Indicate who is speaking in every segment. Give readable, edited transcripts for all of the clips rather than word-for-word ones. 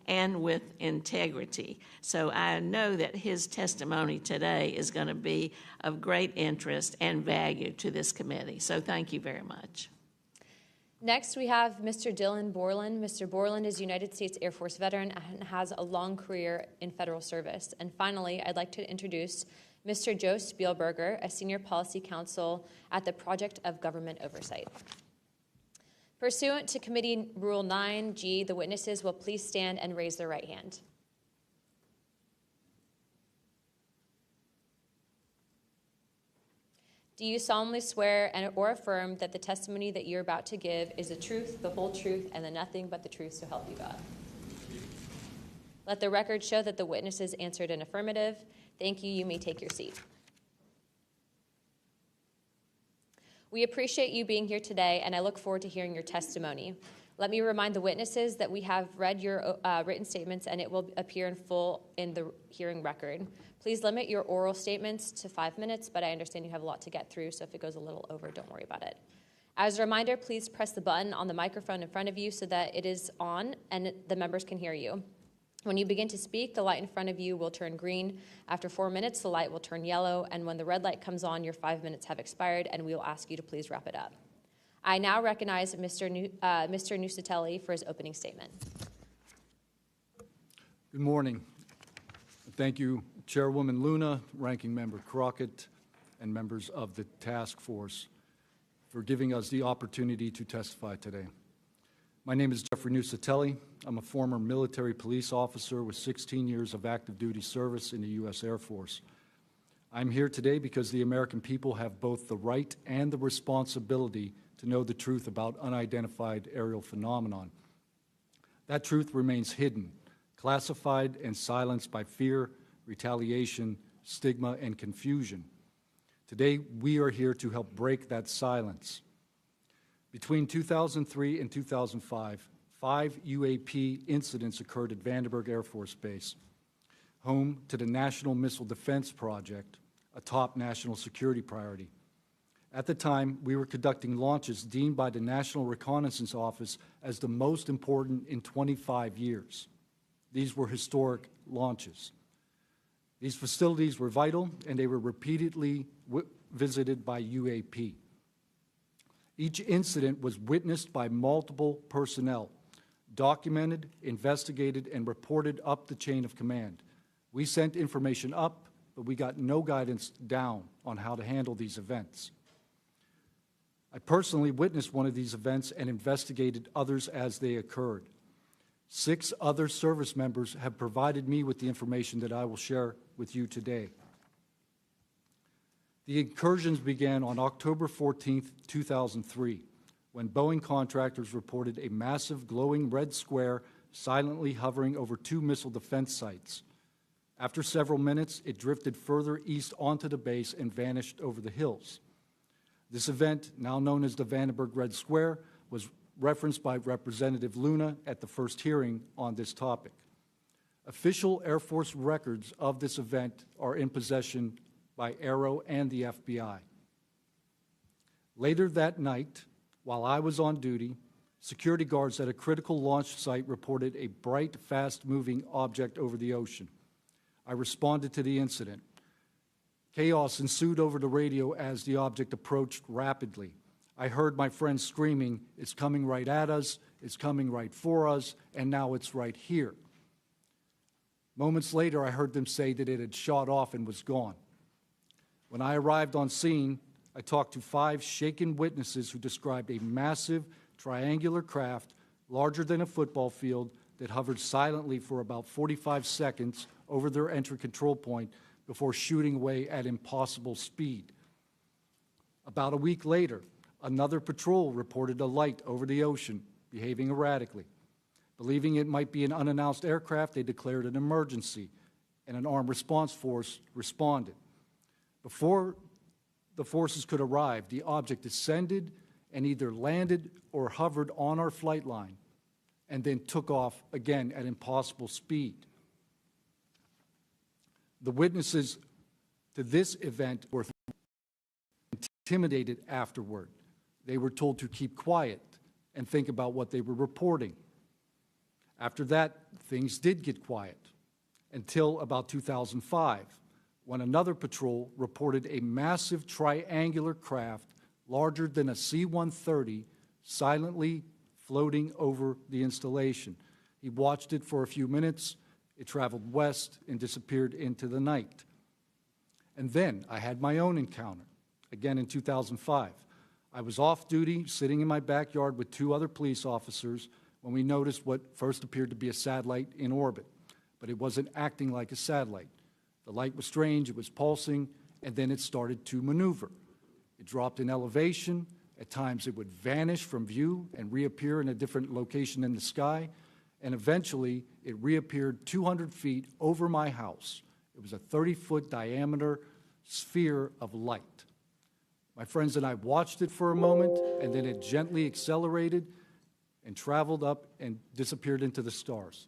Speaker 1: and with integrity. So I know that his testimony today is going to be of great interest and value to this committee. So thank you very much.
Speaker 2: Next, we have Mr. Dylan Borland. Mr. Borland is a United States Air Force veteran and has a long career in federal service. And finally, I'd like to introduce Mr. Joe Spielberger, a senior policy counsel at the Project of Government Oversight. Pursuant to Committee Rule 9G, the witnesses will please stand and raise their right hand. Do you solemnly swear or affirm that the testimony that you're about to give is the truth, the whole truth, and the nothing but the truth, so help you God? Let the record show that the witnesses answered an affirmative. Thank you. You may take your seat. We appreciate you being here today, and I look forward to hearing your testimony. Let me remind the witnesses that we have read your written statements, and it will appear in full in the hearing record. Please limit your oral statements to 5 minutes, but I understand you have a lot to get through, so if it goes a little over, don't worry about it. As a reminder, please press the button on the microphone in front of you so that it is on and the members can hear you. When you begin to speak, the light in front of you will turn green. After 4 minutes, the light will turn yellow, and when the red light comes on, your 5 minutes have expired, and we will ask you to please wrap it up. I now recognize Mr. Nusatelli for his opening statement.
Speaker 3: Good morning. Thank you, Chairwoman Luna, Ranking Member Crockett, and members of the task force for giving us the opportunity to testify today. My name is Jeffrey Nusatelli. I'm a former military police officer with 16 years of active duty service in the U.S. Air Force. I'm here today because the American people have both the right and the responsibility to know the truth about unidentified aerial phenomenon. That truth remains hidden, classified and silenced by fear, retaliation, stigma, and confusion. Today, we are here to help break that silence. Between 2003 and 2005, 5 UAP incidents occurred at Vandenberg Air Force Base, home to the National Missile Defense Project, a top national security priority. At the time, we were conducting launches deemed by the National Reconnaissance Office as the most important in 25 years. These were historic launches. These facilities were vital, and they were repeatedly visited by UAP. Each incident was witnessed by multiple personnel, documented, investigated, and reported up the chain of command. We sent information up, but we got no guidance down on how to handle these events. I personally witnessed one of these events and investigated others as they occurred. 6 other service members have provided me with the information that I will share with you today. The incursions began on October 14, 2003, when Boeing contractors reported a massive glowing red square silently hovering over 2 missile defense sites. After several minutes, it drifted further east onto the base and vanished over the hills. This event, now known as the Vandenberg Red Square, was referenced by Representative Luna at the first hearing on this topic. Official Air Force records of this event are in possession by Aero and the FBI. Later that night, while I was on duty, security guards at a critical launch site reported a bright, fast-moving object over the ocean. I responded to the incident. Chaos ensued over the radio as the object approached rapidly. I heard my friends screaming, "It's coming right at us, it's coming right for us, and now it's right here." Moments later, I heard them say that it had shot off and was gone. When I arrived on scene, I talked to 5 shaken witnesses who described a massive triangular craft larger than a football field that hovered silently for about 45 seconds over their entry control point before shooting away at impossible speed. About a week later, another patrol reported a light over the ocean behaving erratically. Believing it might be an unannounced aircraft, they declared an emergency, and an armed response force responded. Before the forces could arrive, the object descended and either landed or hovered on our flight line and then took off again at impossible speed. The witnesses to this event were intimidated afterward. They were told to keep quiet and think about what they were reporting. After that, things did get quiet until about 2005, when another patrol reported a massive triangular craft larger than a C-130 silently floating over the installation. He watched it for a few minutes. It traveled west and disappeared into the night. And then I had my own encounter, again in 2005. I was off duty, sitting in my backyard with two other police officers when we noticed what first appeared to be a satellite in orbit, but it wasn't acting like a satellite. The light was strange, it was pulsing, and then it started to maneuver. It dropped in elevation. At times it would vanish from view and reappear in a different location in the sky, and eventually it reappeared 200 feet over my house. It was a 30-foot diameter sphere of light. My friends and I watched it for a moment, and then it gently accelerated and traveled up and disappeared into the stars.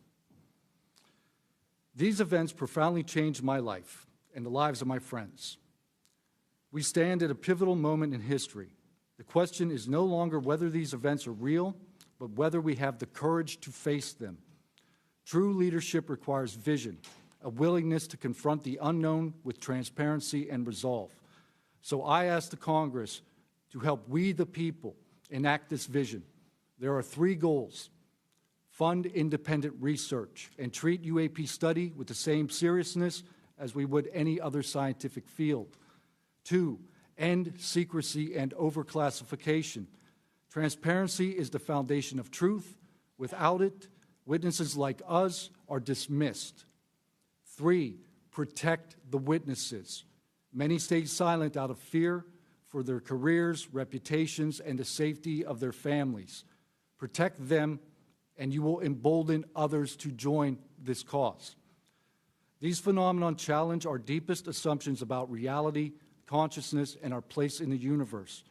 Speaker 3: These events profoundly changed my life and the lives of my friends. We stand at a pivotal moment in history. The question is no longer whether these events are real, but whether we have the courage to face them. True leadership requires vision, a willingness to confront the unknown with transparency and resolve. So I ask the Congress to help we, the people, enact this vision. There are three goals: fund independent research and treat UAP study with the same seriousness as we would any other scientific field. 2, end secrecy and overclassification. Transparency is the foundation of truth. Without it, witnesses like us are dismissed. 3, protect the witnesses. Many stay silent out of fear for their careers, reputations, and the safety of their families. Protect them, and you will embolden others to join this cause. These phenomena challenge our deepest assumptions about reality, consciousness, and our place in the universe.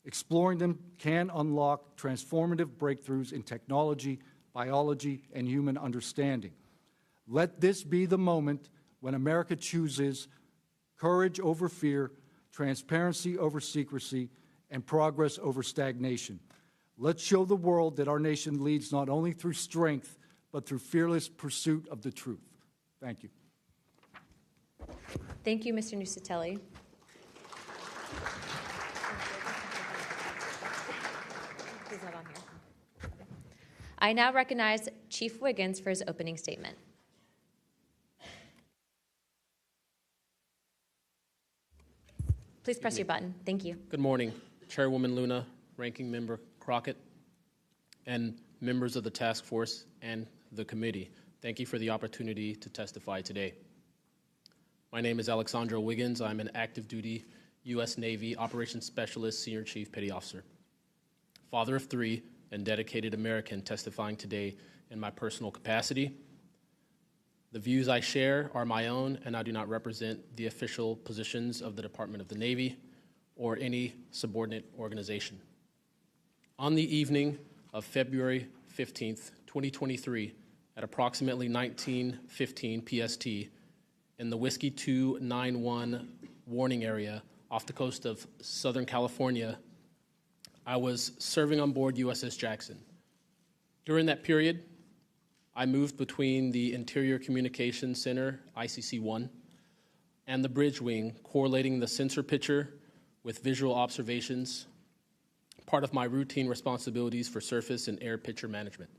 Speaker 3: Exploring them can unlock transformative breakthroughs in technology, biology, and human understanding. Let this be the moment when America chooses courage over fear, transparency over secrecy, and progress over stagnation. Let's show the world that our nation leads not only through strength, but through fearless pursuit of the truth. Thank you.
Speaker 2: Thank you, Mr. Nusatelli. He's not on here. I now recognize Chief Wiggins for his opening statement. Please press your button. Thank you.
Speaker 4: Good morning, Chairwoman Luna, Ranking Member Crockett, and members of the task force and the committee. Thank you for the opportunity to testify today. My name is Alexandro Wiggins. I'm an active duty U.S. Navy Operations Specialist, Senior Chief Petty Officer, father of 3, and dedicated American testifying today in my personal capacity. The views I share are my own, and I do not represent the official positions of the Department of the Navy or any subordinate organization. On the evening of February 15th, 2023, at approximately 19:15 PST, in the Whiskey 291 warning area off the coast of Southern California, I was serving on board USS Jackson. During that period, I moved between the Interior Communications Center, ICC-1, and the bridge wing, correlating the sensor picture with visual observations, part of my routine responsibilities for surface and air picture management.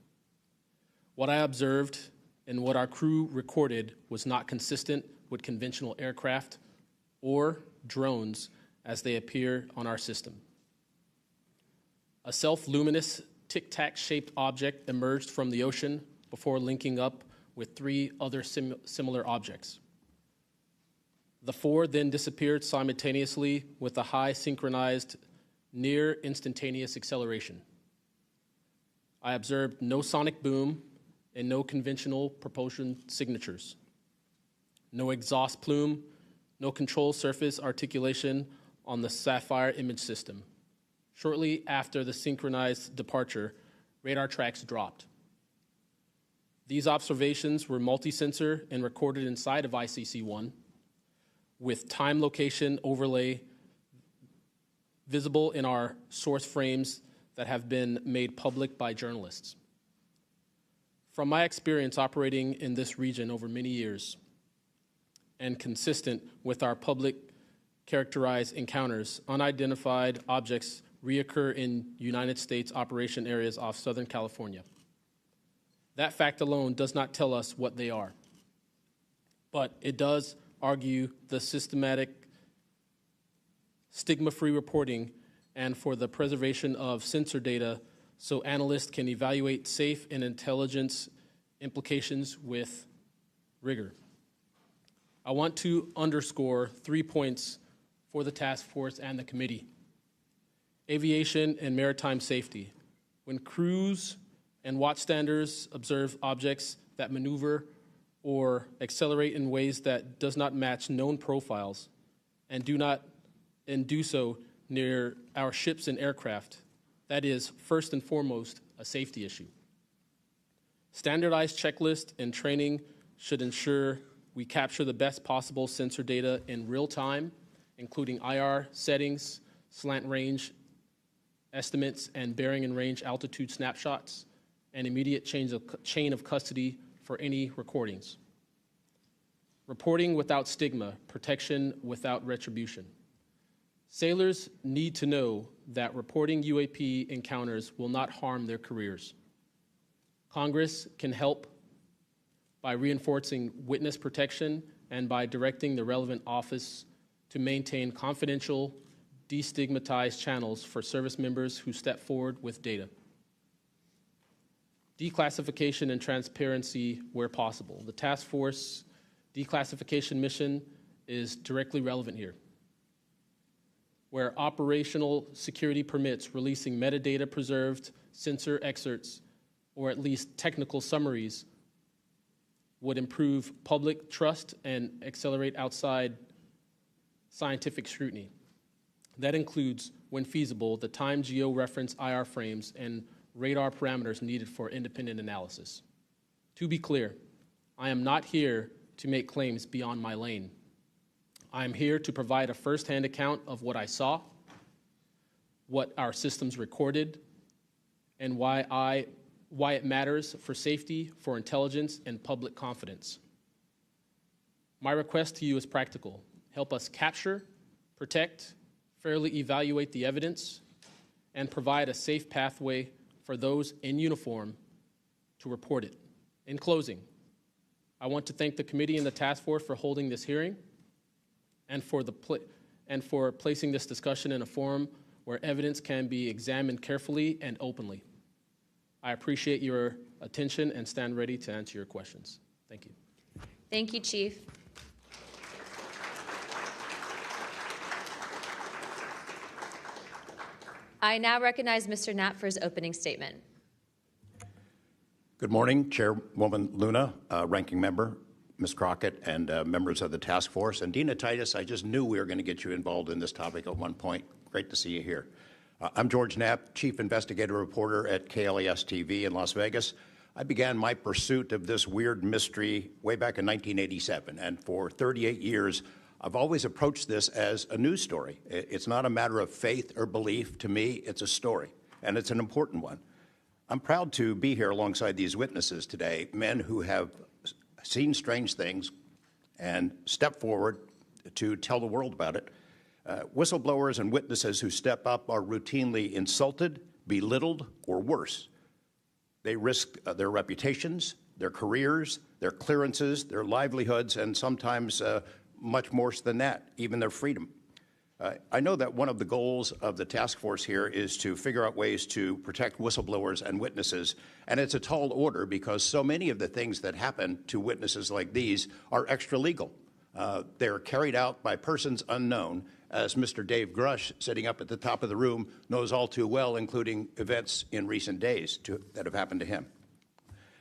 Speaker 4: What I observed and what our crew recorded was not consistent with conventional aircraft or drones as they appear on our system. A self-luminous tic-tac-shaped object emerged from the ocean before linking up with 3 other similar objects. The 4 then disappeared simultaneously with a high synchronized, near instantaneous acceleration. I observed no sonic boom and no conventional propulsion signatures, no exhaust plume, no control surface articulation on the Sapphire image system. Shortly after the synchronized departure, radar tracks dropped. These observations were multi-sensor and recorded inside of ICC-1 with time location overlay visible in our source frames that have been made public by journalists. From my experience operating in this region over many years and consistent with our public characterized encounters, unidentified objects reoccur in United States operation areas off Southern California. That fact alone does not tell us what they are, but it does argue the systematic stigma-free reporting and for the preservation of sensor data so analysts can evaluate safe and intelligence implications with rigor. I want to underscore 3 points for the task force and the committee. Aviation and maritime safety. When crews and watchstanders observe objects that maneuver or accelerate in ways that does not match known profiles and do so near our ships and aircraft, that is, first and foremost, a safety issue. Standardized checklists and training should ensure we capture the best possible sensor data in real time, including IR settings, slant range estimates, and bearing and range altitude snapshots, and immediate chain of custody for any recordings. Reporting without stigma, protection without retribution. Sailors need to know that reporting UAP encounters will not harm their careers. Congress can help by reinforcing witness protection and by directing the relevant office to maintain confidential, destigmatized channels for service members who step forward with data. Declassification and transparency where possible. The task force declassification mission is directly relevant here, where operational security permits releasing metadata preserved sensor excerpts or at least technical summaries would improve public trust and accelerate outside scientific scrutiny. That includes, when feasible, the time geo-reference IR frames and radar parameters needed for independent analysis. To be clear, I am not here to make claims beyond my lane. I am here to provide a first-hand account of what I saw, what our systems recorded, and why it matters for safety, for intelligence, and public confidence. My request to you is practical. Help us capture, protect, fairly evaluate the evidence, and provide a safe pathway for those in uniform to report it. In closing, I want to thank the committee and the task force for holding this hearing and for placing this discussion in a forum where evidence can be examined carefully and openly. I appreciate your attention and stand ready to answer your questions. Thank you.
Speaker 2: Thank you, Chief. I now recognize Mr. Knapp for his opening statement.
Speaker 5: Good morning, Chairwoman Luna, Ranking Member, Ms. Crockett, and members of the task force. And Dina Titus, I just knew we were going to get you involved in this topic at one point. Great to see you here. I'm George Knapp, Chief Investigative Reporter at KLAS TV in Las Vegas. I began my pursuit of this weird mystery way back in 1987, and for 38 years, I've always approached this as a news story. It's not a matter of faith or belief. To me, it's a story, and it's an important one. I'm proud to be here alongside these witnesses today, men who have seen strange things and stepped forward to tell the world about it. Whistleblowers and witnesses who step up are routinely insulted, belittled, or worse. They risk their reputations, their careers, their clearances, their livelihoods, and sometimes much worse than that, even their freedom. I know that one of the goals of the task force here is to figure out ways to protect whistleblowers and witnesses, and it's a tall order because so many of the things that happen to witnesses like these are extra-legal. They're carried out by persons unknown, as Mr. Dave Grush, sitting up at the top of the room, knows all too well, including events in recent days that have happened to him.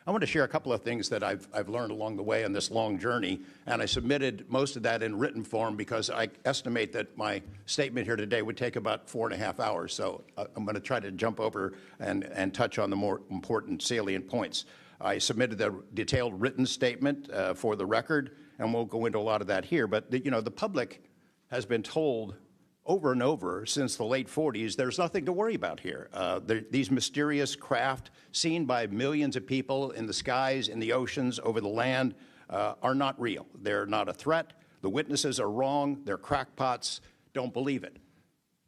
Speaker 5: I want to share a couple of things that I've learned along the way on this long journey, and I submitted most of that in written form because I estimate that my statement here today would take about 4.5 hours, so I'm going to try to jump over and touch on the more important salient points. I submitted a detailed written statement for the record, and we'll go into a lot of that here, but the public has been told over and over since the late 40s, there's nothing to worry about here. These mysterious craft seen by millions of people in the skies, in the oceans, over the land are not real. They're not a threat. The witnesses are wrong. They're crackpots. Don't believe it.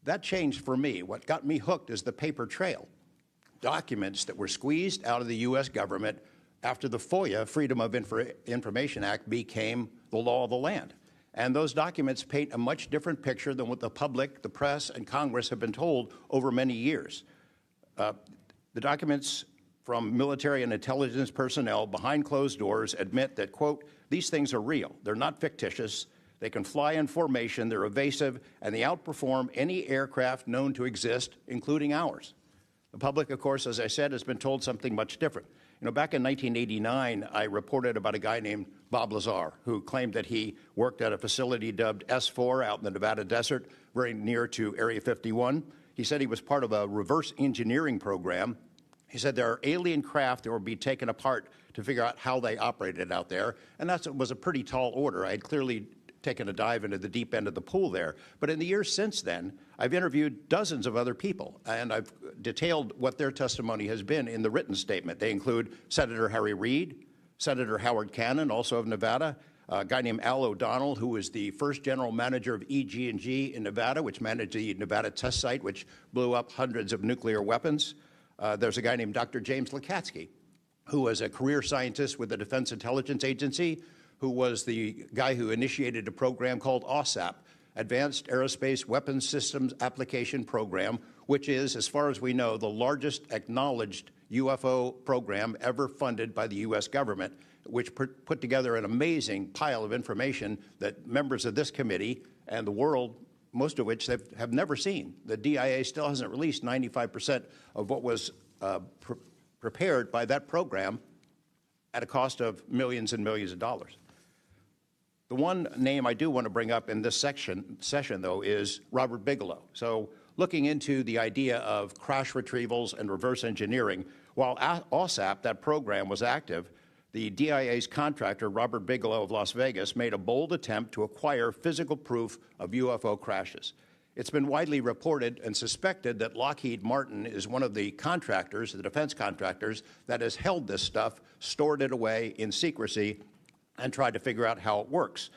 Speaker 5: That changed for me. What got me hooked is the paper trail. Documents that were squeezed out of the U.S. government after the FOIA, Freedom of Information Act, became the law of the land. And those documents paint a much different picture than what the public, the press, and Congress have been told over many years. The documents from military and intelligence personnel behind closed doors admit that, quote, these things are real. They're not fictitious. They can fly in formation. They're evasive, and they outperform any aircraft known to exist, including ours. The public, of course, as I said, has been told something much different. You know, back in 1989, I reported about a guy named Bob Lazar, who claimed that he worked at a facility dubbed S4 out in the Nevada desert, very near to Area 51. He said he was part of a reverse engineering program. He said there are alien craft that will be taken apart to figure out how they operated out there, and that was a pretty tall order. I had clearly taken a dive into the deep end of the pool there. But in the years since then, I've interviewed dozens of other people, and I've detailed what their testimony has been in the written statement. They include Senator Harry Reid, Senator Howard Cannon, also of Nevada, a guy named Al O'Donnell, who was the first general manager of EG&G in Nevada, which managed the Nevada test site, which blew up hundreds of nuclear weapons. There's a guy named Dr. James Lakatsky, who was a career scientist with the Defense Intelligence Agency, who was the guy who initiated a program called OSAP, Advanced Aerospace Weapons Systems Application Program, which is, as far as we know, the largest acknowledged UFO program ever funded by the U.S. government, which put together an amazing pile of information that members of this committee and the world, most of which have never seen. The DIA still hasn't released 95% of what was prepared by that program at a cost of millions and millions of dollars. The one name I do want to bring up in this session, though, is Robert Bigelow. So looking into the idea of crash retrievals and reverse engineering, while OSAP, that program, was active, the DIA's contractor, Robert Bigelow of Las Vegas, made a bold attempt to acquire physical proof of UFO crashes. It's been widely reported and suspected that Lockheed Martin is one of the contractors, the defense contractors, that has held this stuff, stored it away in secrecy, and tried to figure out how it works.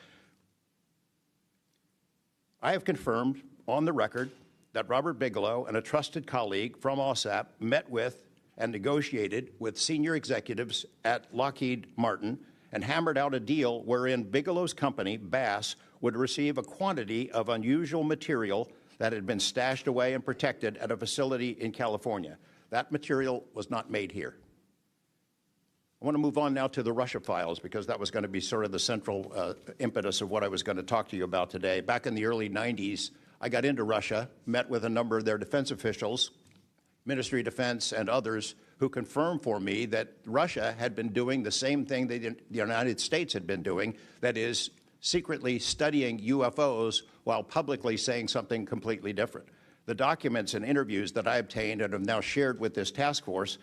Speaker 5: I have confirmed on the record that Robert Bigelow and a trusted colleague from OSAP met with and negotiated with senior executives at Lockheed Martin and hammered out a deal wherein Bigelow's company, Bass, would receive a quantity of unusual material that had been stashed away and protected at a facility in California. That material was not made here. I want to move on now to the Russia files, because that was going to be sort of the central impetus of what I was going to talk to you about today. Back in the early 90s, I got into Russia, met with a number of their defense officials, Ministry of Defense and others, who confirmed for me that Russia had been doing the same thing that the United States had been doing, that is, secretly studying UFOs while publicly saying something completely different. The documents and interviews that I obtained and have now shared with this task force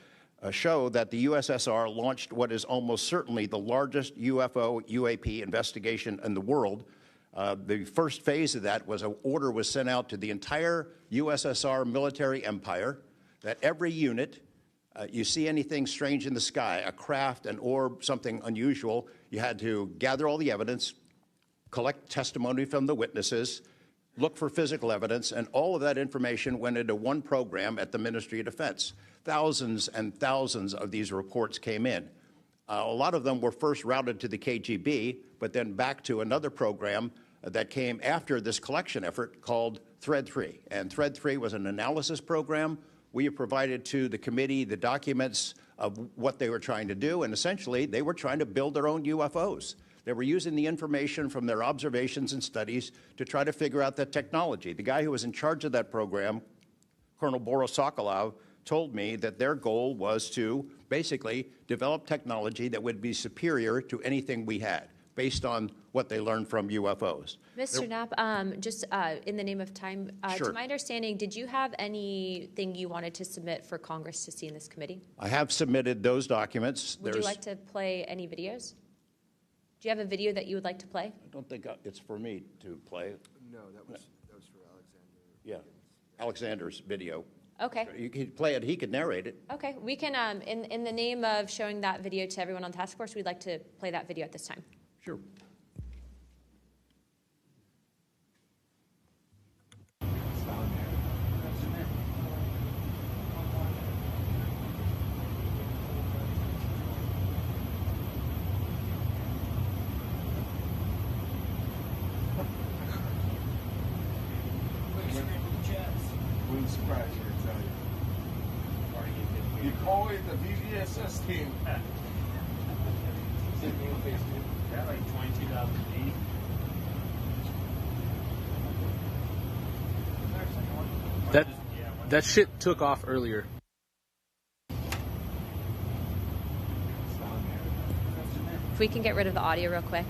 Speaker 5: show that the USSR launched what is almost certainly the largest UFO UAP investigation in the world. The first phase of that was an order was sent out to the entire USSR military empire that every unit, you see anything strange in the sky, a craft, an orb, something unusual, you had to gather all the evidence, collect testimony from the witnesses, look for physical evidence, and all of that information went into one program at the Ministry of Defense. Thousands and thousands of these reports came in. A lot of them were first routed to the KGB, but then back to another program that came after this collection effort called Thread 3. And Thread 3 was an analysis program. We have provided to the committee the documents of what they were trying to do, and essentially they were trying to build their own UFOs. They were using the information from their observations and studies to try to figure out the technology. The guy who was in charge of that program, Colonel Boris Sokolov, told me that their goal was to basically develop technology that would be superior to anything we had, based on what they learned from UFOs.
Speaker 2: Mr. Knapp, just in the name of time,
Speaker 5: Sure.
Speaker 2: To my understanding, did you have anything you wanted to submit for Congress to see in this committee?
Speaker 5: I have submitted those documents.
Speaker 2: Would you like to play any videos? Do you have a video that you would like to play?
Speaker 5: I don't think it's for me to play.
Speaker 6: No, that was for Alexander.
Speaker 5: Yeah, Alexander's video.
Speaker 2: Okay.
Speaker 5: You could play it, he could narrate it.
Speaker 2: Okay, we can, in the name of showing that video to everyone on the task force, we'd like to play that video at this time.
Speaker 5: Sure.
Speaker 6: Wouldn't surprise you, I tell you. You call it the VVSS team.
Speaker 7: Yeah, like 22,008.
Speaker 4: That shit took off earlier.
Speaker 2: If we can get rid of the audio real quick.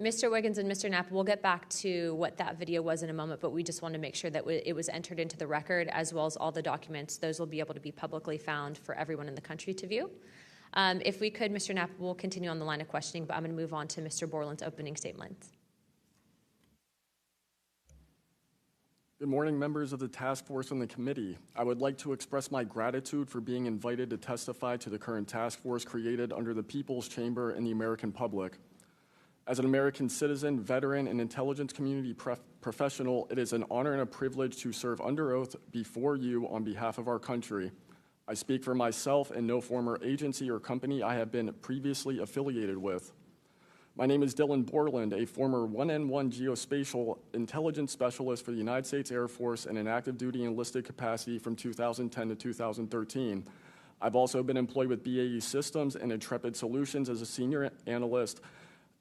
Speaker 2: Mr. Wiggins and Mr. Knapp, we'll get back to what that video was in a moment, but we just want to make sure that it was entered into the record as well as all the documents. Those will be able to be publicly found for everyone in the country to view. If we could, Mr. Knapp, we'll continue on the line of questioning, but I'm going to move on to Mr. Borland's opening statement.
Speaker 8: Good morning, members of the task force and the committee. I would like to express my gratitude for being invited to testify to the current task force created under the People's Chamber and the American public. As an American citizen, veteran, and intelligence community professional, it is an honor and a privilege to serve under oath before you on behalf of our country. I speak for myself and no former agency or company I have been previously affiliated with. My name is Dylan Borland, a former 1N1 geospatial intelligence specialist for the United States Air Force in an active duty enlisted capacity from 2010 to 2013. I've also been employed with BAE Systems and Intrepid Solutions as a senior analyst,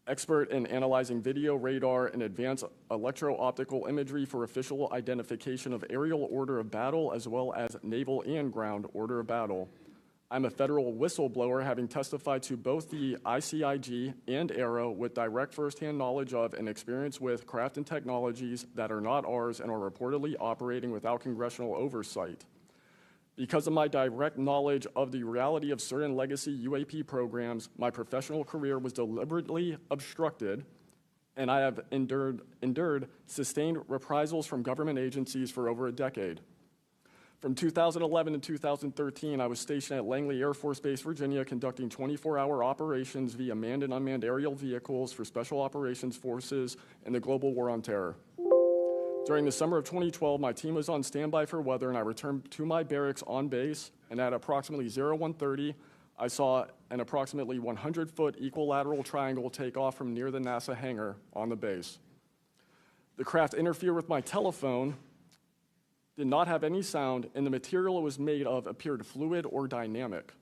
Speaker 8: expert in analyzing video, radar, and advanced electro-optical imagery for official identification of aerial order of battle as well as naval and ground order of battle. I'm a federal whistleblower, having testified to both the ICIG and AARO with direct firsthand knowledge of and experience with craft and technologies that are not ours and are reportedly operating without congressional oversight. Because of my direct knowledge of the reality of certain legacy UAP programs, my professional career was deliberately obstructed, and I have endured sustained reprisals from government agencies for over a decade. From 2011 to 2013, I was stationed at Langley Air Force Base, Virginia, conducting 24-hour operations via manned and unmanned aerial vehicles for Special Operations Forces in the global war on terror. During the summer of 2012, my team was on standby for weather, and I returned to my barracks on base, and at approximately 01:30, I saw an approximately 100-foot equilateral triangle take off from near the NASA hangar on the base. The craft interfered with my telephone, did not have any sound, and the material it was made of appeared fluid or dynamic.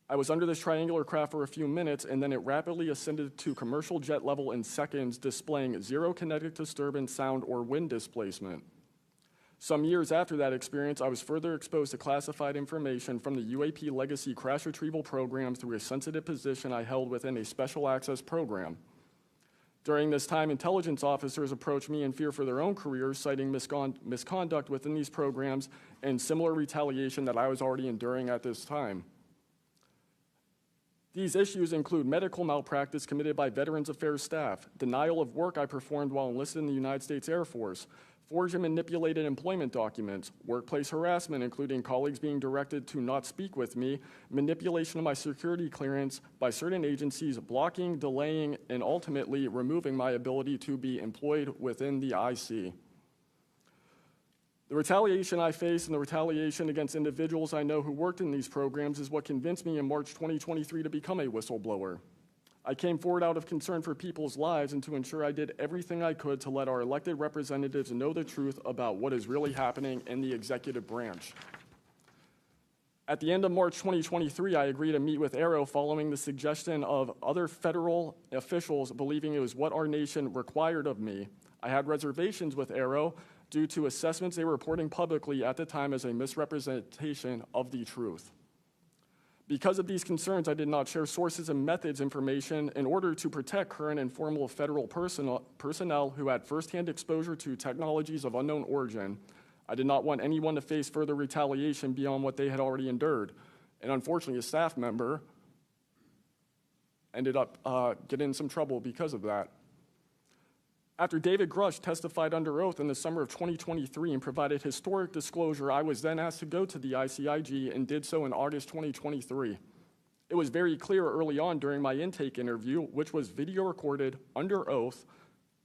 Speaker 8: I was under this triangular craft for a few minutes, and then it rapidly ascended to commercial jet level in seconds, displaying zero kinetic disturbance, sound, or wind displacement. Some years after that experience, I was further exposed to classified information from the UAP legacy crash retrieval program through a sensitive position I held within a special access program. During this time, intelligence officers approached me in fear for their own careers, citing misconduct within these programs and similar retaliation that I was already enduring at this time. These issues include medical malpractice committed by Veterans Affairs staff, denial of work I performed while enlisted in the United States Air Force, forged and manipulated employment documents, workplace harassment, including colleagues being directed to not speak with me, manipulation of my security clearance by certain agencies, blocking, delaying, and ultimately removing my ability to be employed within the IC. The retaliation I face and the retaliation against individuals I know who worked in these programs is what convinced me in March 2023 to become a whistleblower. I came forward out of concern for people's lives and to ensure I did everything I could to let our elected representatives know the truth about what is really happening in the executive branch. At the end of March 2023, I agreed to meet with AARO following the suggestion of other federal officials believing it was what our nation required of me. I had reservations with AARO due to assessments they were reporting publicly at the time as a misrepresentation of the truth. Because of these concerns, I did not share sources and methods information in order to protect current and former federal personnel who had firsthand exposure to technologies of unknown origin. I did not want anyone to face further retaliation beyond what they had already endured. And unfortunately, a staff member ended up getting in some trouble because of that. After David Grush testified under oath in the summer of 2023 and provided historic disclosure, I was then asked to go to the ICIG and did so in August 2023. It was very clear early on during my intake interview, which was video recorded under oath,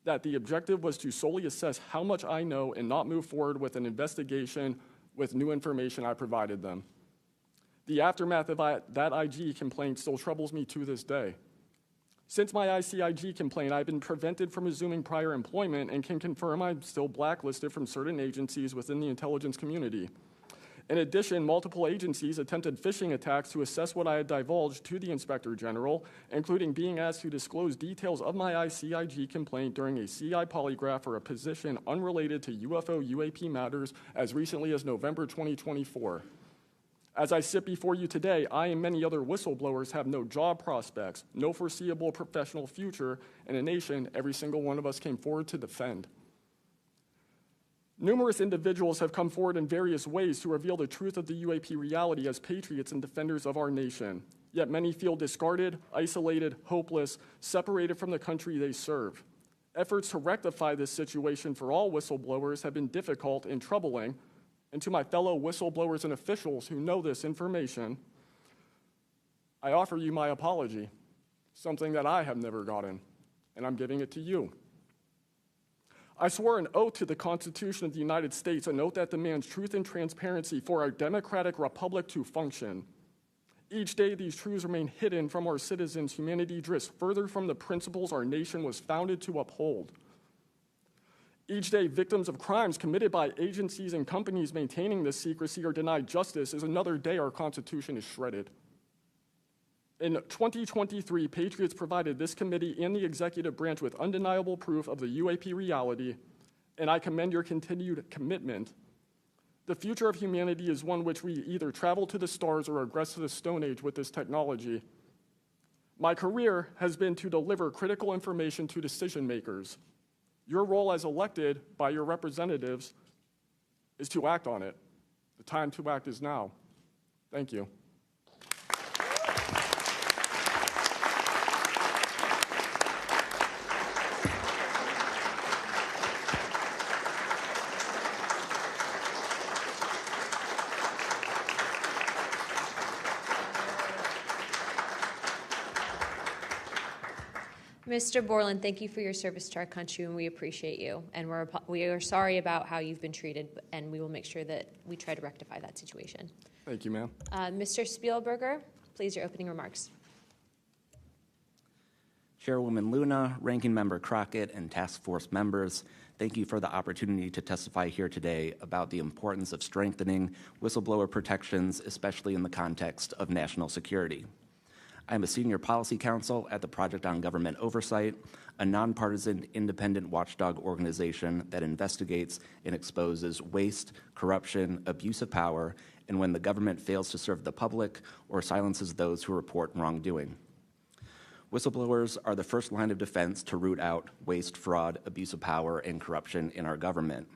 Speaker 8: that the objective was to solely assess how much I know and not move forward with an investigation with new information I provided them. The aftermath of that IG complaint still troubles me to this day. Since my ICIG complaint, I've been prevented from resuming prior employment and can confirm I'm still blacklisted from certain agencies within the intelligence community. In addition, multiple agencies attempted phishing attacks to assess what I had divulged to the Inspector General, including being asked to disclose details of my ICIG complaint during a CI polygraph for a position unrelated to UFO UAP matters as recently as November 2024. As I sit before you today, I and many other whistleblowers have no job prospects, no foreseeable professional future, and a nation every single one of us came forward to defend. Numerous individuals have come forward in various ways to reveal the truth of the UAP reality as patriots and defenders of our nation. Yet many feel discarded, isolated, hopeless, separated from the country they serve. Efforts to rectify this situation for all whistleblowers have been difficult and troubling. And to my fellow whistleblowers and officials who know this information, I offer you my apology, something that I have never gotten, and I'm giving it to you. I swore an oath to the Constitution of the United States, an oath that demands truth and transparency for our democratic republic to function. Each day, these truths remain hidden from our citizens. Humanity drifts further from the principles our nation was founded to uphold. Each day, victims of crimes committed by agencies and companies maintaining this secrecy are denied justice as another day our Constitution is shredded. In 2023, Patriots provided this committee and the executive branch with undeniable proof of the UAP reality, and I commend your continued commitment. The future of humanity is one which we either travel to the stars or regress to the Stone Age with this technology. My career has been to deliver critical information to decision makers. Your role as elected by your representatives is to act on it. The time to act is now. Thank you.
Speaker 2: Mr. Borland, thank you for your service to our country, and we appreciate you. And we are sorry about how you've been treated, and we will make sure that we try to rectify that situation.
Speaker 8: Thank you, ma'am.
Speaker 2: Mr. Spielberger, please, your opening remarks.
Speaker 9: Chairwoman Luna, Ranking Member Crockett, and Task Force members, thank you for the opportunity to testify here today about the importance of strengthening whistleblower protections, especially in the context of national security. I'm a senior policy counsel at the Project on Government Oversight, a nonpartisan independent watchdog organization that investigates and exposes waste, corruption, abuse of power, and when the government fails to serve the public or silences those who report wrongdoing. Whistleblowers are the first line of defense to root out waste, fraud, abuse of power, and corruption in our government.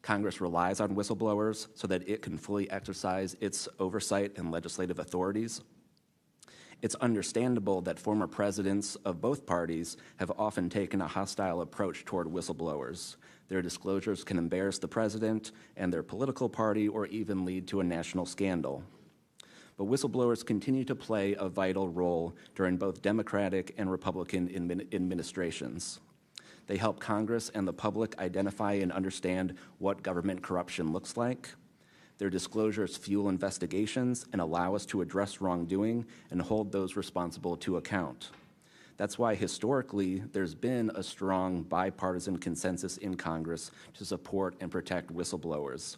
Speaker 9: Congress relies on whistleblowers so that it can fully exercise its oversight and legislative authorities. It's understandable that former presidents of both parties have often taken a hostile approach toward whistleblowers. Their disclosures can embarrass the president and their political party or even lead to a national scandal. But whistleblowers continue to play a vital role during both Democratic and Republican administrations. They help Congress and the public identify and understand what government corruption looks like. Their disclosures fuel investigations and allow us to address wrongdoing and hold those responsible to account. That's why historically there's been a strong bipartisan consensus in Congress to support and protect whistleblowers.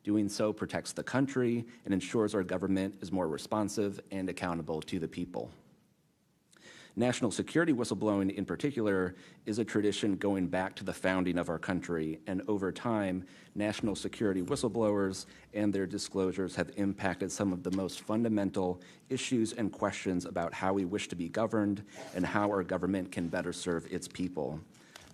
Speaker 9: Doing so protects the country and ensures our government is more responsive and accountable to the people. National security whistleblowing in particular is a tradition going back to the founding of our country, and over time, national security whistleblowers and their disclosures have impacted some of the most fundamental issues and questions about how we wish to be governed and how our government can better serve its people.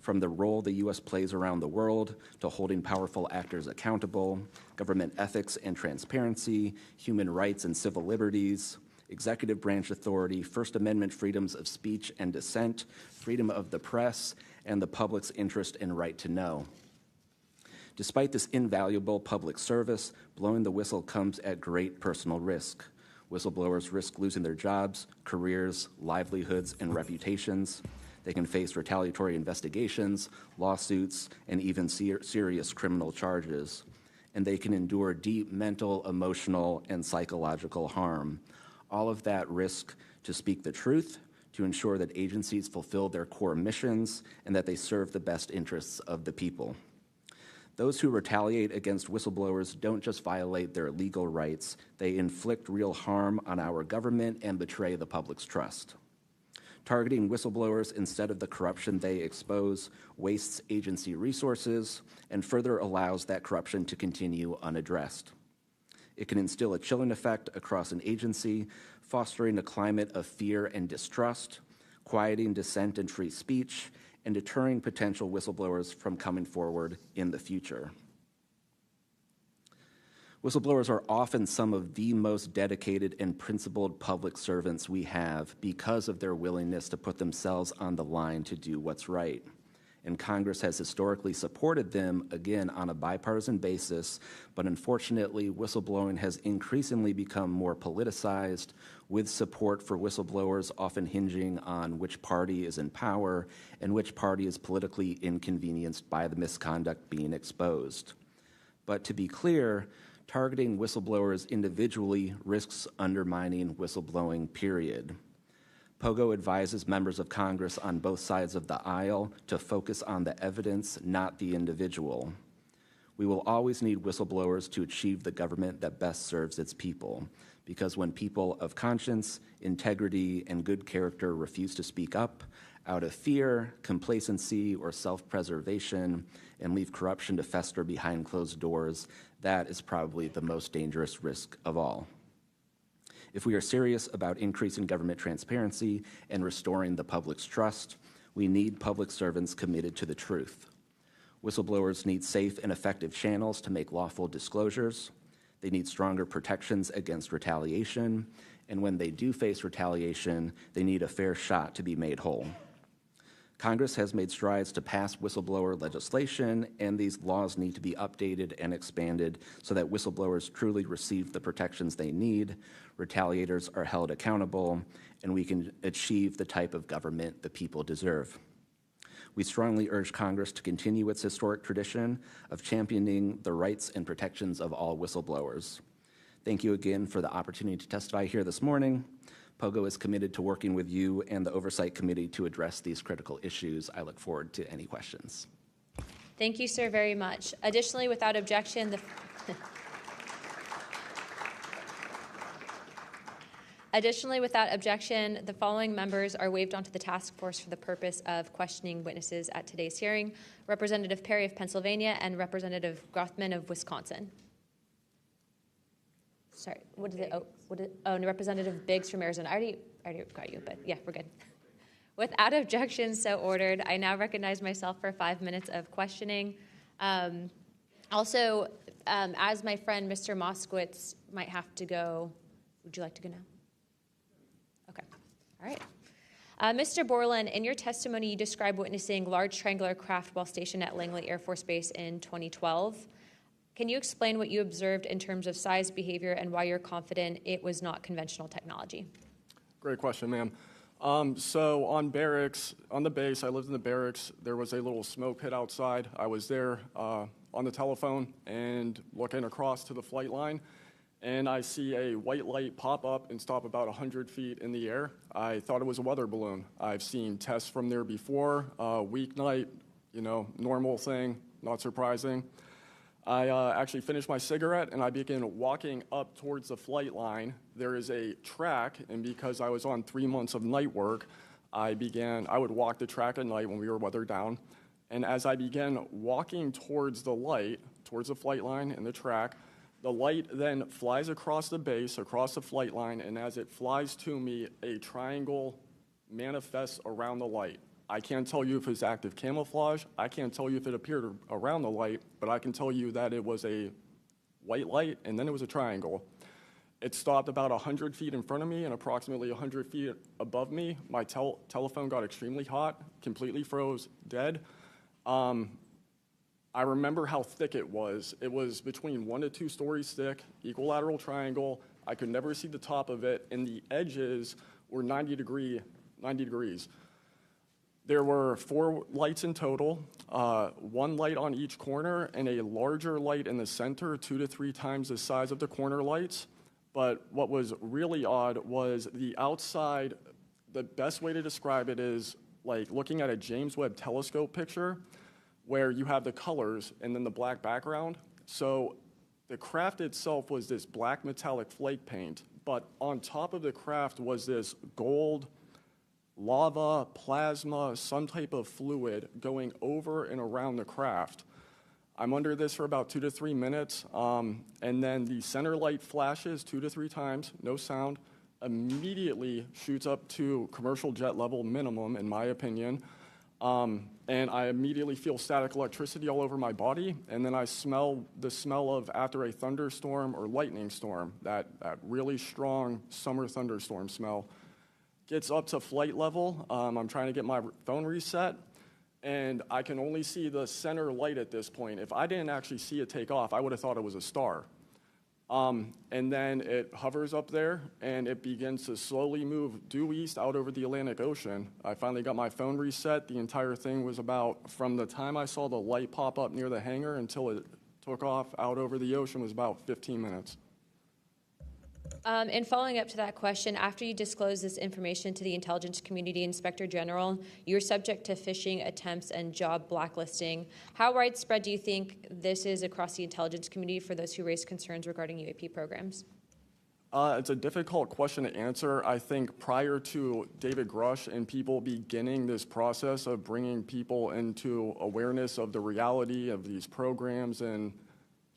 Speaker 9: From the role the U.S. plays around the world to holding powerful actors accountable, government ethics and transparency, human rights and civil liberties, executive branch authority, First Amendment freedoms of speech and dissent, freedom of the press, and the public's interest and right to know. Despite this invaluable public service, blowing the whistle comes at great personal risk. Whistleblowers risk losing their jobs, careers, livelihoods, and reputations. They can face retaliatory investigations, lawsuits, and even serious criminal charges. And they can endure deep mental, emotional, and psychological harm. All of that risk to speak the truth, to ensure that agencies fulfill their core missions, and that they serve the best interests of the people. Those who retaliate against whistleblowers don't just violate their legal rights, they inflict real harm on our government and betray the public's trust. Targeting whistleblowers instead of the corruption they expose wastes agency resources and further allows that corruption to continue unaddressed. It can instill a chilling effect across an agency, fostering a climate of fear and distrust, quieting dissent and free speech, and deterring potential whistleblowers from coming forward in the future. Whistleblowers are often some of the most dedicated and principled public servants we have because of their willingness to put themselves on the line to do what's right. And Congress has historically supported them, again, on a bipartisan basis, but unfortunately, whistleblowing has increasingly become more politicized, with support for whistleblowers often hinging on which party is in power and which party is politically inconvenienced by the misconduct being exposed. But to be clear, targeting whistleblowers individually risks undermining whistleblowing, period. POGO advises members of Congress on both sides of the aisle to focus on the evidence, not the individual. We will always need whistleblowers to achieve the government that best serves its people, because when people of conscience, integrity, and good character refuse to speak up out of fear, complacency, or self-preservation, and leave corruption to fester behind closed doors, that is probably the most dangerous risk of all. If we are serious about increasing government transparency and restoring the public's trust, we need public servants committed to the truth. Whistleblowers need safe and effective channels to make lawful disclosures. They need stronger protections against retaliation, and when they do face retaliation, they need a fair shot to be made whole. Congress has made strides to pass whistleblower legislation, and these laws need to be updated and expanded so that whistleblowers truly receive the protections they need, retaliators are held accountable, and we can achieve the type of government the people deserve. We strongly urge Congress to continue its historic tradition of championing the rights and protections of all whistleblowers. Thank you again for the opportunity to testify here this morning. POGO is committed to working with you and the Oversight Committee to address these critical issues. I look forward to any questions.
Speaker 2: Thank you, sir, very much. Additionally, without objection, the following members are waived onto the task force for the purpose of questioning witnesses at today's hearing: Representative Perry of Pennsylvania and Representative Grothman of Wisconsin. Sorry, no, Representative Biggs from Arizona. I already got you, but yeah, we're good. Without objection, so ordered. I now recognize myself for 5 minutes of questioning. Also, as my friend Mr. Moskowitz might have to go, would you like to go now? Okay, all right. Mr. Borland, in your testimony, you described witnessing large triangular craft while stationed at Langley Air Force Base in 2012. Can you explain what you observed in terms of size, behavior, and why you're confident it was not conventional technology?
Speaker 8: Great question, ma'am. So on the base, I lived in the barracks. There was a little smoke pit outside. I was there on the telephone and looking across to the flight line, and I see a white light pop up and stop about 100 feet in the air. I thought it was a weather balloon. I've seen tests from there before, weeknight, normal thing, not surprising. I actually finished my cigarette, and I began walking up towards the flight line. There is a track, and because I was on 3 months of night work, I would walk the track at night when we were weathered down. And as I began walking towards the light, towards the flight line and the track, the light then flies across the base, across the flight line, and as it flies to me, a triangle manifests around the light. I can't tell you if it's active camouflage. I can't tell you if it appeared around the light, but I can tell you that it was a white light, and then it was a triangle. It stopped about 100 feet in front of me and approximately 100 feet above me. My telephone got extremely hot, completely froze, dead. I remember how thick it was. It was between 1 to 2 stories thick, equilateral triangle. I could never see the top of it, and the edges were 90 degrees. There were 4 lights in total, 1 light on each corner, and a larger light in the center, 2 to 3 times the size of the corner lights. But what was really odd was the outside. The best way to describe it is like looking at a James Webb telescope picture where you have the colors and then the black background. So the craft itself was this black metallic flake paint, but on top of the craft was this gold, lava, plasma, some type of fluid going over and around the craft. I'm under this for about 2 to 3 minutes, and then the center light flashes 2 to 3 times, no sound, immediately shoots up to commercial jet level minimum, in my opinion, and I immediately feel static electricity all over my body, and then I smell the smell of after a thunderstorm or lightning storm, that really strong summer thunderstorm smell. Gets up to flight level. I'm trying to get my phone reset, and I can only see the center light at this point. If I didn't actually see it take off, I would have thought it was a star. And then it hovers up there, and it begins to slowly move due east out over the Atlantic Ocean. I finally got my phone reset. The entire thing was about, from the time I saw the light pop up near the hangar until it took off out over the ocean, was about 15 minutes.
Speaker 2: And following up to that question, after you disclose this information to the intelligence community, Inspector General, you're subject to phishing attempts and job blacklisting. How widespread do you think this is across the intelligence community for those who raise concerns regarding UAP programs?
Speaker 8: It's a difficult question to answer. I think prior to David Grush and people beginning this process of bringing people into awareness of the reality of these programs and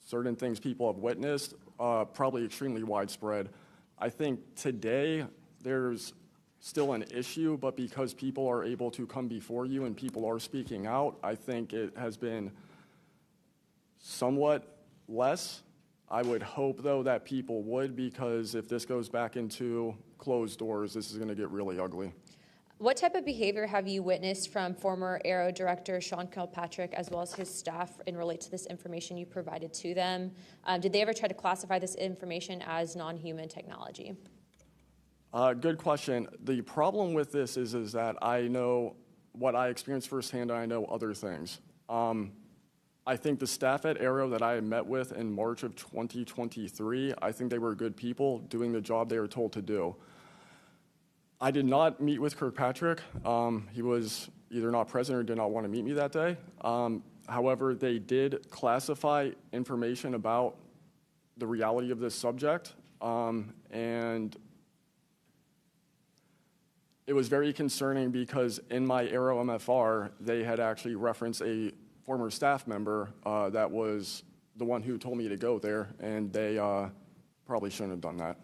Speaker 8: certain things people have witnessed, probably extremely widespread. I think today there's still an issue, but because people are able to come before you and people are speaking out, I think it has been somewhat less. I would hope, though, that people would, because if this goes back into closed doors, this is going to get really ugly.
Speaker 2: What type of behavior have you witnessed from former Aero Director Sean Kilpatrick as well as his staff in relate to this information you provided to them? Did they ever try to classify this information as non-human technology?
Speaker 8: Good question. The problem with this is that I know what I experienced firsthand, and I know other things. I think the staff at Aero that I met with in March of 2023, I think they were good people doing the job they were told to do. I did not meet with Kirkpatrick. He was either not present or did not want to meet me that day. However, they did classify information about the reality of this subject, and it was very concerning because in my Aero MFR, they had actually referenced a former staff member that was the one who told me to go there, and they probably shouldn't have done that.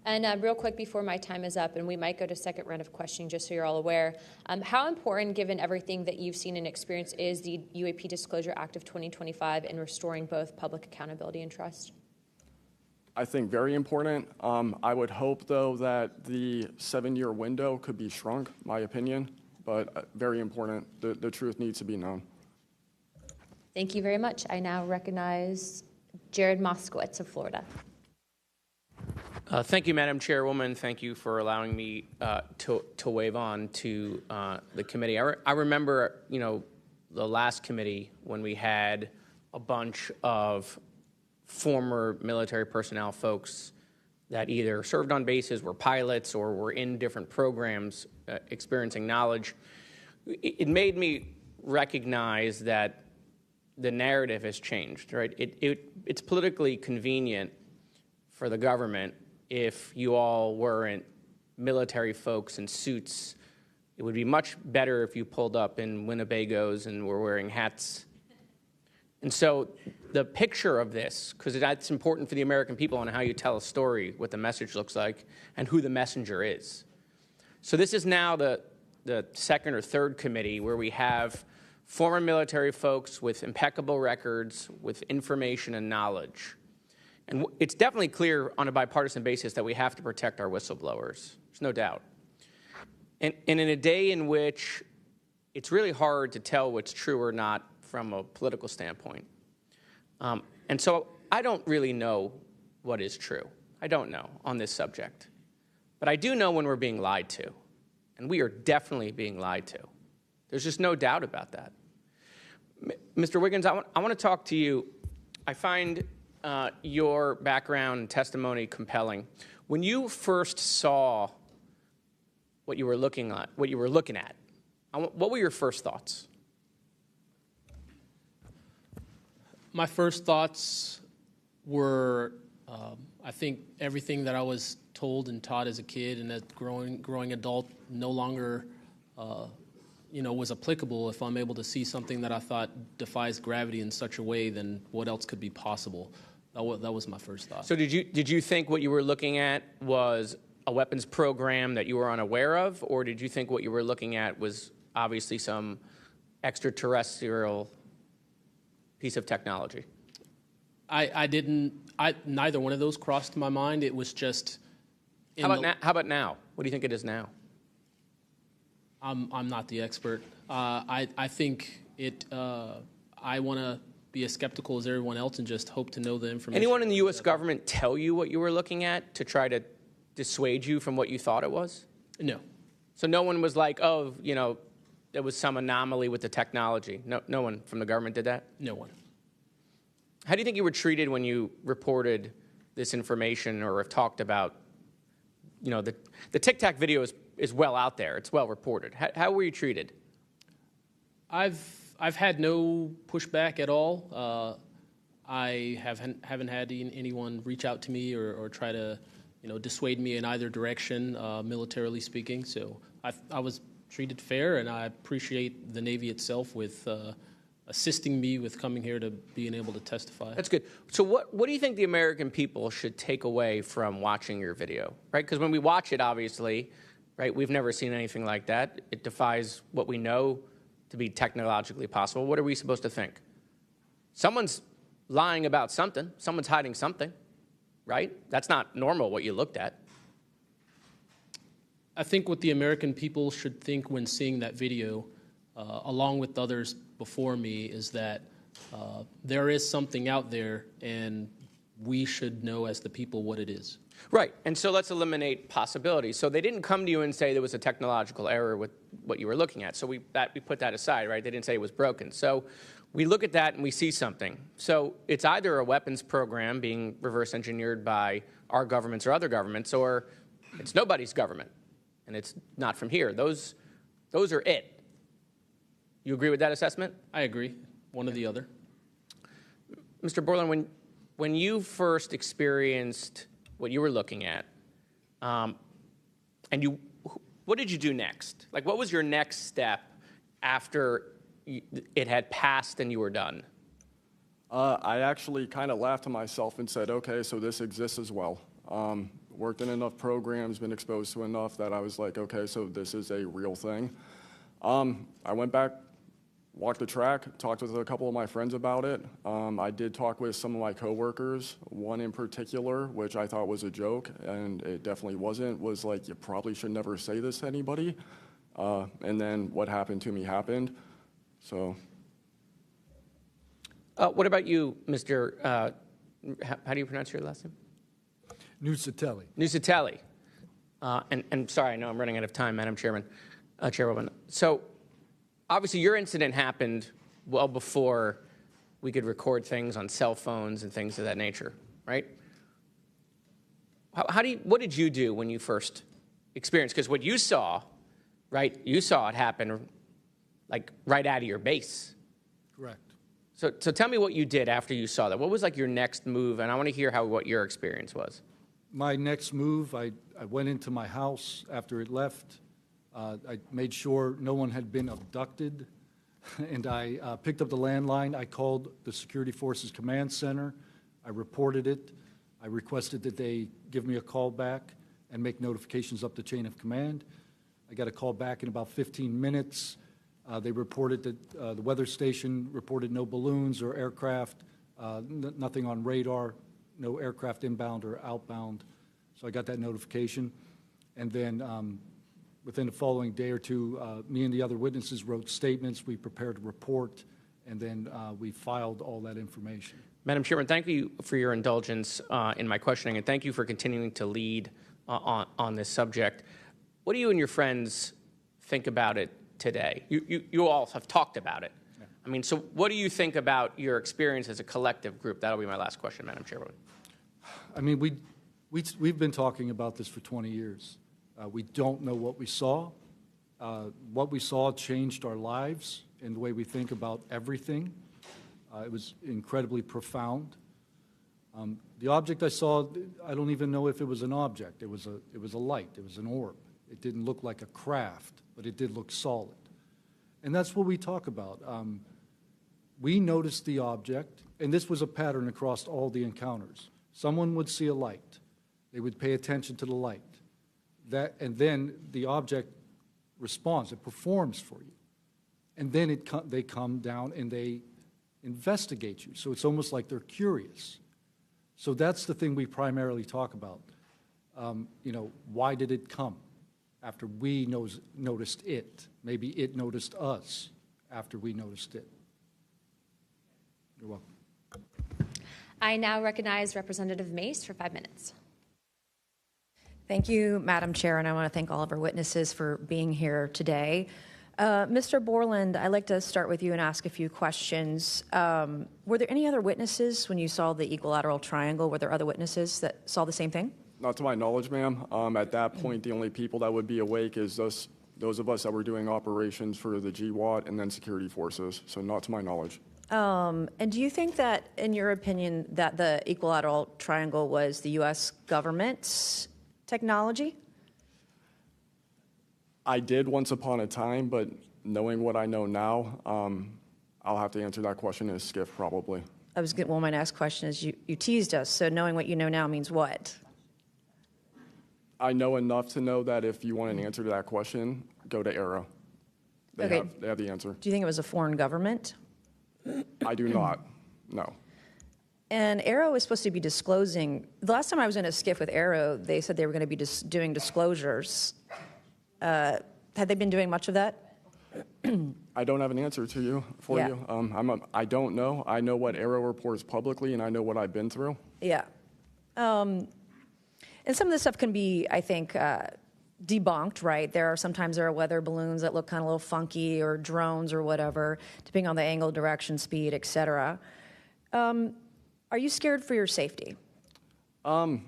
Speaker 2: And real quick before my time is up, and we might go to second round of questioning just so you're all aware, how important, given everything that you've seen and experienced, is the UAP Disclosure Act of 2025 in restoring both public accountability and trust?
Speaker 8: I think very important. I would hope, though, that the 7-year window could be shrunk, my opinion, but very important. The truth needs to be known.
Speaker 2: Thank you very much. I now recognize Jared Moskowitz of Florida.
Speaker 4: Thank you, Madam Chairwoman. Thank you for allowing me to wave on to the committee. I remember, the last committee when we had a bunch of former military personnel folks that either served on bases, were pilots, or were in different programs experiencing knowledge. It made me recognize that the narrative has changed, right? It's politically convenient for the government if you all weren't military folks in suits. It would be much better if you pulled up in Winnebagos and were wearing hats. And so the picture of this, because that's important for the American people and how you tell a story, what the message looks like, and who the messenger is. So this is now the second or third committee where we have former military folks with impeccable records, with information and knowledge.
Speaker 10: And it's definitely clear on a bipartisan basis that we have to protect our whistleblowers. There's no doubt. And in a day in which it's really hard to tell what's true or not from a political standpoint. And so I don't really know what is true. I don't know on this subject. But I do know when we're being lied to. And we are definitely being lied to. There's just no doubt about that. Mr. Wiggins, I want to talk to you. I find your background and testimony compelling. When you first saw what you were looking at, what were your first thoughts?
Speaker 4: My first thoughts were, I think everything that I was told and taught as a kid and as growing adult no longer, was applicable. If I'm able to see something that I thought defies gravity in such a way, then what else could be possible? That was my first thought.
Speaker 10: So did you think what you were looking at was a weapons program that you were unaware of, or did you think what you were looking at was obviously some extraterrestrial piece of technology?
Speaker 4: Neither one of those crossed my mind. It was just.
Speaker 10: How about now? What do you think it is now?
Speaker 4: I'm not the expert. I think it. I want to be as skeptical as everyone else and just hope to know the information.
Speaker 10: Anyone in the U.S. government tell you what you were looking at to try to dissuade you from what you thought it was?
Speaker 4: No.
Speaker 10: So no one was like, oh, there was some anomaly with the technology. No one from the government did that?
Speaker 4: No one.
Speaker 10: How do you think you were treated when you reported this information or have talked about, the Tic Tac video is well out there. It's well reported. How were you treated?
Speaker 4: I've had no pushback at all. I haven't had anyone reach out to me or try to, dissuade me in either direction, militarily speaking. So I was treated fair, and I appreciate the Navy itself with assisting me with coming here to being able to testify.
Speaker 10: That's good. So what do you think the American people should take away from watching your video, right? Because when we watch it, obviously, right, we've never seen anything like that. It defies what we know to be technologically possible. What are we supposed to think? Someone's lying about something. Someone's hiding something, right? That's not normal what you looked at.
Speaker 4: I think what the American people should think when seeing that video, along with others before me, is that there is something out there, and we should know as the people what it is.
Speaker 10: Right, and so let's eliminate possibilities. So they didn't come to you and say there was a technological error with what you were looking at. So we put that aside, right? They didn't say it was broken. So we look at that and we see something. So it's either a weapons program being reverse engineered by our governments or other governments, or it's nobody's government, and it's not from here. Those are it. You agree with that assessment?
Speaker 4: I agree. One or the other.
Speaker 10: Mr. Borland, when you first experienced what you were looking at, what did you do next? Like, what was your next step after it had passed and you were done?
Speaker 8: I actually kind of laughed to myself and said, okay, so this exists as well. Worked in enough programs, been exposed to enough that I was like, okay, so this is a real thing. I went back, walked the track, talked with a couple of my friends about it. I did talk with some of my coworkers, one in particular, which I thought was a joke, and it definitely wasn't, was like, you probably should never say this to anybody. And then what happened to me happened, so.
Speaker 10: What about you, Mr. How do you pronounce your last name?
Speaker 3: Nusatelli.
Speaker 10: Nusatelli. And sorry, I know I'm running out of time, Madam Chairwoman. So obviously your incident happened well before we could record things on cell phones and things of that nature, right? What did you do when you first experienced? Because what you saw, right, you saw it happen like right out of your base.
Speaker 3: Correct.
Speaker 10: So tell me what you did after you saw that. What was like your next move? And I want to hear what your experience was.
Speaker 3: My next move, I went into my house after it left. I made sure no one had been abducted, and I picked up the landline. I called the Security Forces Command Center. I reported it. I requested that they give me a call back and make notifications up the chain of command. I got a call back in about 15 minutes. They reported that the weather station reported no balloons or aircraft, nothing on radar. no aircraft inbound or outbound. So I got that notification. And then within the following day or two, me and the other witnesses wrote statements. We prepared a report, and then we filed all that information.
Speaker 10: Madam Chairman, thank you for your indulgence in my questioning, and thank you for continuing to lead on this subject. What do you and your friends think about it today? You all have talked about it. Yeah. I mean, so what do you think about your experience as a collective group? That'll be my last question, Madam Chairwoman.
Speaker 3: I mean, we've been talking about this for 20 years. We don't know what we saw. What we saw changed our lives in the way we think about everything. It was incredibly profound. The object I saw, I don't even know if it was an object. It was a light. It was an orb. It didn't look like a craft, but it did look solid. And that's what we talk about. We noticed the object, and this was a pattern across all the encounters. Someone would see a light. They would pay attention to the light. And then the object responds. It performs for you. And then they come down and they investigate you. So it's almost like they're curious. So that's the thing we primarily talk about. Why did it come after we noticed it? Maybe it noticed us after we noticed it. You're welcome.
Speaker 2: I now recognize Representative Mace for 5 minutes.
Speaker 11: Thank you, Madam Chair, and I want to thank all of our witnesses for being here today. Mr. Borland, I'd like to start with you and ask a few questions. Were there any other witnesses when you saw the equilateral triangle? Were there other witnesses that saw the same thing?
Speaker 8: Not to my knowledge, ma'am. At that point, the only people that would be awake is those of us that were doing operations for the GWAT and then security forces. So not to my knowledge.
Speaker 11: And do you think that, in your opinion, that the equilateral triangle was the U.S. government's technology?
Speaker 8: I did once upon a time, but knowing what I know now, I'll have to answer that question in a skiff probably.
Speaker 11: Well, my next question is, you teased us, so knowing what you know now means what?
Speaker 8: I know enough to know that if you want an answer to that question, go to Arrow. They have the answer.
Speaker 11: Do you think it was a foreign government?
Speaker 8: I do not, no.
Speaker 11: And Arrow is supposed to be disclosing. The last time I was in a skiff with Arrow, they said they were going to be doing disclosures. Had they been doing much of that?
Speaker 8: I don't have an answer to you you. I don't know. I know what Arrow reports publicly, and I know what I've been through.
Speaker 11: Yeah. And some of this stuff can be, I think, debunked, right? Sometimes there are weather balloons that look kind of a little funky, or drones or whatever, depending on the angle, direction, speed, et cetera. Are you scared for your safety?
Speaker 8: That's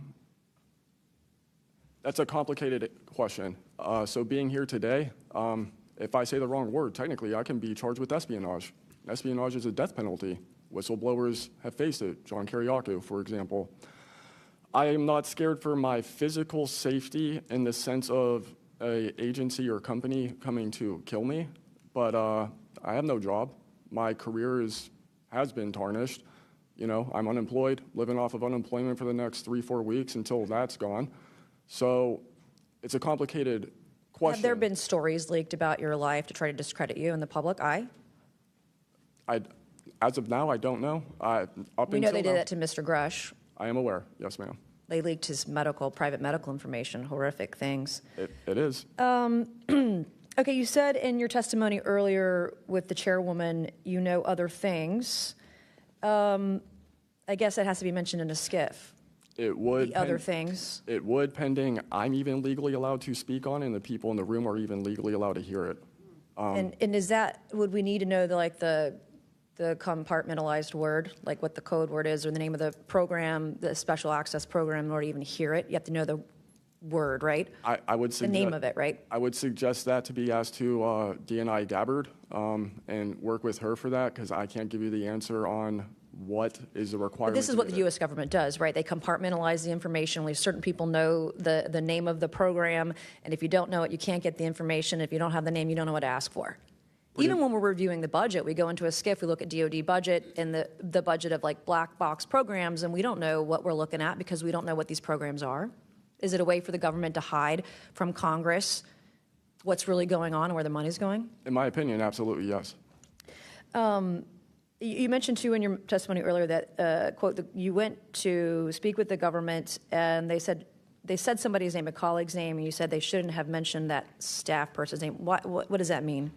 Speaker 8: a complicated question. So being here today, if I say the wrong word, technically I can be charged with espionage. Espionage is a death penalty. Whistleblowers have faced it. John Kiriakou, for example. I am not scared for my physical safety in the sense of an agency or company coming to kill me, but I have no job. My career has been tarnished. I'm unemployed, living off of unemployment for the next 3-4 weeks until that's gone. So it's a complicated question.
Speaker 11: Have there been stories leaked about your life to try to discredit you in the public eye?
Speaker 8: As of now, I don't know.
Speaker 11: We know they did that to Mr. Grush.
Speaker 8: I am aware. Yes, ma'am.
Speaker 11: They leaked his private medical information, horrific things.
Speaker 8: It is.
Speaker 11: Okay, you said in your testimony earlier with the chairwoman, you know other things. I guess that has to be mentioned in a skiff.
Speaker 8: It would.
Speaker 11: The other things.
Speaker 8: It would, pending I'm even legally allowed to speak on it, and the people in the room are even legally allowed to hear it.
Speaker 11: And is that, would we need to know the compartmentalized word, like what the code word is, or the name of the program, the special access program, in order to even hear it? You have to know the word, right?
Speaker 8: I would suggest
Speaker 11: the name of it, right?
Speaker 8: I would suggest that to be asked to DNI Gabbard and work with her for that, because I can't give you the answer on what is the requirement.
Speaker 11: But this is what the U.S. government does, right? They compartmentalize the information. Only certain people know the name of the program, and if you don't know it, you can't get the information. If you don't have the name, you don't know what to ask for. Even when we're reviewing the budget, we go into a skiff, we look at DOD budget and the budget of black box programs, and we don't know what we're looking at because we don't know what these programs are. Is it a way for the government to hide from Congress what's really going on and where the money's going?
Speaker 8: In my opinion, absolutely yes.
Speaker 11: You mentioned, too, in your testimony earlier that, quote, you went to speak with the government and they said somebody's name, a colleague's name, and you said they shouldn't have mentioned that staff person's name. What does that mean?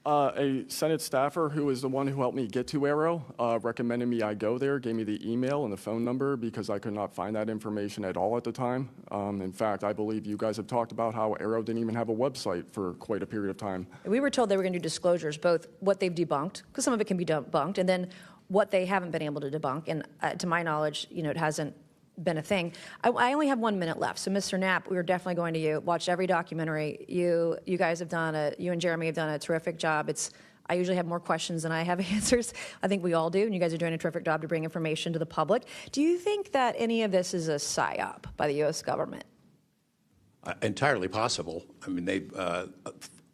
Speaker 8: A Senate staffer who is the one who helped me get to Arrow recommended me I go there, gave me the email and the phone number because I could not find that information at all at the time. In fact, I believe you guys have talked about how Arrow didn't even have a website for quite a period of time.
Speaker 11: We were told they were going to do disclosures, both what they've debunked, because some of it can be debunked, and then what they haven't been able to debunk. And to my knowledge, it hasn't been a thing. I only have 1 minute left, so Mr. Knapp, we were definitely going to you. Watch every documentary. You guys have you and Jeremy have done a terrific job. I usually have more questions than I have answers. I think we all do, and you guys are doing a terrific job to bring information to the public. Do you think that any of this is a psyop by the U.S. government?
Speaker 5: Entirely possible. I mean,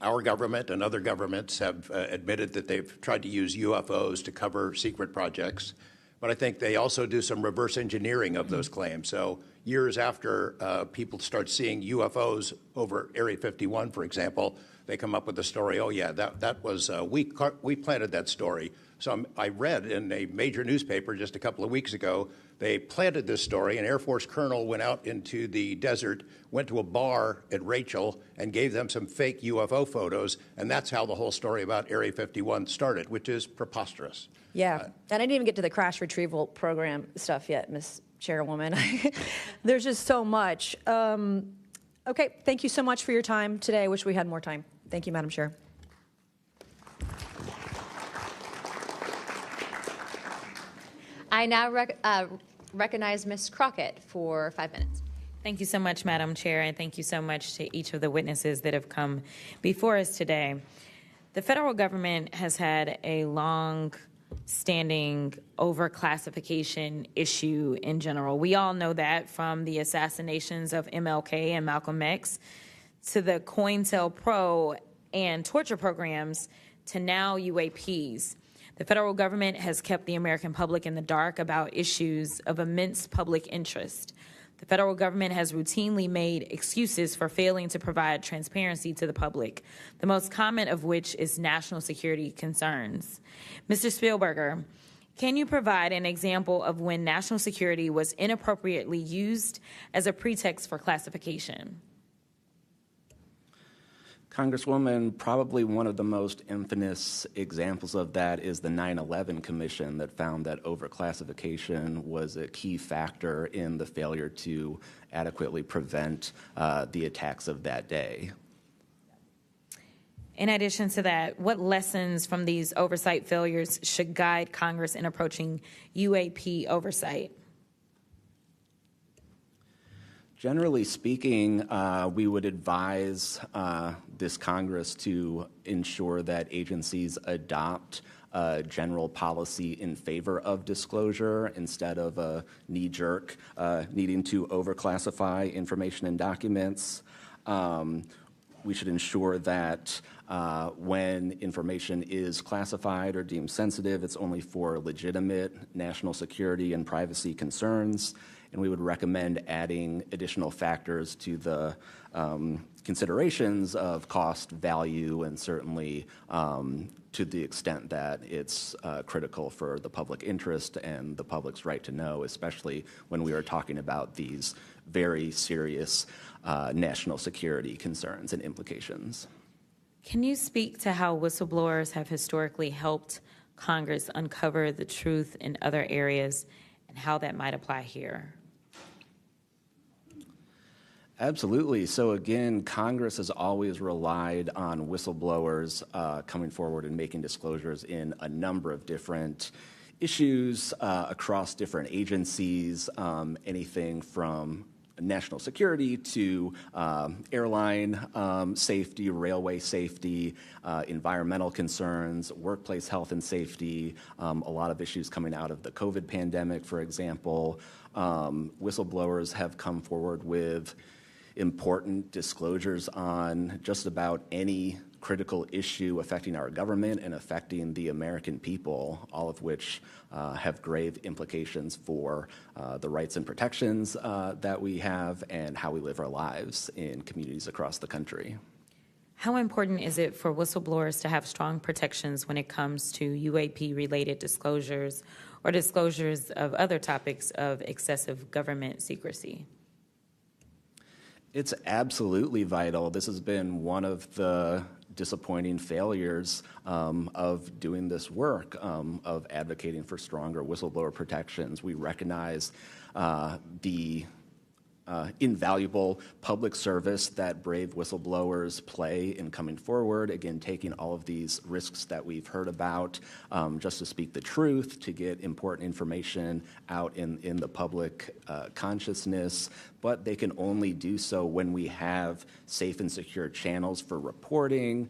Speaker 5: our government and other governments have admitted that they've tried to use UFOs to cover secret projects. But I think they also do some reverse engineering of those claims. So years after people start seeing UFOs over Area 51, for example, they come up with a story, oh, yeah, that was, we planted that story. So I read in a major newspaper just a couple of weeks ago, they planted this story. An Air Force colonel went out into the desert, went to a bar at Rachel, and gave them some fake UFO photos. And that's how the whole story about Area 51 started, which is preposterous.
Speaker 11: Yeah, and I didn't even get to the crash retrieval program stuff yet, Ms. Chairwoman. There's just so much. Okay, thank you so much for your time today. I wish we had more time. Thank you, Madam Chair.
Speaker 2: I now recognize Ms. Crockett for 5 minutes.
Speaker 12: Thank you so much, Madam Chair, and thank you so much to each of the witnesses that have come before us today. The federal government has had a long-standing overclassification issue in general. We all know that, from the assassinations of MLK and Malcolm X to the COINTELPRO and torture programs to now UAPs. The federal government has kept the American public in the dark about issues of immense public interest. The federal government has routinely made excuses for failing to provide transparency to the public, the most common of which is national security concerns. Mr. Spielberger, can you provide an example of when national security was inappropriately used as a pretext for classification?
Speaker 9: Congresswoman, probably one of the most infamous examples of that is the 9/11 Commission that found that overclassification was a key factor in the failure to adequately prevent the attacks of that day.
Speaker 12: In addition to that, what lessons from these oversight failures should guide Congress in approaching UAP oversight?
Speaker 9: Generally speaking, we would advise this Congress to ensure that agencies adopt a general policy in favor of disclosure instead of a knee-jerk needing to overclassify information and documents. We should ensure that when information is classified or deemed sensitive, it's only for legitimate national security and privacy concerns. And we would recommend adding additional factors to the considerations of cost, value, and certainly to the extent that it's critical for the public interest and the public's right to know, especially when we are talking about these very serious national security concerns and implications.
Speaker 12: Can you speak to how whistleblowers have historically helped Congress uncover the truth in other areas and how that might apply here?
Speaker 9: Absolutely. So again, Congress has always relied on whistleblowers coming forward and making disclosures in a number of different issues across different agencies, anything from national security to airline safety, railway safety, environmental concerns, workplace health and safety, a lot of issues coming out of the COVID pandemic, for example. Whistleblowers have come forward with important disclosures on just about any critical issue affecting our government and affecting the American people, all of which have grave implications for the rights and protections that we have and how we live our lives in communities across the country.
Speaker 12: how important is it for whistleblowers to have strong protections when it comes to UAP-related disclosures or disclosures of other topics of excessive government secrecy?
Speaker 9: It's absolutely vital. This has been one of the disappointing failures of doing this work, of advocating for stronger whistleblower protections. We recognize the invaluable public service that brave whistleblowers play in coming forward, again, taking all of these risks that we've heard about just to speak the truth, to get important information out in the public consciousness, but they can only do so when we have safe and secure channels for reporting,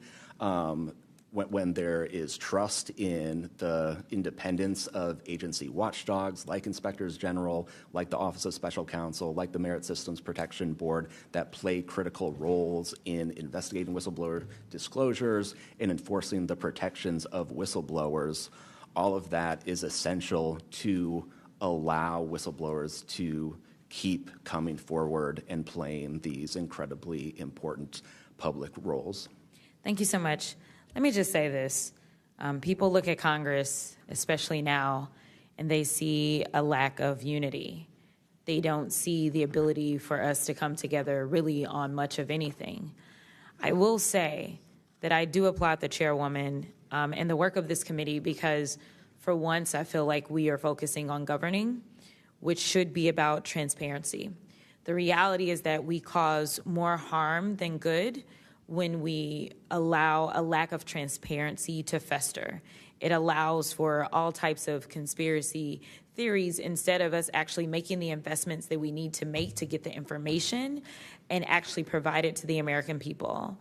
Speaker 9: when there is trust in the independence of agency watchdogs like inspectors general, like the Office of Special Counsel, like the Merit Systems Protection Board, that play critical roles in investigating whistleblower disclosures and enforcing the protections of whistleblowers. All of that is essential to allow whistleblowers to keep coming forward and playing these incredibly important public roles.
Speaker 12: Thank you so much. Let me just say this. People look at Congress, especially now, and they see a lack of unity. They don't see the ability for us to come together really on much of anything. I will say that I do applaud the chairwoman and the work of this committee because for once I feel like we are focusing on governing, which should be about transparency. The reality is that we cause more harm than good when we allow a lack of transparency to fester. It allows for all types of conspiracy theories instead of us actually making the investments that we need to make to get the information and actually provide it to the American people.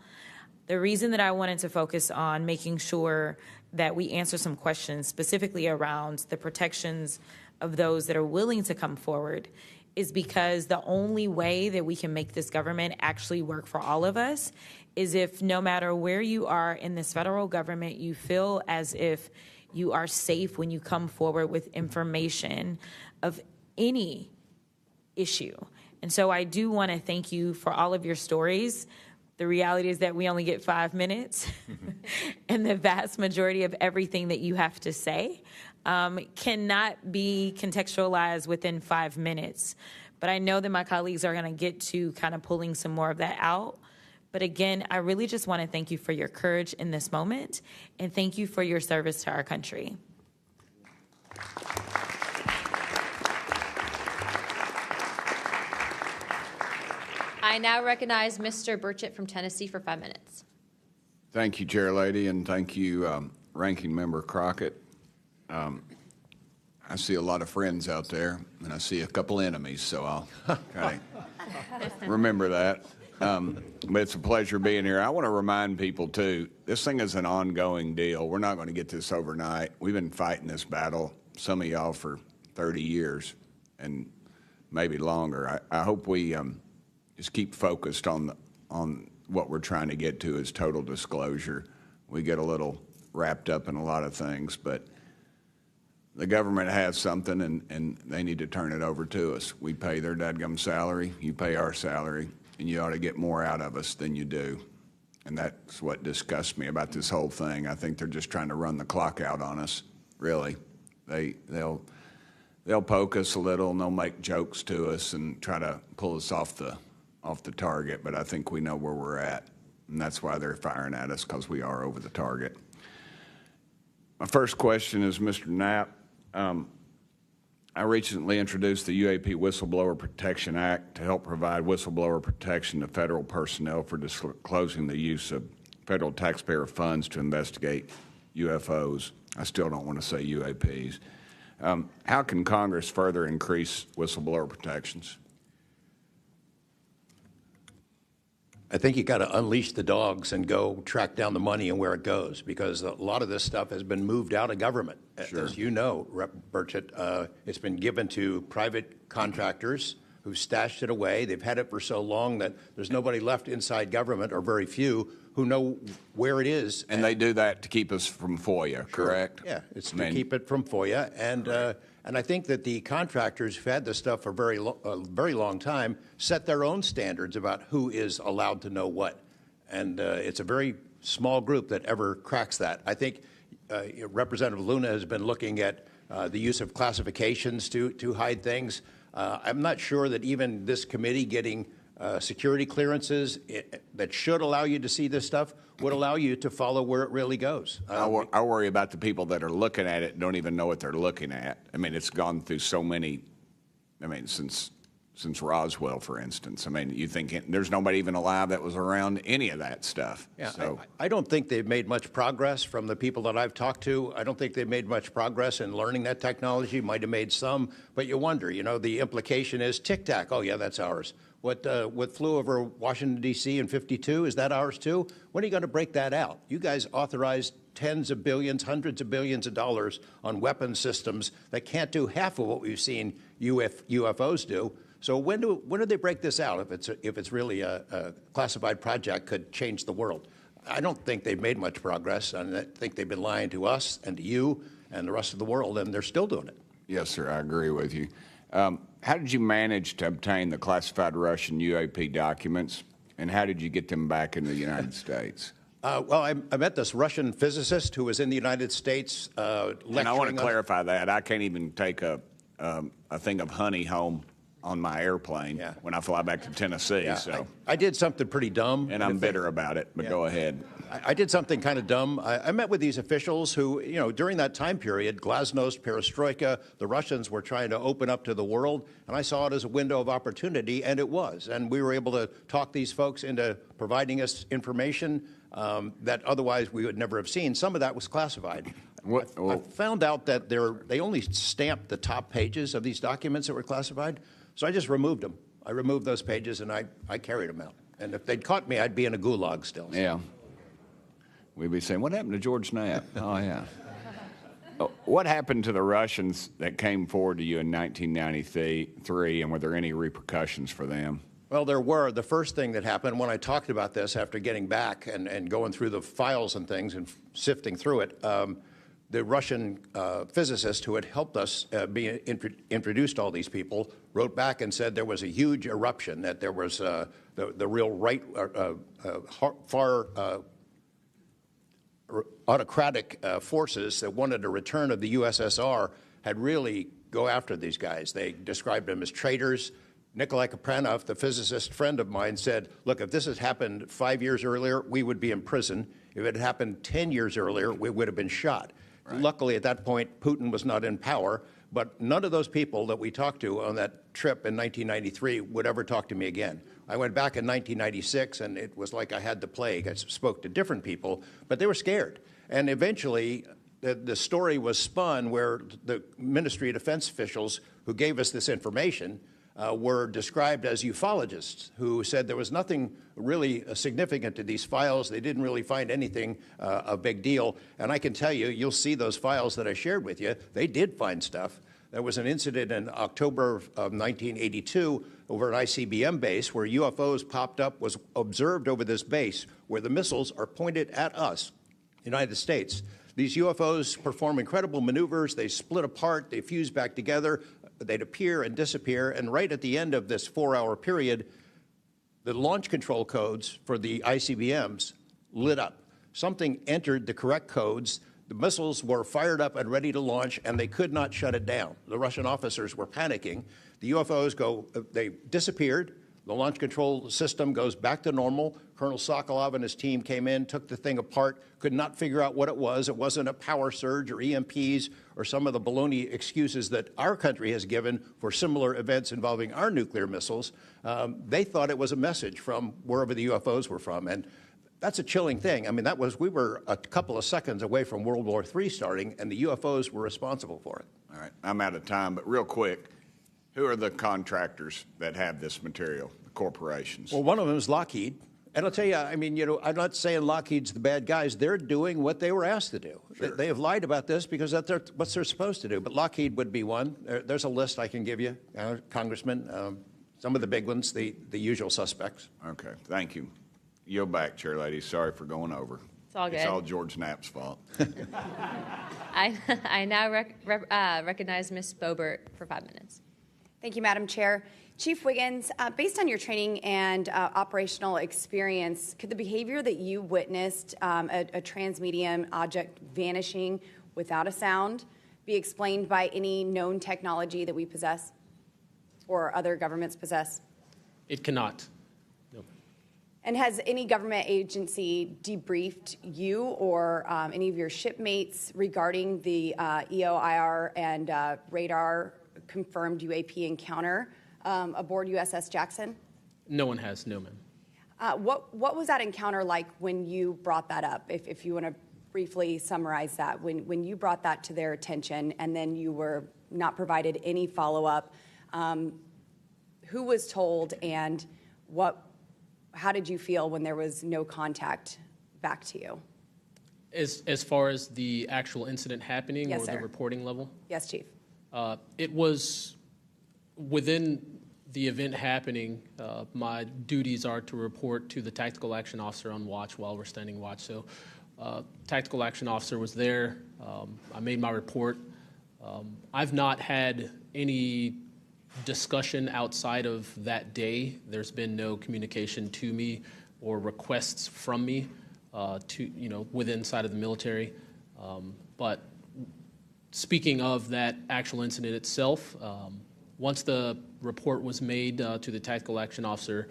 Speaker 12: The reason that I wanted to focus on making sure that we answer some questions specifically around the protections of those that are willing to come forward is because the only way that we can make this government actually work for all of us is if no matter where you are in this federal government, you feel as if you are safe when you come forward with information of any issue. And so I do want to thank you for all of your stories. The reality is that we only get 5 minutes, and the vast majority of everything that you have to say cannot be contextualized within 5 minutes. But I know that my colleagues are going to get to kind of pulling some more of that out. But again, I really just want to thank you for your courage in this moment, and thank you for your service to our country.
Speaker 2: I now recognize Mr. Burchett from Tennessee for 5 minutes.
Speaker 13: Thank you, Chair Lady, and thank you, Ranking Member Crockett. I see a lot of friends out there, and I see a couple enemies, so I'll kind of remember that. But it's a pleasure being here. I want to remind people, too, this thing is an ongoing deal. We're not going to get this overnight. We've been fighting this battle, some of y'all, for 30 years and maybe longer. I hope we just keep focused on what we're trying to get to is total disclosure. We get a little wrapped up in a lot of things, but the government has something, and they need to turn it over to us. We pay their dadgum salary, you pay our salary, and you ought to get more out of us than you do. And that's what disgusts me about this whole thing. I think they're just trying to run the clock out on us, really. They'll poke us a little, and they'll make jokes to us and try to pull us off the target, but I think we know where we're at, and that's why they're firing at us, because we are over the target. My first question is, Mr. Knapp, I recently introduced the UAP Whistleblower Protection Act to help provide whistleblower protection to federal personnel for disclosing the use of federal taxpayer funds to investigate UFOs. I still don't want to say UAPs. How can Congress further increase whistleblower protections?
Speaker 5: I think you got to unleash the dogs and go track down the money and where it goes, because a lot of this stuff has been moved out of government. Sure. As you know, Rep. Burchett, it's been given to private contractors who've stashed it away. They've had it for so long that there's nobody left inside government, or very few, who know where it is.
Speaker 13: And they do that to keep us from FOIA, correct?
Speaker 5: Yeah, it's to keep it from FOIA. And I think that the contractors who've had this stuff for a very long time set their own standards about who is allowed to know what. And it's a very small group that ever cracks that. I think Representative Luna has been looking at the use of classifications to hide things. I'm not sure that even this committee getting security clearances that should allow you to see this stuff would allow you to follow where it really goes.
Speaker 13: I worry about the people that are looking at it and don't even know what they're looking at. I mean, it's gone through so many, I mean, since Roswell, for instance. I mean, you think there's nobody even alive that was around any of that stuff.
Speaker 5: Yeah,
Speaker 13: so.
Speaker 5: I don't think they've made much progress from the people that I've talked to. I don't think they've made much progress in learning that technology. Might have made some, but you wonder, the implication is tic-tac. Oh, yeah, that's ours. What flew over Washington, D.C. in '52, is that ours too? When are you going to break that out? You guys authorized tens of billions, hundreds of billions of dollars on weapon systems that can't do half of what we've seen UFOs do. So when do they break this out? If it's really a classified project, could change the world. I don't think they've made much progress, and I think they've been lying to us and to you and the rest of the world, and they're still doing it.
Speaker 13: Yes, sir, I agree with you. How did you manage to obtain the classified Russian UAP documents, and how did you get them back in the United States?
Speaker 5: Well, I met this Russian physicist who was in the United States lecturing.
Speaker 13: And I want to clarify that. I can't even take a thing of honey home on my airplane when I fly back to Tennessee.
Speaker 5: Yeah,
Speaker 13: so
Speaker 5: I did something pretty dumb.
Speaker 13: And I'm bitter about it, but go ahead.
Speaker 5: I did something kind of dumb. I met with these officials who, during that time period, glasnost, perestroika, the Russians were trying to open up to the world, and I saw it as a window of opportunity, and it was. And we were able to talk these folks into providing us information that otherwise we would never have seen. Some of that was classified. I found out that they only stamped the top pages of these documents that were classified, so I just removed them. I removed those pages, and I carried them out. And if they'd caught me, I'd be in a gulag still.
Speaker 13: Yeah. We'd be saying, what happened to George Knapp? Oh, yeah. What happened to the Russians that came forward to you in 1993, and were there any repercussions for them?
Speaker 5: Well, there were. The first thing that happened when I talked about this after getting back and going through the files and things and sifting through it, the Russian physicist who had helped us be introduced to all these people wrote back and said there was a huge eruption, that there was the real right, far autocratic forces that wanted a return of the USSR had really go after these guys. They described them as traitors. Nikolai Kapranov, the physicist friend of mine, said, look, if this had happened 5 years earlier, we would be in prison. If it had happened 10 years earlier, we would have been shot. Right. Luckily, at that point, Putin was not in power, but none of those people that we talked to on that trip in 1993 would ever talk to me again. I went back in 1996, and it was like I had the plague. I spoke to different people, but they were scared. And eventually, the story was spun where the Ministry of Defense officials who gave us this information were described as ufologists who said there was nothing really significant to these files. They didn't really find anything a big deal. And I can tell you, you'll see those files that I shared with you. They did find stuff. There was an incident in October of 1982 over an ICBM base where UFOs popped up, was observed over this base where the missiles are pointed at us, United States. These UFOs perform incredible maneuvers. They split apart. They fuse back together. They'd appear and disappear. And right at the end of this 4-hour period, the launch control codes for the ICBMs lit up. Something entered the correct codes. The missiles were fired up and ready to launch, and they could not shut it down. The Russian officers were panicking. The UFOs they disappeared. The launch control system goes back to normal. Colonel Sokolov and his team came in, took the thing apart, could not figure out what it was. It wasn't a power surge or EMPs or some of the baloney excuses that our country has given for similar events involving our nuclear missiles. They thought it was a message from wherever the UFOs were from. And that's a chilling thing. I mean, we were a couple of seconds away from World War III starting, and the UFOs were responsible for it.
Speaker 13: All right, I'm out of time, but real quick, who are the contractors that have this material, the corporations?
Speaker 5: Well, one of them is Lockheed. And I'll tell you, I mean, I'm not saying Lockheed's the bad guys. They're doing what they were asked to do. Sure. They have lied about this because that's what they're supposed to do. But Lockheed would be one. There's a list I can give you, Congressman. Some of the big ones, the usual suspects.
Speaker 13: Okay, thank you. Yield back, Chair Lady. Sorry for going over.
Speaker 2: It's all good.
Speaker 13: It's all George Knapp's fault.
Speaker 2: I now recognize Ms. Boebert for 5 minutes.
Speaker 14: Thank you, Madam Chair. Chief Wiggins, based on your training and operational experience, could the behavior that you witnessed, a transmedium object vanishing without a sound, be explained by any known technology that we possess or other governments possess?
Speaker 4: It cannot. No.
Speaker 14: And has any government agency debriefed you or any of your shipmates regarding the EOIR and radar confirmed UAP encounter aboard USS Jackson?
Speaker 4: No one has, no, ma'am.
Speaker 14: What was that encounter like when you brought that up? If you want to briefly summarize that, when you brought that to their attention and then you were not provided any follow-up, who was told and how did you feel when there was no contact back to you?
Speaker 4: As far as the actual incident happening
Speaker 14: Yes,
Speaker 4: or
Speaker 14: sir.
Speaker 4: the reporting level?
Speaker 14: Yes, Chief.
Speaker 4: It was within the event happening. My duties are to report to the tactical action officer on watch while we're standing watch. So tactical action officer was there. I made my report. I've not had any discussion outside of that day. There's been no communication to me or requests from me within inside of the military. But speaking of that actual incident itself, once the report was made to the tactical action officer,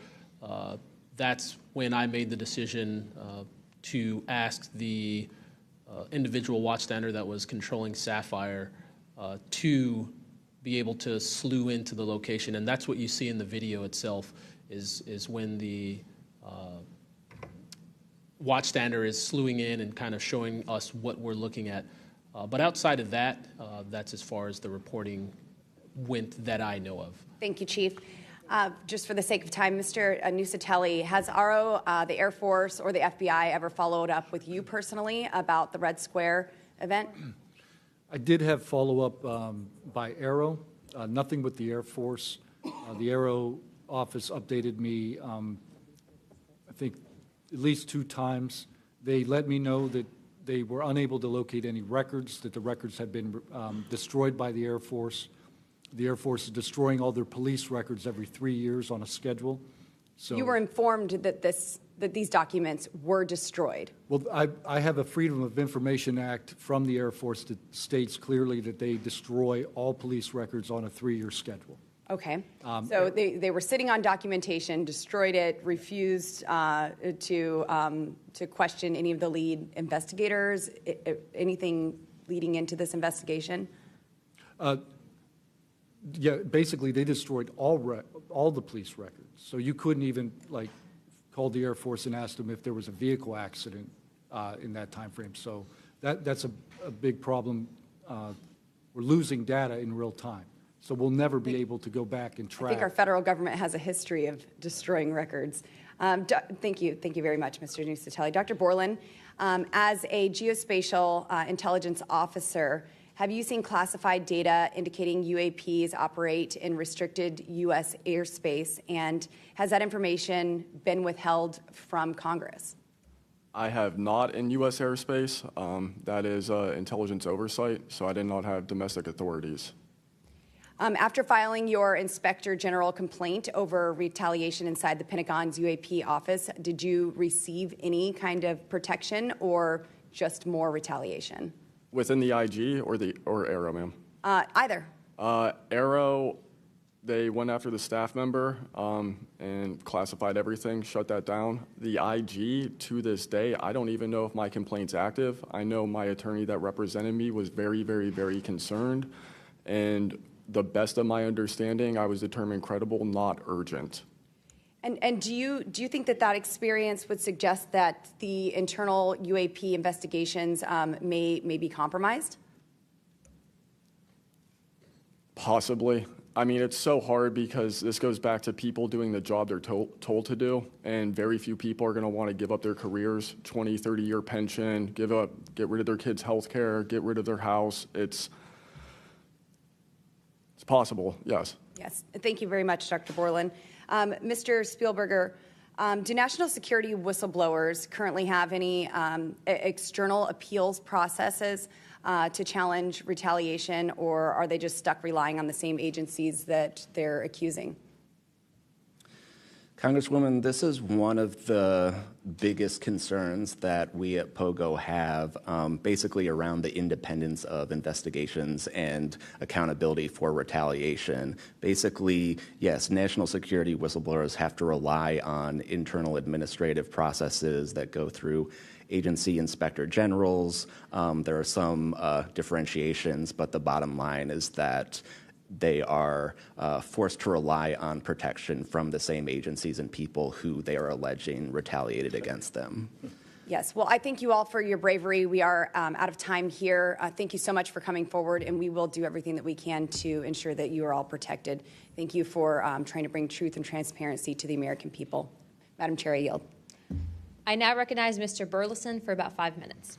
Speaker 4: that's when I made the decision to ask the individual watchstander that was controlling Sapphire to be able to slew into the location. And that's what you see in the video itself is when the watchstander is slewing in and kind of showing us what we're looking at. But outside of that, that's as far as the reporting went that I know of.
Speaker 14: Thank you, Chief. Just for the sake of time, Mr. Nusatelli, has RO, the Air Force, or the FBI ever followed up with you personally about the Red Square event?
Speaker 3: I did have follow-up by Aero, nothing with the Air Force. The Aero office updated me, I think, at least 2 times. They let me know that they were unable to locate any records, that the records had been destroyed by the Air Force. The Air Force is destroying all their police records every 3 years on a schedule. So
Speaker 14: You were informed that these documents were destroyed.
Speaker 3: Well, I have a Freedom of Information Act from the Air Force that states clearly that they destroy all police records on a 3-year schedule.
Speaker 14: Okay. So they were sitting on documentation, destroyed it, refused to question any of the lead investigators, anything leading into this investigation?
Speaker 3: Yeah, basically they destroyed all the police records. So you couldn't even call the Air Force and ask them if there was a vehicle accident in that time frame. So that's a big problem. We're losing data in real time. So we'll never be able to go back and track.
Speaker 14: I think our federal government has a history of destroying records. Thank you very much, Mr. Nusatelli. Dr. Borland, as a geospatial intelligence officer, have you seen classified data indicating UAPs operate in restricted U.S. airspace, and has that information been withheld from Congress?
Speaker 8: I have not in U.S. airspace. That is intelligence oversight, so I did not have domestic authorities.
Speaker 14: After filing your Inspector General complaint over retaliation inside the Pentagon's UAP office, did you receive any kind of protection or just more retaliation?
Speaker 8: Within the IG or Aero, ma'am?
Speaker 14: Either.
Speaker 8: Aero, they went after the staff member and classified everything, shut that down. The IG, to this day, I don't even know if my complaint's active. I know my attorney that represented me was very, very, very concerned. And the best of my understanding, I was determined credible, not urgent.
Speaker 14: And do you think that experience would suggest that the internal UAP investigations may be compromised?
Speaker 8: Possibly. I mean, it's so hard because this goes back to people doing the job they're told to do, and very few people are going to want to give up their careers, 20, 30-year pension, get rid of their kids' health care, get rid of their house. It's possible, yes.
Speaker 14: Yes. Thank you very much, Dr. Borland. Mr. Spielberger, do national security whistleblowers currently have any external appeals processes to challenge retaliation, or are they just stuck relying on the same agencies that they're accusing?
Speaker 9: Congresswoman, this is one of the biggest concerns that we at POGO have, basically around the independence of investigations and accountability for retaliation. Basically, yes, national security whistleblowers have to rely on internal administrative processes that go through agency inspector generals. There are some differentiations, but the bottom line is that they are forced to rely on protection from the same agencies and people who they are alleging retaliated against them.
Speaker 14: Yes, well, I thank you all for your bravery. We are out of time here. Thank you so much for coming forward, and we will do everything that we can to ensure that you are all protected. Thank you for trying to bring truth and transparency to the American people. Madam Chair, I yield.
Speaker 2: I now recognize Mr. Burleson for about 5 minutes.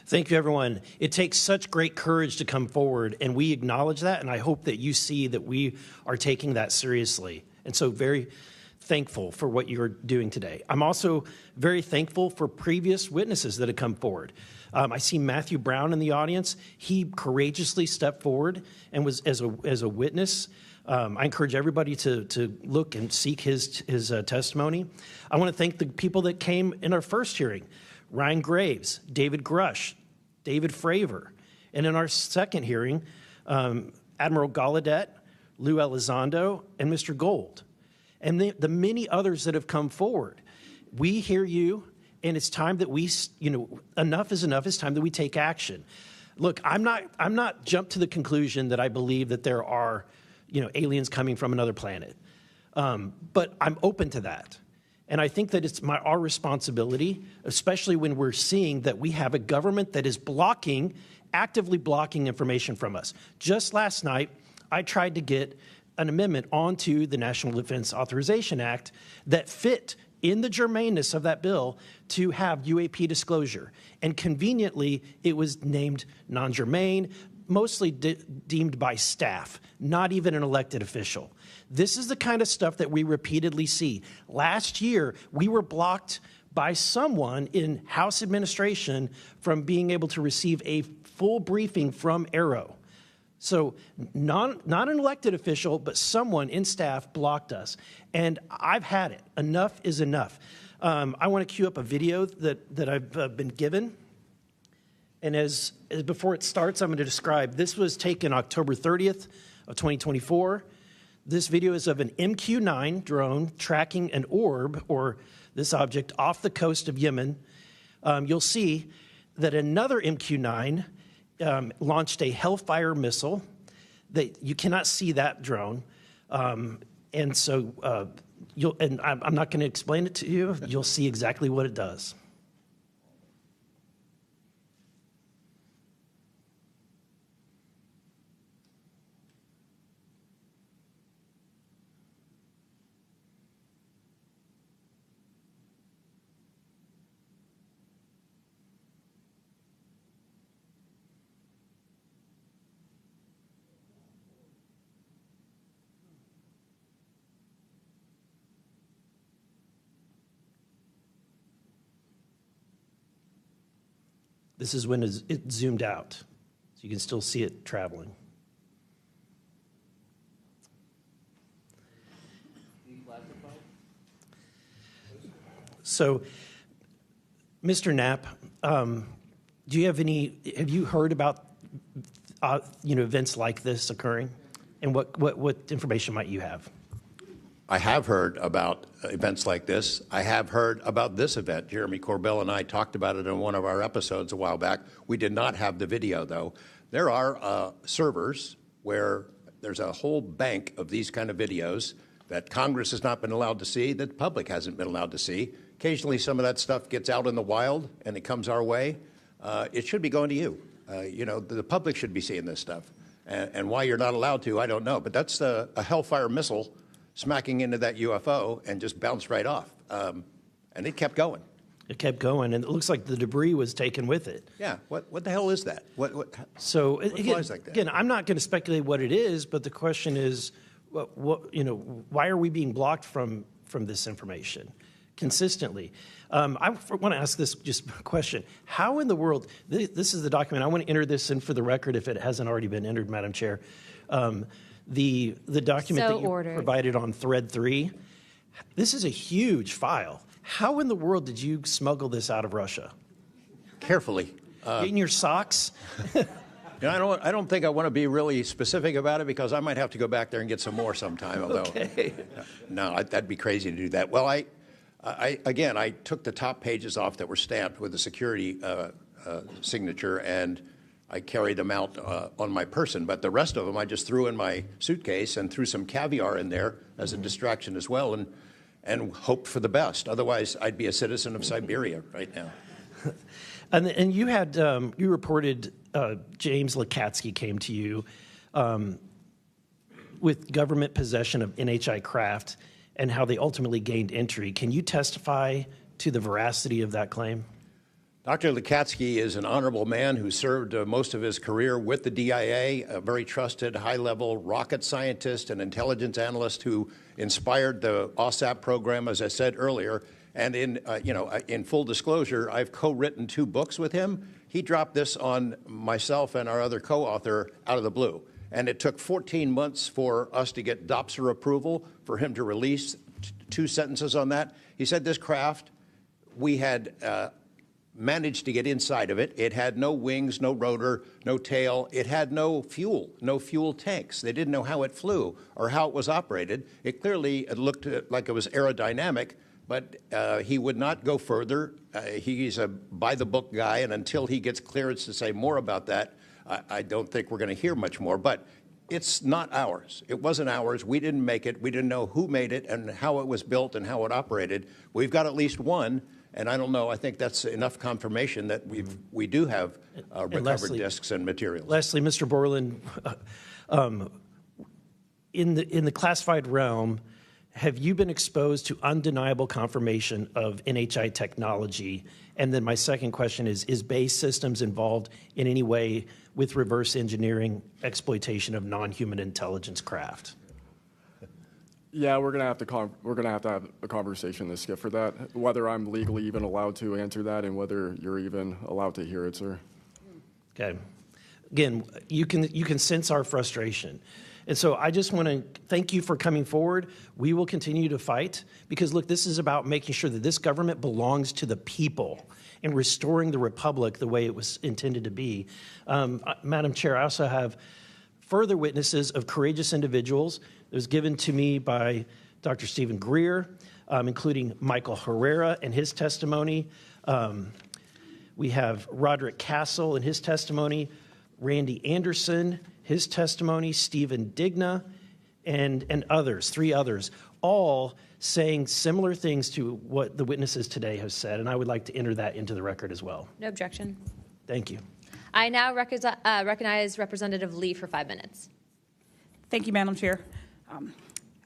Speaker 15: Thank you, everyone. It takes such great courage to come forward, and we acknowledge that, and I hope that you see that we are taking that seriously. And so very thankful for what you're doing today. I'm also very thankful for previous witnesses that have come forward. I see Matthew Brown in the audience. He courageously stepped forward and was as a witness. I encourage everybody to look and seek his testimony. I want to thank the people that came in our first hearing: Ryan Graves, David Grush, David Fravor. And in our second hearing, Admiral Gallaudet, Lou Elizondo, and Mr. Gold. And the many others that have come forward. We hear you, and it's time that we, enough is enough. It's time that we take action. Look, I'm not jumped to the conclusion that I believe that there are, aliens coming from another planet. But I'm open to that. And I think that it's our responsibility, especially when we're seeing that we have a government that is actively blocking information from us. Just last night, I tried to get an amendment onto the National Defense Authorization Act that fit in the germaneness of that bill to have UAP disclosure. And conveniently, it was named non-germane, mostly deemed by staff, not even an elected official. This is the kind of stuff that we repeatedly see. Last year, we were blocked by someone in House administration from being able to receive a full briefing from Arrow. So not an elected official, but someone in staff blocked us. And I've had it. Enough is enough. I want to cue up a video that I've been given. And as before it starts, I'm going to describe. This was taken October 30th of 2024. This video is of an MQ-9 drone tracking an orb, or this object, off the coast of Yemen. You'll see that another MQ-9 launched a Hellfire missile. That you cannot see that drone, and so I'm not going to explain it to you. You'll see exactly what it does. This is when it zoomed out, so you can still see it traveling. So, Mr. Knapp, have you heard about events like this occurring, and what information might you have?
Speaker 5: I have heard about events like this. I have heard about this event. Jeremy Corbell and I talked about it in one of our episodes a while back. We did not have the video, though. There are servers where there's a whole bank of these kind of videos that Congress has not been allowed to see, that the public hasn't been allowed to see. Occasionally, some of that stuff gets out in the wild, and it comes our way. It should be going to you. The public should be seeing this stuff. And why you're not allowed to, I don't know. But that's a Hellfire missile smacking into that UFO and just bounced right off. And it kept going.
Speaker 15: It kept going, and it looks like the debris was taken with it.
Speaker 5: Yeah, what the hell is that? What flies like that?
Speaker 15: Again, I'm not going to speculate what it is, but the question is, why are we being blocked from this information consistently? I want to ask this just question. How in the world, this is the document, I want to enter this in for the record if it hasn't already been entered, Madam Chair. The document that you provided on thread 3, This is a huge file. How in the world did you smuggle this out of Russia?
Speaker 5: Carefully.
Speaker 15: In your socks?
Speaker 5: I don't think I want to be really specific about it because I might have to go back there and get some more sometime. Although,
Speaker 15: Okay.
Speaker 5: No, that'd be crazy to do that. Well, I took the top pages off that were stamped with the security signature, and I carried them out on my person. But the rest of them I just threw in my suitcase and threw some caviar in there as a distraction as well, and hoped for the best. Otherwise, I'd be a citizen of Siberia right now.
Speaker 15: And you had you reported James Lakatsky came to you with government possession of NHI craft and how they ultimately gained entry. Can you testify to the veracity of that claim?
Speaker 5: Dr. Lakatsky is an honorable man who served most of his career with the DIA, a very trusted, high-level rocket scientist and intelligence analyst who inspired the OSAP program, as I said earlier. And in full disclosure, I've co-written 2 books with him. He dropped this on myself and our other co-author out of the blue. And it took 14 months for us to get DOPSR approval for him to release 2 sentences on that. He said this craft, we had managed to get inside of it. It had no wings, no rotor, no tail. It had no fuel tanks. They didn't know how it flew or how it was operated. It clearly looked like it was aerodynamic, but he would not go further. He's a by-the-book guy, and until he gets clearance to say more about that, I don't think we're going to hear much more. But it's not ours. It wasn't ours. We didn't make it. We didn't know who made it and how it was built and how it operated. We've got at least one, and I don't know. I think that's enough confirmation that we do have recovered discs and materials.
Speaker 15: Lastly, Mr. Borland, in the classified realm, have you been exposed to undeniable confirmation of NHI technology? And then my second question is Base Systems involved in any way with reverse engineering exploitation of non-human intelligence craft?
Speaker 8: Yeah, we're gonna have to have a conversation this Skip for that. Whether I'm legally even allowed to answer that, and whether you're even allowed to hear it, sir.
Speaker 15: Okay. Again, you can sense our frustration. And so I just want to thank you for coming forward. We will continue to fight because, look, this is about making sure that this government belongs to the people and restoring the republic the way it was intended to be. Madam Chair, I also have further witnesses of courageous individuals. It was given to me by Dr. Stephen Greer, including Michael Herrera and his testimony. We have Roderick Castle and his testimony, Randy Anderson, his testimony, Stephen Digna, and others, 3 others, all saying similar things to what the witnesses today have said, and I would like to enter that into the record as well.
Speaker 2: No objection.
Speaker 15: Thank you.
Speaker 2: I now recognize Representative Lee for 5 minutes.
Speaker 16: Thank you, Madam Chair.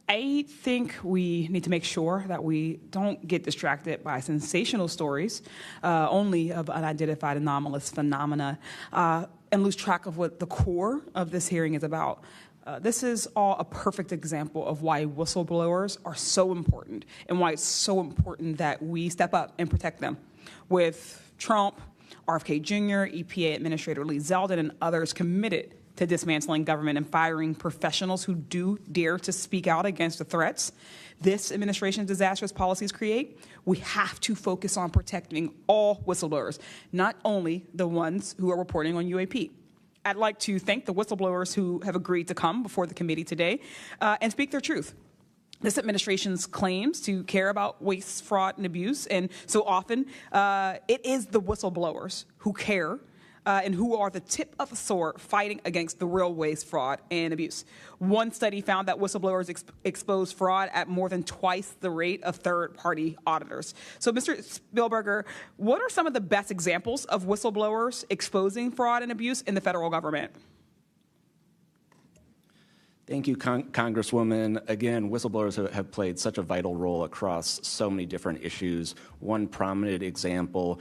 Speaker 16: I think we need to make sure that we don't get distracted by sensational stories only of unidentified anomalous phenomena and lose track of what the core of this hearing is about. This is all a perfect example of why whistleblowers are so important and why it's so important that we step up and protect them. With Trump, RFK Jr., EPA Administrator Lee Zeldin, and others committed to dismantling government and firing professionals who do dare to speak out against the threats this administration's disastrous policies create, we have to focus on protecting all whistleblowers, not only the ones who are reporting on UAP. I'd like to thank the whistleblowers who have agreed to come before the committee today and speak their truth. This administration's claims to care about waste, fraud, and abuse, and so often it is the whistleblowers who care and who are the tip of the sword fighting against the real waste, fraud, and abuse. One study found that whistleblowers expose fraud at more than twice the rate of third-party auditors. So, Mr. Spielberger, what are some of the best examples of whistleblowers exposing fraud and abuse in the federal government?
Speaker 9: Thank you, Congresswoman. Again, whistleblowers have played such a vital role across so many different issues. One prominent example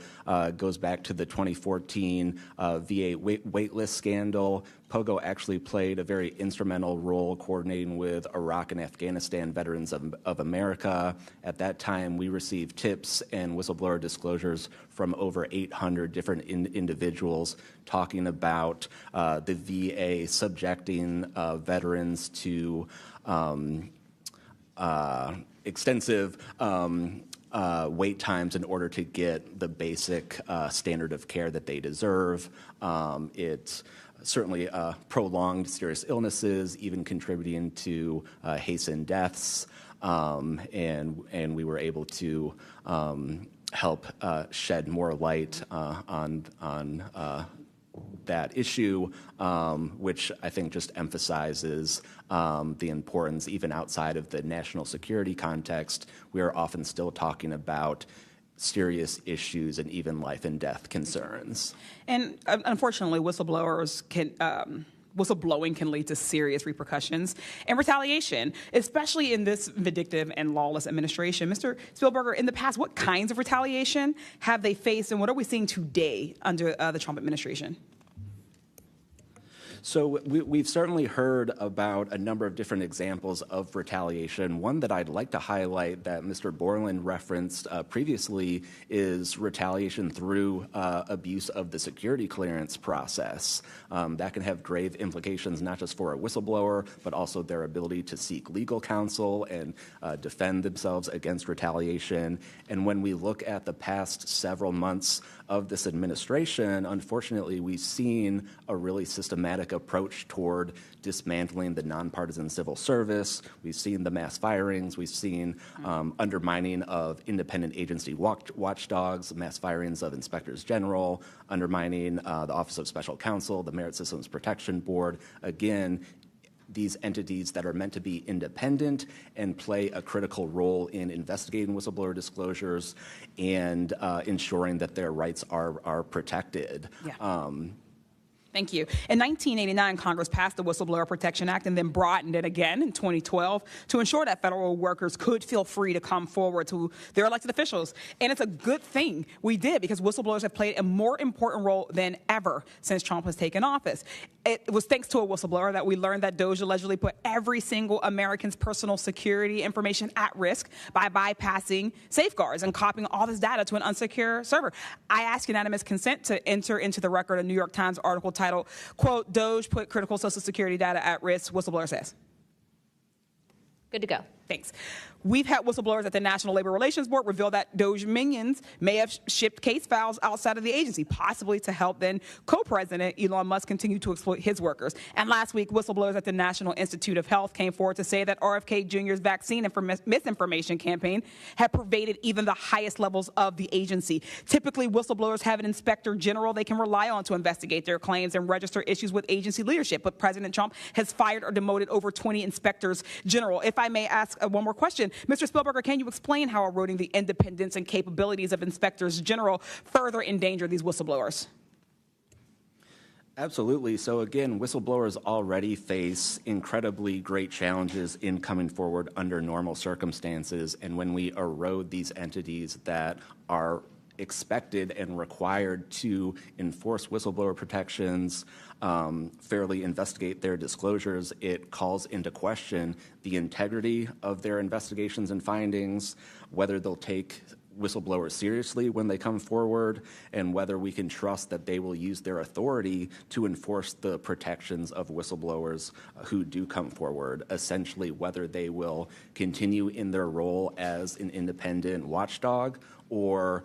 Speaker 9: goes back to the 2014 VA waitlist scandal. POGO actually played a very instrumental role coordinating with Iraq and Afghanistan Veterans of America. At that time, we received tips and whistleblower disclosures from over 800 different individuals talking about the VA subjecting veterans to extensive wait times in order to get the basic standard of care that they deserve. It's certainly prolonged serious illnesses, even contributing to hastened deaths, and we were able to help shed more light on that issue, which I think just emphasizes the importance, even outside of the national security context. We are often still talking about serious issues and even life and death concerns.
Speaker 16: And unfortunately, whistleblowing can lead to serious repercussions and retaliation, especially in this vindictive and lawless administration. Mr. Spielberger, in the past, what kinds of retaliation have they faced, and what are we seeing today under the Trump administration?
Speaker 9: So we've certainly heard about a number of different examples of retaliation. One that I'd like to highlight that Mr. Borland referenced previously is retaliation through abuse of the security clearance process. That can have grave implications not just for a whistleblower, but also their ability to seek legal counsel and defend themselves against retaliation. And when we look at the past several months of this administration, unfortunately, we've seen a really systematic approach toward dismantling the nonpartisan civil service. We've seen the mass firings. We've seen undermining of independent agency watchdogs, mass firings of inspectors general, undermining the Office of Special Counsel, the Merit Systems Protection Board. Again, these entities that are meant to be independent and play a critical role in investigating whistleblower disclosures and ensuring that their rights are protected.
Speaker 16: Yeah. Thank you. In 1989, Congress passed the Whistleblower Protection Act and then broadened it again in 2012 to ensure that federal workers could feel free to come forward to their elected officials. And it's a good thing we did, because whistleblowers have played a more important role than ever since Trump has taken office. It was thanks to a whistleblower that we learned that DOJ allegedly put every single American's personal security information at risk by bypassing safeguards and copying all this data to an unsecure server. I ask unanimous consent to enter into the record a New York Times article titled, quote, "DOJ put critical Social Security data at risk," whistleblower says.
Speaker 2: Good to go.
Speaker 16: Thanks. We've had whistleblowers at the National Labor Relations Board reveal that DOJ minions may have shipped case files outside of the agency, possibly to help then co-president Elon Musk continue to exploit his workers. And last week, whistleblowers at the National Institute of Health came forward to say that RFK Jr.'s vaccine misinformation campaign had pervaded even the highest levels of the agency. Typically, whistleblowers have an inspector general they can rely on to investigate their claims and register issues with agency leadership. But President Trump has fired or demoted over 20 inspectors general. If I may ask one more question, Mr. Spielberger, can you explain how eroding the independence and capabilities of inspectors general further endanger these whistleblowers?
Speaker 9: Absolutely. So again, whistleblowers already face incredibly great challenges in coming forward under normal circumstances. And when we erode these entities that are expected and required to enforce whistleblower protections, fairly investigate their disclosures, it calls into question the integrity of their investigations and findings, whether they'll take whistleblowers seriously when they come forward, and whether we can trust that they will use their authority to enforce the protections of whistleblowers who do come forward, essentially whether they will continue in their role as an independent watchdog or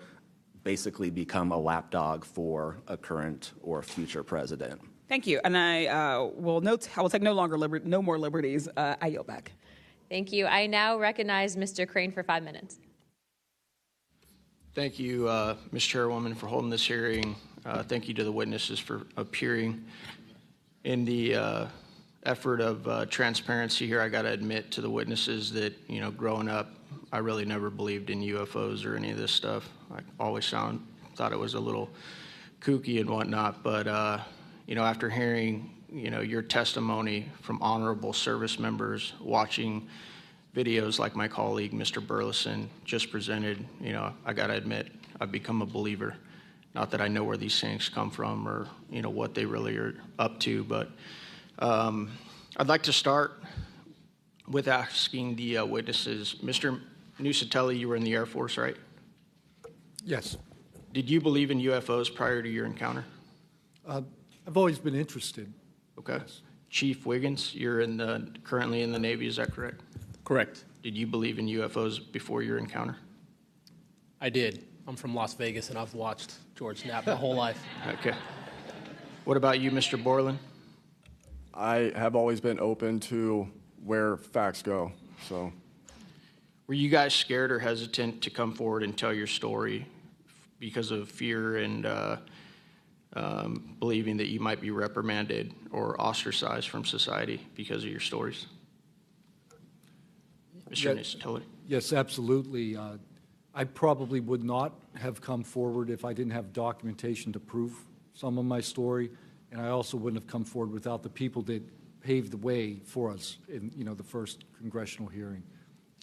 Speaker 9: basically become a lapdog for a current or future president.
Speaker 16: Thank you. And I will take no more liberties. I yield back.
Speaker 2: Thank you. I now recognize Mr. Crane for 5 minutes.
Speaker 4: Thank you, Ms. Chairwoman, for holding this hearing. Thank you to the witnesses for appearing. In the effort of transparency here, I got to admit to the witnesses that, growing up, I really never believed in UFOs or any of this stuff. I always thought it was a little kooky and whatnot. But, after hearing, your testimony from honorable service members, watching videos like my colleague, Mr. Burleson, just presented, I got to admit, I've become a believer. Not that I know where these things come from or, what they really are up to, but I'd like to start with asking the witnesses. Mr. Nusatelli, you were in the Air Force, right?
Speaker 3: Yes.
Speaker 4: Did you believe in UFOs prior to your encounter?
Speaker 3: I've always been interested.
Speaker 4: Okay.
Speaker 3: Yes.
Speaker 4: Chief Wiggins, you're currently in the Navy, is that correct? Correct.
Speaker 17: Did you believe in UFOs before your encounter?
Speaker 4: I did. I'm from Las Vegas, and I've watched George Knapp my whole life.
Speaker 17: Okay. What about you, Mr. Borland?
Speaker 8: I have always been open to where facts go, so.
Speaker 17: Were you guys scared or hesitant to come forward and tell your story because of fear and believing that you might be reprimanded or ostracized from society because of your stories? Mr. Nicitelli?
Speaker 3: Yes, absolutely. I probably would not have come forward if I didn't have documentation to prove some of my story, and I also wouldn't have come forward without the people that paved the way for us in the first congressional hearing.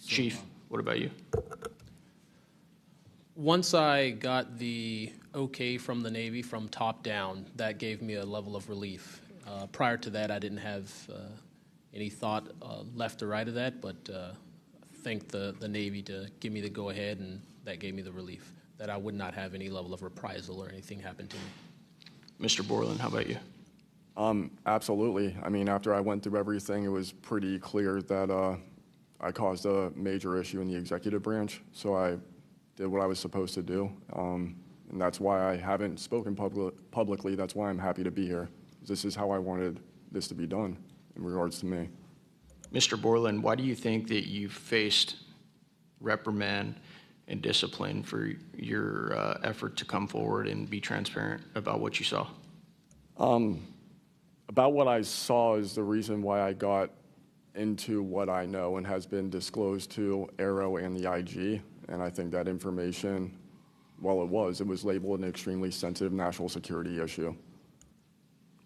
Speaker 3: So,
Speaker 17: Chief, what about you?
Speaker 4: Once I got the okay from the Navy from top down, that gave me a level of relief. Prior to that, I didn't have any thought left or right of that, but thank the Navy to give me the go-ahead, and that gave me the relief that I would not have any level of reprisal or anything happen to me.
Speaker 17: Mr. Borland, how about you?
Speaker 8: Absolutely. I mean, after I went through everything, it was pretty clear that I caused a major issue in the executive branch, so I did what I was supposed to do, and that's why I haven't spoken publicly. That's why I'm happy to be here. This is how I wanted this to be done in regards to me.
Speaker 17: Mr. Borland, why do you think that you faced reprimand and discipline for your effort to come forward and be transparent about what you saw?
Speaker 8: About what I saw is the reason why I got into what I know and has been disclosed to Aero and the IG. And I think that information, well, it was labeled an extremely sensitive national security issue.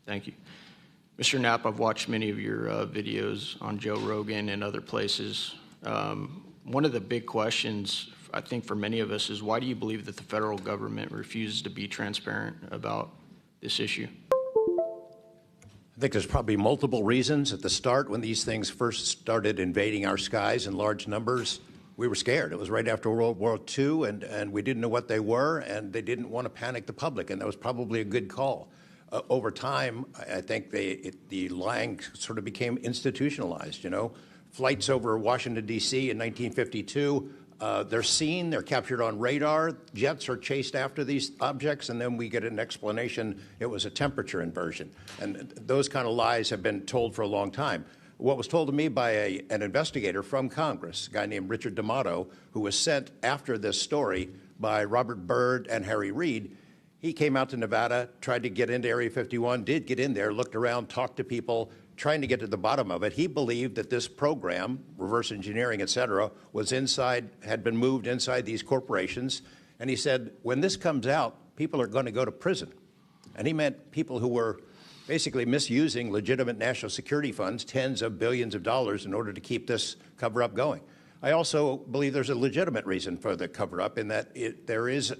Speaker 17: Thank you. Mr. Knapp, I've watched many of your videos on Joe Rogan and other places. One of the big questions, I think, for many of us is why do you believe that the federal government refuses to be transparent about this issue?
Speaker 5: I think there's probably multiple reasons. At the start, when these things first started invading our skies in large numbers, we were scared. It was right after World War II, and we didn't know what they were, and they didn't want to panic the public, and that was probably a good call. Over time, I think the lying sort of became institutionalized, Flights over Washington, D.C. in 1952, they're seen, they're captured on radar, jets are chased after these objects, and then we get an explanation it was a temperature inversion. And those kind of lies have been told for a long time. What was told to me by an investigator from Congress, a guy named Richard D'Amato, who was sent after this story by Robert Byrd and Harry Reid, he came out to Nevada, tried to get into Area 51, did get in there, looked around, talked to people, trying to get to the bottom of it. He believed that this program, reverse engineering, et cetera, was had been moved inside these corporations. And he said, when this comes out, people are going to go to prison. And he meant people who were basically misusing legitimate national security funds, tens of billions of dollars, in order to keep this cover-up going. I also believe there's a legitimate reason for the cover-up in that there is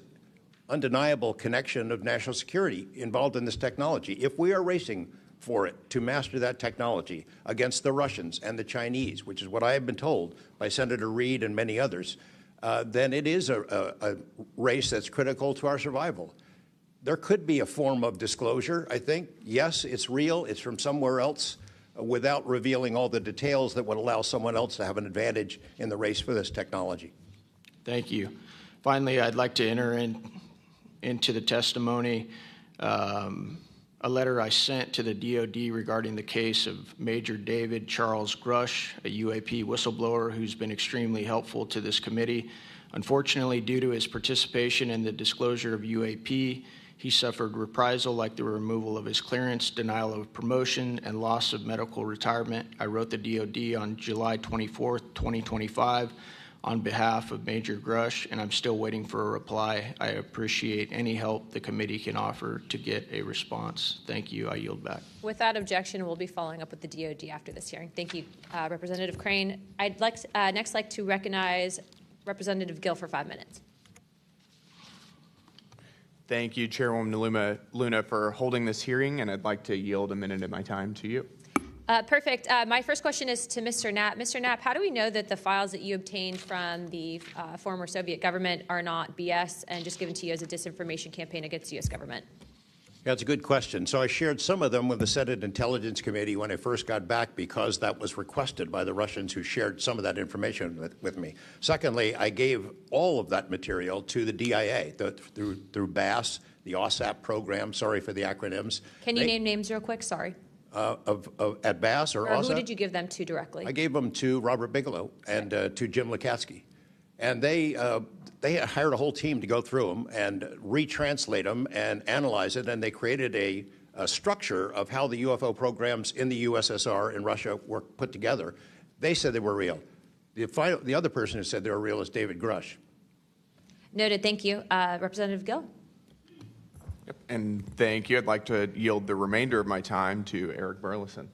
Speaker 5: undeniable connection of national security involved in this technology. If we are racing for it to master that technology against the Russians and the Chinese, which is what I have been told by Senator Reid and many others, then it is a race that's critical to our survival. There could be a form of disclosure, I think. Yes, it's real, it's from somewhere else, without revealing all the details that would allow someone else to have an advantage in the race for this technology.
Speaker 17: Thank you. Finally, I'd like to enter into the testimony a letter I sent to the DOD regarding the case of Major David Charles Grush, a UAP whistleblower who's been extremely helpful to this committee. Unfortunately, due to his participation in the disclosure of UAP, he suffered reprisal like the removal of his clearance, denial of promotion, and loss of medical retirement. I wrote the DOD on July 24th, 2025, on behalf of Major Grush, and I'm still waiting for a reply. I appreciate any help the committee can offer to get a response. Thank you. I yield back.
Speaker 2: Without objection, we'll be following up with the DOD after this hearing. Thank you, Representative Crane. I'd next like to recognize Representative Gill for 5 minutes.
Speaker 18: Thank you, Chairwoman Luna, for holding this hearing, and I'd like to yield a minute of my time to you.
Speaker 2: Perfect. My first question is to Mr. Knapp. Mr. Knapp, how do we know that the files that you obtained from the former Soviet government are not BS and just given to you as a disinformation campaign against the U.S. government?
Speaker 5: Yeah, it's a good question. So I shared some of them with the Senate Intelligence Committee when I first got back because that was requested by the Russians who shared some of that information with me. Secondly, I gave all of that material to the DIA through BASS, the OSAP program, sorry for the acronyms.
Speaker 2: Can you name names real quick? Sorry.
Speaker 5: At BASS or OSAP?
Speaker 2: Who did you give them to directly?
Speaker 5: I gave them to Robert Bigelow and to Jim Lukatsky. And they hired a whole team to go through them and retranslate them and analyze it, and they created a structure of how the UFO programs in the USSR and Russia were put together. They said they were real. The other person who said they were real is David Grush.
Speaker 2: Noted. Thank you. Representative Gill.
Speaker 18: Yep. And thank you. I'd like to yield the remainder of my time to Eric Burleson.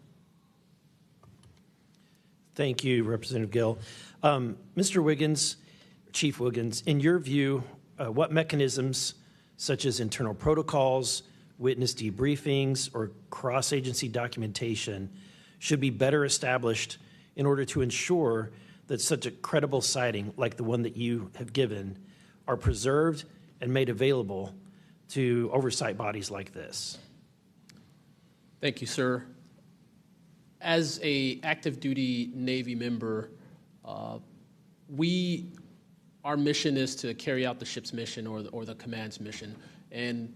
Speaker 15: Thank you, Representative Gill. Mr. Wiggins, Chief Wiggins, in your view, what mechanisms, such as internal protocols, witness debriefings, or cross-agency documentation, should be better established in order to ensure that such a credible sighting, like the one that you have given, are preserved and made available to oversight bodies like this?
Speaker 4: Thank you, sir. As a active duty Navy member, our mission is to carry out the ship's mission or the command's mission. And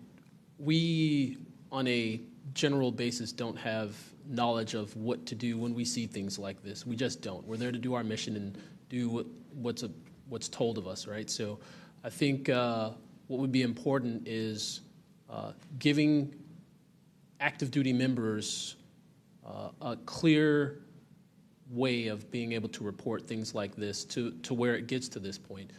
Speaker 4: we, on a general basis, don't have knowledge of what to do when we see things like this. We just don't. We're there to do our mission and do what's told of us, right? So I think what would be important is giving active duty members a clear way of being able to report things like this to where it gets to this point.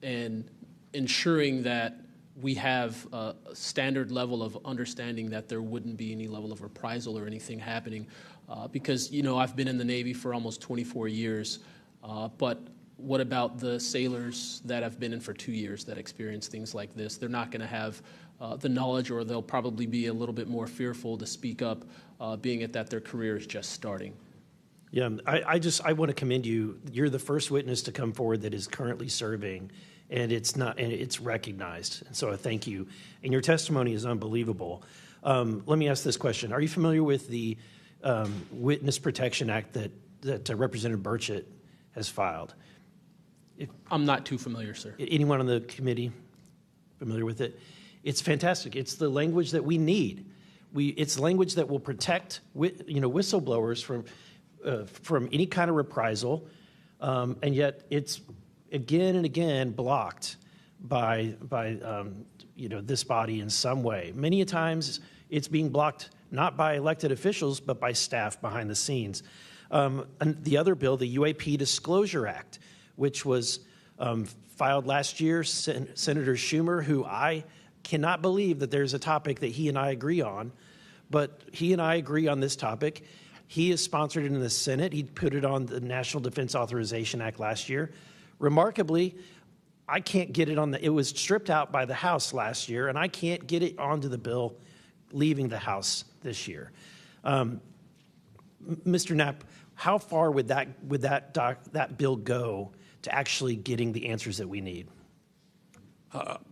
Speaker 4: And ensuring that we have a standard level of understanding that there wouldn't be any level of reprisal or anything happening. Because, I've been in the Navy for almost 24 years, but what about the sailors that have been in for 2 years that experience things like this? They're not going to have the knowledge, or they'll probably be a little bit more fearful to speak up, being it that their career is just starting.
Speaker 15: Yeah, I want to commend you. You're the first witness to come forward that is currently serving, and it's recognized. And so I thank you. And your testimony is unbelievable. Let me ask this question: are you familiar with the Witness Protection Act that Representative Burchett has filed?
Speaker 4: I'm not too familiar, sir.
Speaker 15: Anyone on the committee familiar with it? It's fantastic. It's the language that we need. It's language that will protect whistleblowers from any kind of reprisal, and yet it's again and again blocked by this body in some way. Many a times it's being blocked not by elected officials but by staff behind the scenes. And the other bill, the UAP Disclosure Act, which was filed last year, Senator Schumer, who I cannot believe that there's a topic that he and I agree on, but he and I agree on this topic. He has sponsored it in the Senate. He put it on the National Defense Authorization Act last year. Remarkably, I can't get it it was stripped out by the House last year, and I can't get it onto the bill leaving the House this year. Mr. Knapp, how far would that bill go to actually getting the answers that we need?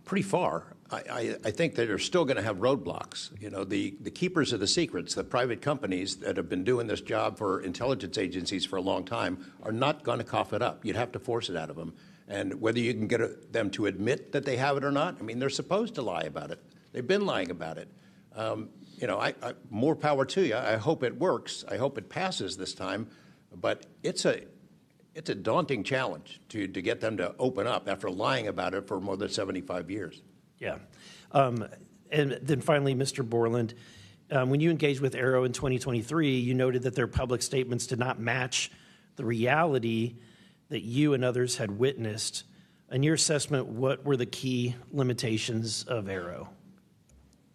Speaker 5: Pretty far. I think that they're still going to have roadblocks. The keepers of the secrets, the private companies that have been doing this job for intelligence agencies for a long time, are not going to cough it up. You'd have to force it out of them. And whether you can get them to admit that they have it or not, they're supposed to lie about it. They've been lying about it. More power to you. I hope it works. I hope it passes this time. But it's a daunting challenge to get them to open up after lying about it for more than 75 years.
Speaker 15: Yeah. And then finally, Mr. Borland, when you engaged with Arrow in 2023, you noted that their public statements did not match the reality that you and others had witnessed. In your assessment, what were the key limitations of Arrow?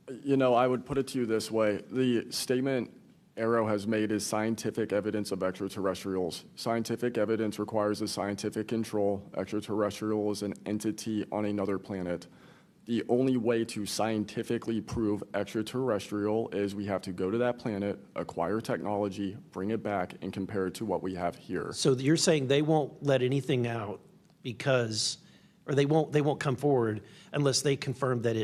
Speaker 8: I would put it to you this way. The statement Arrow has made is scientific evidence of extraterrestrials. Scientific evidence requires a scientific control. Extraterrestrial is an entity on another planet. The only way to scientifically prove extraterrestrial is we have to go to that planet, acquire technology, bring it back, and compare it to what we have here.
Speaker 15: So you're saying they won't let anything out or they won't come forward unless they confirm that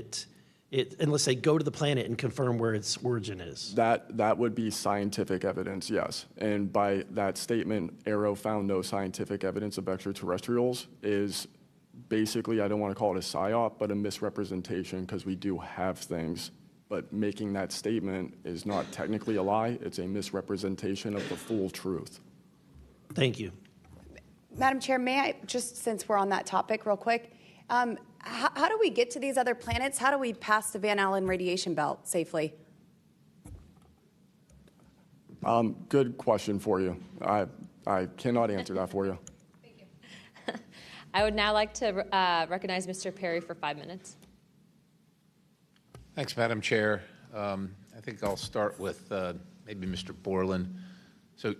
Speaker 15: unless they go to the planet and confirm where its origin is.
Speaker 8: That would be scientific evidence, yes. And by that statement, AARO found no scientific evidence of extraterrestrials is basically, I don't want to call it a psyop, but a misrepresentation, because we do have things. But making that statement is not technically a lie. It's a misrepresentation of the full truth.
Speaker 15: Thank you.
Speaker 14: Madam Chair, may I, just since we're on that topic real quick, how do we get to these other planets? How do we pass the Van Allen radiation belt safely?
Speaker 8: Good question for you. I cannot answer that for you.
Speaker 2: I would now like to recognize Mr. Perry for 5 minutes.
Speaker 19: Thanks, Madam Chair. I think I'll start with maybe Mr. Borland. So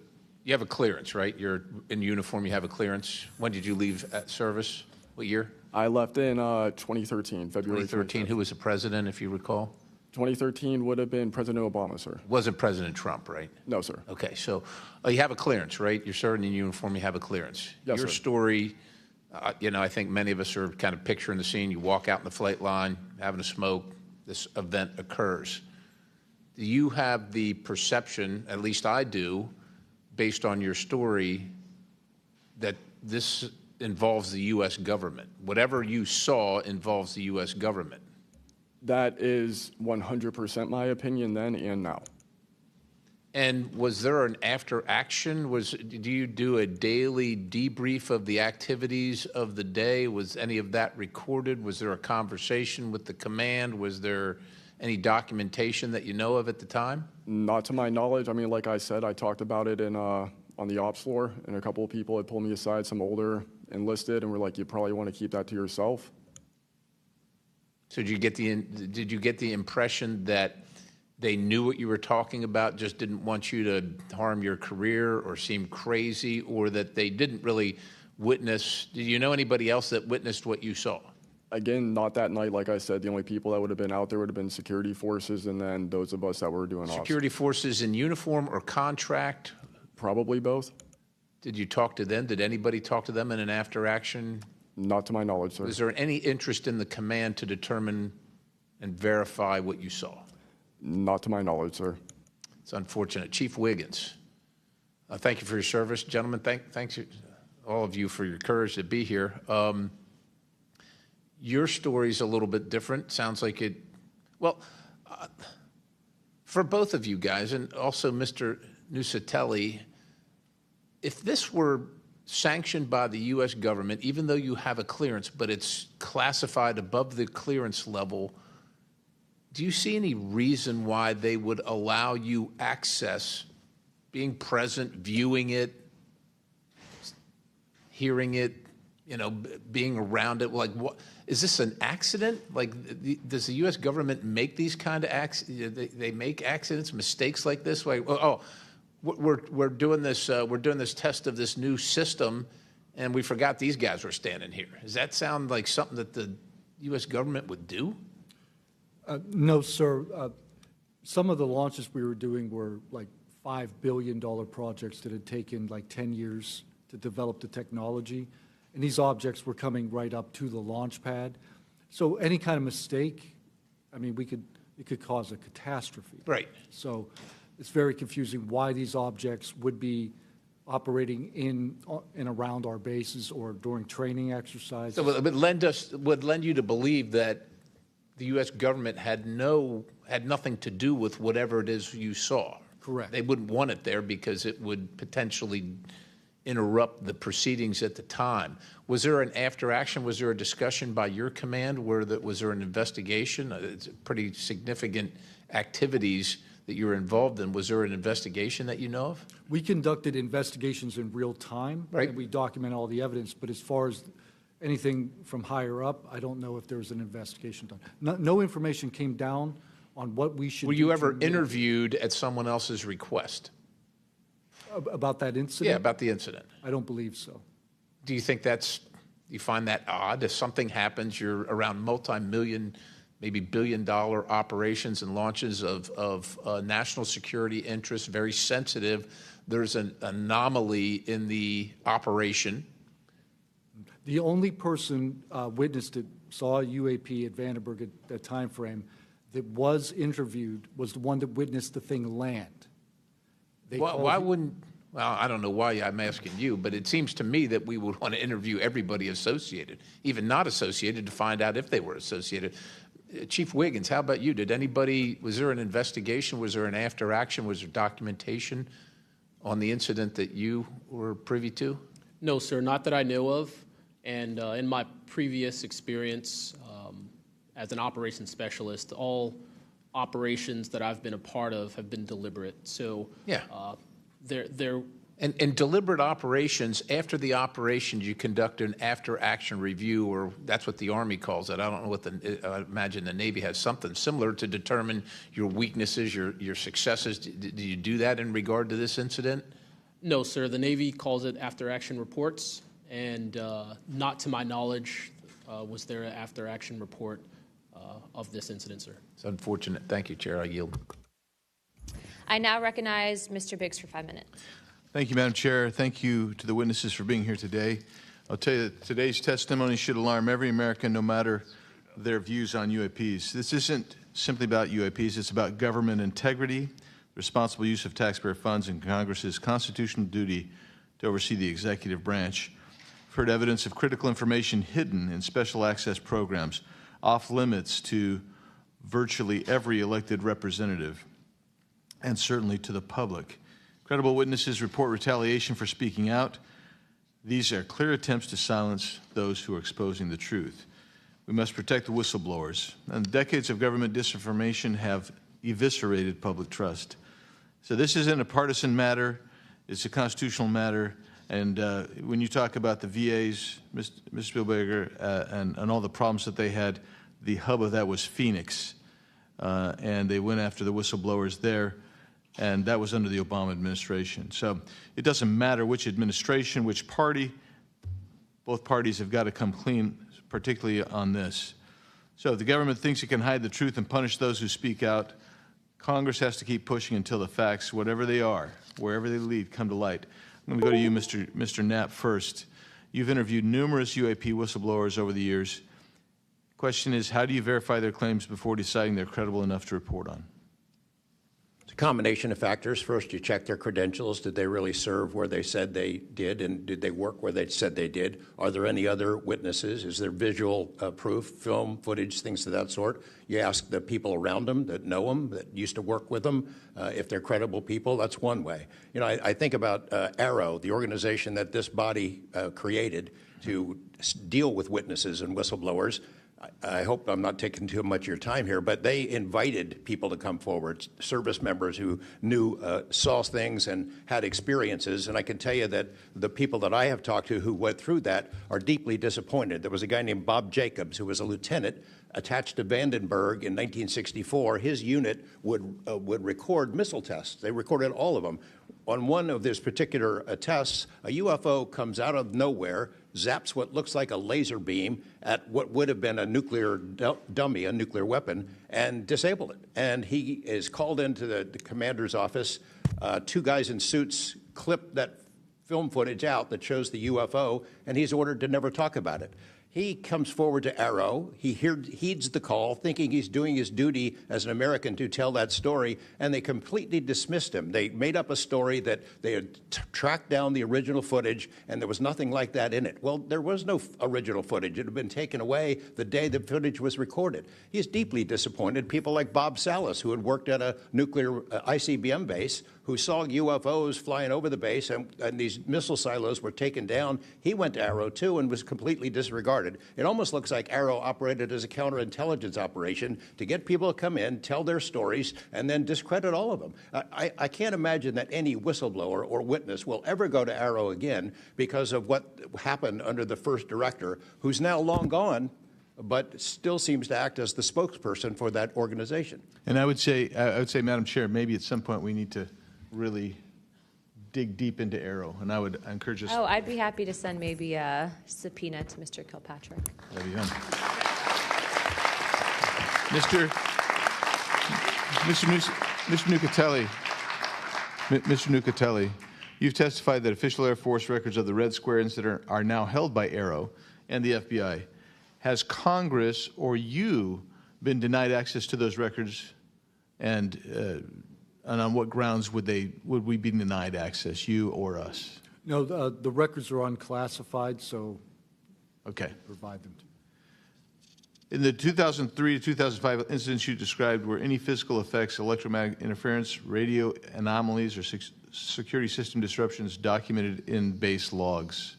Speaker 19: you have a clearance, right? You're in uniform, you have a clearance. When did you leave service? What year?
Speaker 8: I left in 2013, February
Speaker 19: 2013. Who was the president, if you recall?
Speaker 8: 2013 would have been President Obama, sir.
Speaker 19: Wasn't President Trump, right?
Speaker 8: No, sir.
Speaker 19: Okay, so you have a clearance, right? You're serving in uniform, you have a clearance.
Speaker 8: Yes,
Speaker 19: Your
Speaker 8: sir.
Speaker 19: story, I think many of us are kind of picturing the scene. You walk out in the flight line, having a smoke, this event occurs. Do you have the perception, at least I do, based on your story, that this involves the U.S. government? Whatever you saw involves the U.S. government.
Speaker 8: That is 100% my opinion then and now.
Speaker 19: And was there an after action? Do you do a daily debrief of the activities of the day? Was any of that recorded? Was there a conversation with the command? Was there any documentation that you know of at the time?
Speaker 8: Not to my knowledge. I mean, like I said, I talked about it on the ops floor, and a couple of people had pulled me aside, some older enlisted, and were like, you probably want to keep that to yourself.
Speaker 19: So did you get the impression that they knew what you were talking about, just didn't want you to harm your career or seem crazy, or that they didn't really witness? Did you know anybody else that witnessed what you saw?
Speaker 8: Again, not that night. Like I said, the only people that would have been out there would have been security forces, and then those of us that were doing ops.
Speaker 19: Security forces in uniform or contract?
Speaker 8: Probably both.
Speaker 19: Did you talk to them? Did anybody talk to them in an after action?
Speaker 8: Not to my knowledge, sir.
Speaker 19: Was there any interest in the command to determine and verify what you saw?
Speaker 8: Not to my knowledge, sir.
Speaker 19: It's unfortunate. Chief Wiggins, thank you for your service. Gentlemen, thanks all of you for your courage to be here. Your story's a little bit different. Sounds like it, well, for both of you guys, and also Mr. Nusatelli, if this were sanctioned by the U.S. government, even though you have a clearance, but it's classified above the clearance level, do you see any reason why they would allow you access, being present, viewing it, hearing it, being around it? Like, what is this, an accident? Like, does the U.S. government make these kind of accidents? They make accidents, mistakes like this? Like, we're doing this test of this new system, and we forgot these guys were standing here. Does that sound like something that the U.S. government would do?
Speaker 3: No, sir. Some of the launches we were doing were like $5 billion projects that had taken like 10 years to develop the technology. And these objects were coming right up to the launch pad. So any kind of mistake, I mean, it could cause a catastrophe.
Speaker 19: Right.
Speaker 3: So it's very confusing why these objects would be operating in and around our bases or during training exercises.
Speaker 19: So it would lend you to believe that the U.S. government had nothing to do with whatever it is you saw.
Speaker 3: Correct.
Speaker 19: They wouldn't want it there because it would potentially interrupt the proceedings at the time. Was there an after action? Was there a discussion by your command? Was there an investigation? It's pretty significant activities that you were involved in. Was there an investigation that you know of?
Speaker 3: We conducted investigations in real time,
Speaker 19: right,
Speaker 3: and we document all the evidence. But as far as anything from higher up, I don't know if there was an investigation done. No information came down on what we should do.
Speaker 19: Were you ever interviewed at someone else's request?
Speaker 3: About that incident?
Speaker 19: Yeah, about the incident.
Speaker 3: I don't believe so.
Speaker 19: Do you think you find that odd? If something happens, you're around multi-million, maybe billion-dollar operations and launches of national security interests, very sensitive. There's an anomaly in the operation.
Speaker 3: The only person witnessed it, saw a UAP at Vandenberg at that time frame, that was interviewed was the one that witnessed the thing land.
Speaker 19: Why wouldn't, well, I don't know why I'm asking you, but it seems to me that we would want to interview everybody associated, even not associated, to find out if they were associated. Chief Wiggins, how about you? Was there an investigation? Was there an after action? Was there documentation on the incident that you were privy to?
Speaker 4: No, sir, not that I know of. And in my previous experience as an operations specialist, all operations that I've been a part of have been deliberate. So
Speaker 19: yeah,
Speaker 4: they're
Speaker 19: and deliberate operations. After the operations, you conduct an after-action review, or that's what the Army calls it. I don't know what I imagine the Navy has something similar to determine your weaknesses, your successes. Did you do that in regard to this incident?
Speaker 4: No, sir. The Navy calls it after-action reports, and not to my knowledge was there an after-action report of this incident, sir.
Speaker 19: It's unfortunate. Thank you, Chair. I yield.
Speaker 2: I now recognize Mr. Biggs for 5 minutes.
Speaker 20: Thank you, Madam Chair. Thank you to the witnesses for being here today. I'll tell you that today's testimony should alarm every American, no matter their views on UAPs. This isn't simply about UAPs. It's about government integrity, responsible use of taxpayer funds, and Congress's constitutional duty to oversee the executive branch. We've heard evidence of critical information hidden in special access programs, off limits to virtually every elected representative, and certainly to the public. Credible witnesses report retaliation for speaking out. These are clear attempts to silence those who are exposing the truth. We must protect the whistleblowers. And decades of government disinformation have eviscerated public trust. So this isn't a partisan matter. It's a constitutional matter. And when you talk about the VAs, Ms. Spielberger, and all the problems that they had, the hub of that was Phoenix. And they went after the whistleblowers there. And that was under the Obama administration. So it doesn't matter which administration, which party, both parties have got to come clean, particularly on this. So if the government thinks it can hide the truth and punish those who speak out, Congress has to keep pushing until the facts, whatever they are, wherever they lead, come to light. I'm going to go to you, Mr. Knapp, first. You've interviewed numerous UAP whistleblowers over the years. Question is, how do you verify their claims before deciding they're credible enough to report on?
Speaker 5: It's a combination of factors. First, you check their credentials. Did they really serve where they said they did, and did they work where they said they did? Are there any other witnesses? Is there visual proof, film, footage, things of that sort? You ask the people around them that know them, that used to work with them, if they're credible people. That's one way. You know, I think about AARO, the organization that this body created to deal with witnesses and whistleblowers. I hope I'm not taking too much of your time here, but they invited people to come forward, service members who saw things and had experiences. And I can tell you that the people that I have talked to who went through that are deeply disappointed. There was a guy named Bob Jacobs who was a lieutenant attached to Vandenberg in 1964. His unit would record missile tests. They recorded all of them. On one of these particular tests, a UFO comes out of nowhere, zaps what looks like a laser beam at what would have been a nuclear dummy, a nuclear weapon, and disabled it. And he is called into the commander's office. Two guys in suits clip that film footage out that shows the UFO, and he's ordered to never talk about it. He comes forward to AARO. He heeds the call, thinking he's doing his duty as an American to tell that story, and they completely dismissed him. They made up a story that they had tracked down the original footage, and there was nothing like that in it. Well, there was no original footage. It had been taken away the day the footage was recorded. He's deeply disappointed. People like Bob Salas, who had worked at a nuclear ICBM base, who saw UFOs flying over the base, and these missile silos were taken down. He went to AARO, too, and was completely disregarded. It almost looks like AARO operated as a counterintelligence operation to get people to come in, tell their stories, and then discredit all of them. I can't imagine that any whistleblower or witness will ever go to AARO again because of what happened under the first director, who's now long gone, but still seems to act as the spokesperson for that organization.
Speaker 20: And I would say, Madam Chair, maybe at some point we need to really dig deep into AARO, and I would encourage us.
Speaker 2: Oh, I'd be happy to send maybe a subpoena to Mr. Kilpatrick.
Speaker 20: That'd be fun. Mr. Nucatelli, you've testified that official Air Force records of the Red Square incident are now held by AARO and the FBI. Has Congress or you been denied access to those records, and on what grounds would we be denied access, you or us?
Speaker 3: No, the records are unclassified, so
Speaker 20: okay,
Speaker 3: provide them.
Speaker 20: In the 2003 to 2005 incidents you described, were any physical effects, electromagnetic interference, radio anomalies, or security system disruptions documented in base logs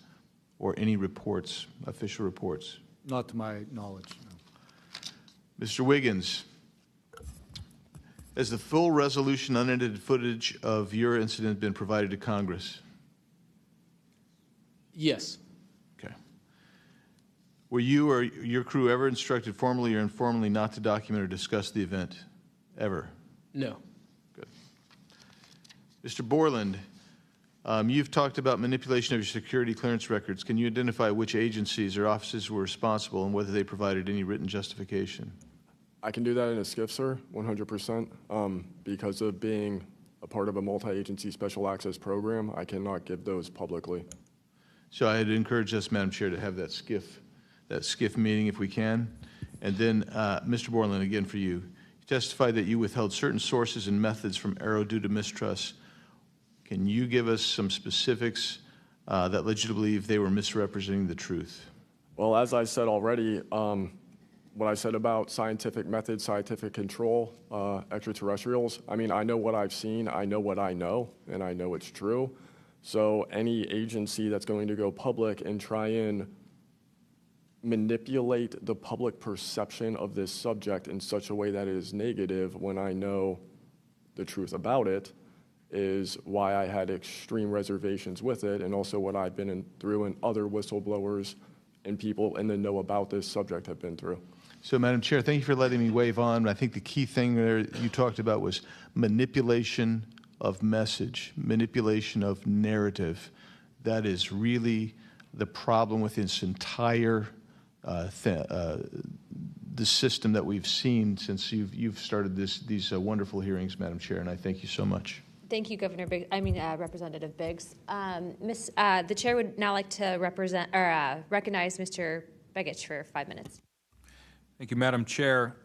Speaker 20: or any reports, official reports?
Speaker 3: Not to my knowledge, no.
Speaker 20: Mr. Wiggins, has the full resolution unedited footage of your incident been provided to Congress?
Speaker 4: Yes.
Speaker 20: Okay. Were you or your crew ever instructed formally or informally not to document or discuss the event? Ever?
Speaker 4: No.
Speaker 20: Good. Mr. Borland, you've talked about manipulation of your security clearance records. Can you identify which agencies or offices were responsible and whether they provided any written justification?
Speaker 8: I can do that in a skiff, sir, 100%. Because of being a part of a multi-agency special access program, I cannot give those publicly.
Speaker 20: So I'd encourage us, Madam Chair, to have that skiff meeting if we can. And then, Mr. Borland, again for you. You testified that you withheld certain sources and methods from Arrow due to mistrust. Can you give us some specifics that led you to believe they were misrepresenting the truth?
Speaker 8: Well, as I said already, what I said about scientific methods, scientific control, extraterrestrials, I mean, I know what I've seen, I know what I know, and I know it's true. So any agency that's going to go public and try and manipulate the public perception of this subject in such a way that it is negative when I know the truth about it is why I had extreme reservations with it, and also what I've been through and other whistleblowers and people in the know about this subject have been through.
Speaker 20: So, Madam Chair, thank you for letting me wave on. I think the key thing there you talked about was manipulation of message, manipulation of narrative. That is really the problem with this entire the system that we've seen since you've started these wonderful hearings, Madam Chair, and I thank you so much.
Speaker 2: Thank you, Representative Biggs. The chair would now like to recognize Mr. Begich for 5 minutes.
Speaker 21: Thank you, Madam Chair.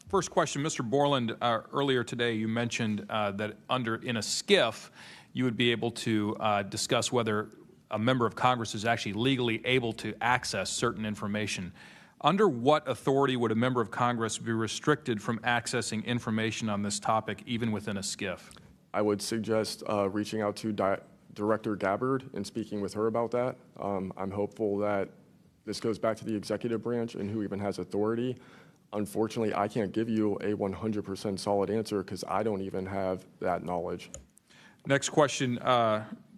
Speaker 21: First question, Mr. Borland, earlier today you mentioned that in a skiff you would be able to discuss whether a member of Congress is actually legally able to access certain information. Under what authority would a member of Congress be restricted from accessing information on this topic, even within a skiff?
Speaker 8: I would suggest reaching out to Director Gabbard and speaking with her about that. I'm hopeful that this goes back to the executive branch and who even has authority. Unfortunately, I can't give you a 100% solid answer because I don't even have that knowledge.
Speaker 21: Next question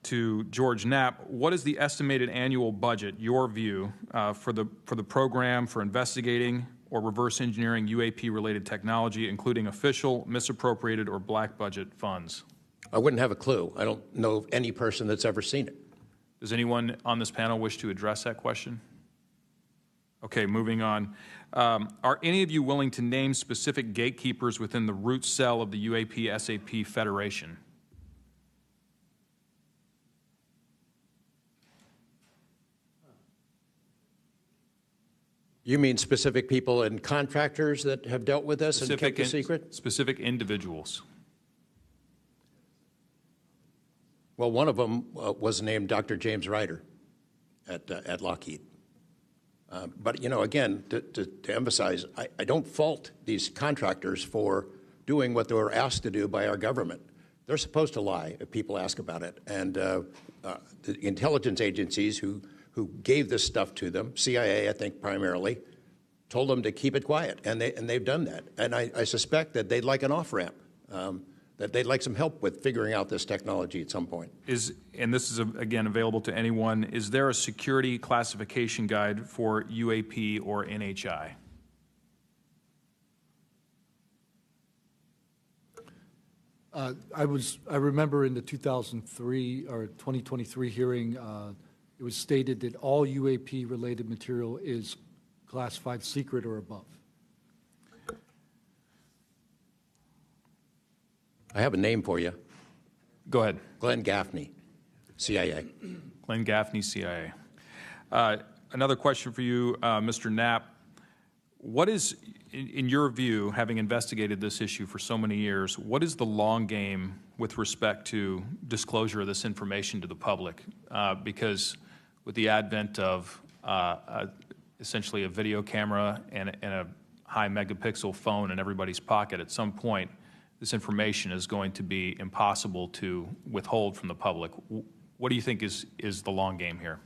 Speaker 21: to George Knapp. What is the estimated annual budget, your view, for the program for investigating or reverse engineering UAP-related technology, including official, misappropriated, or black budget funds?
Speaker 5: I wouldn't have a clue. I don't know of any person that's ever seen it.
Speaker 21: Does anyone on this panel wish to address that question? Okay, moving on. Are any of you willing to name specific gatekeepers within the root cell of the UAP-SAP Federation?
Speaker 5: You mean specific people and contractors that have dealt with this and kept the secret?
Speaker 21: Specific individuals.
Speaker 5: Well, one of them was named Dr. James Ryder at Lockheed. But, you know, again, to emphasize, I don't fault these contractors for doing what they were asked to do by our government. They're supposed to lie if people ask about it. And the intelligence agencies who gave this stuff to them, CIA, I think primarily, told them to keep it quiet, and they've done that. And I suspect that they'd like an off-ramp, that they'd like some help with figuring out this technology at some point.
Speaker 21: And this is, again, available to anyone, is there a security classification guide for UAP or NHI?
Speaker 3: I remember in the 2003 or 2023 hearing, it was stated that all UAP-related material is classified secret or above.
Speaker 5: I have a name for you.
Speaker 21: Go ahead.
Speaker 5: Glenn Gaffney, CIA.
Speaker 21: Glenn Gaffney, CIA. Another question for you, Mr. Knapp. What is, in your view, having investigated this issue for so many years, what is the long game with respect to disclosure of this information to the public? Because with the advent of essentially a video camera and a high megapixel phone in everybody's pocket, at some point, this information is going to be impossible to withhold from the public. What do you think is the long game here?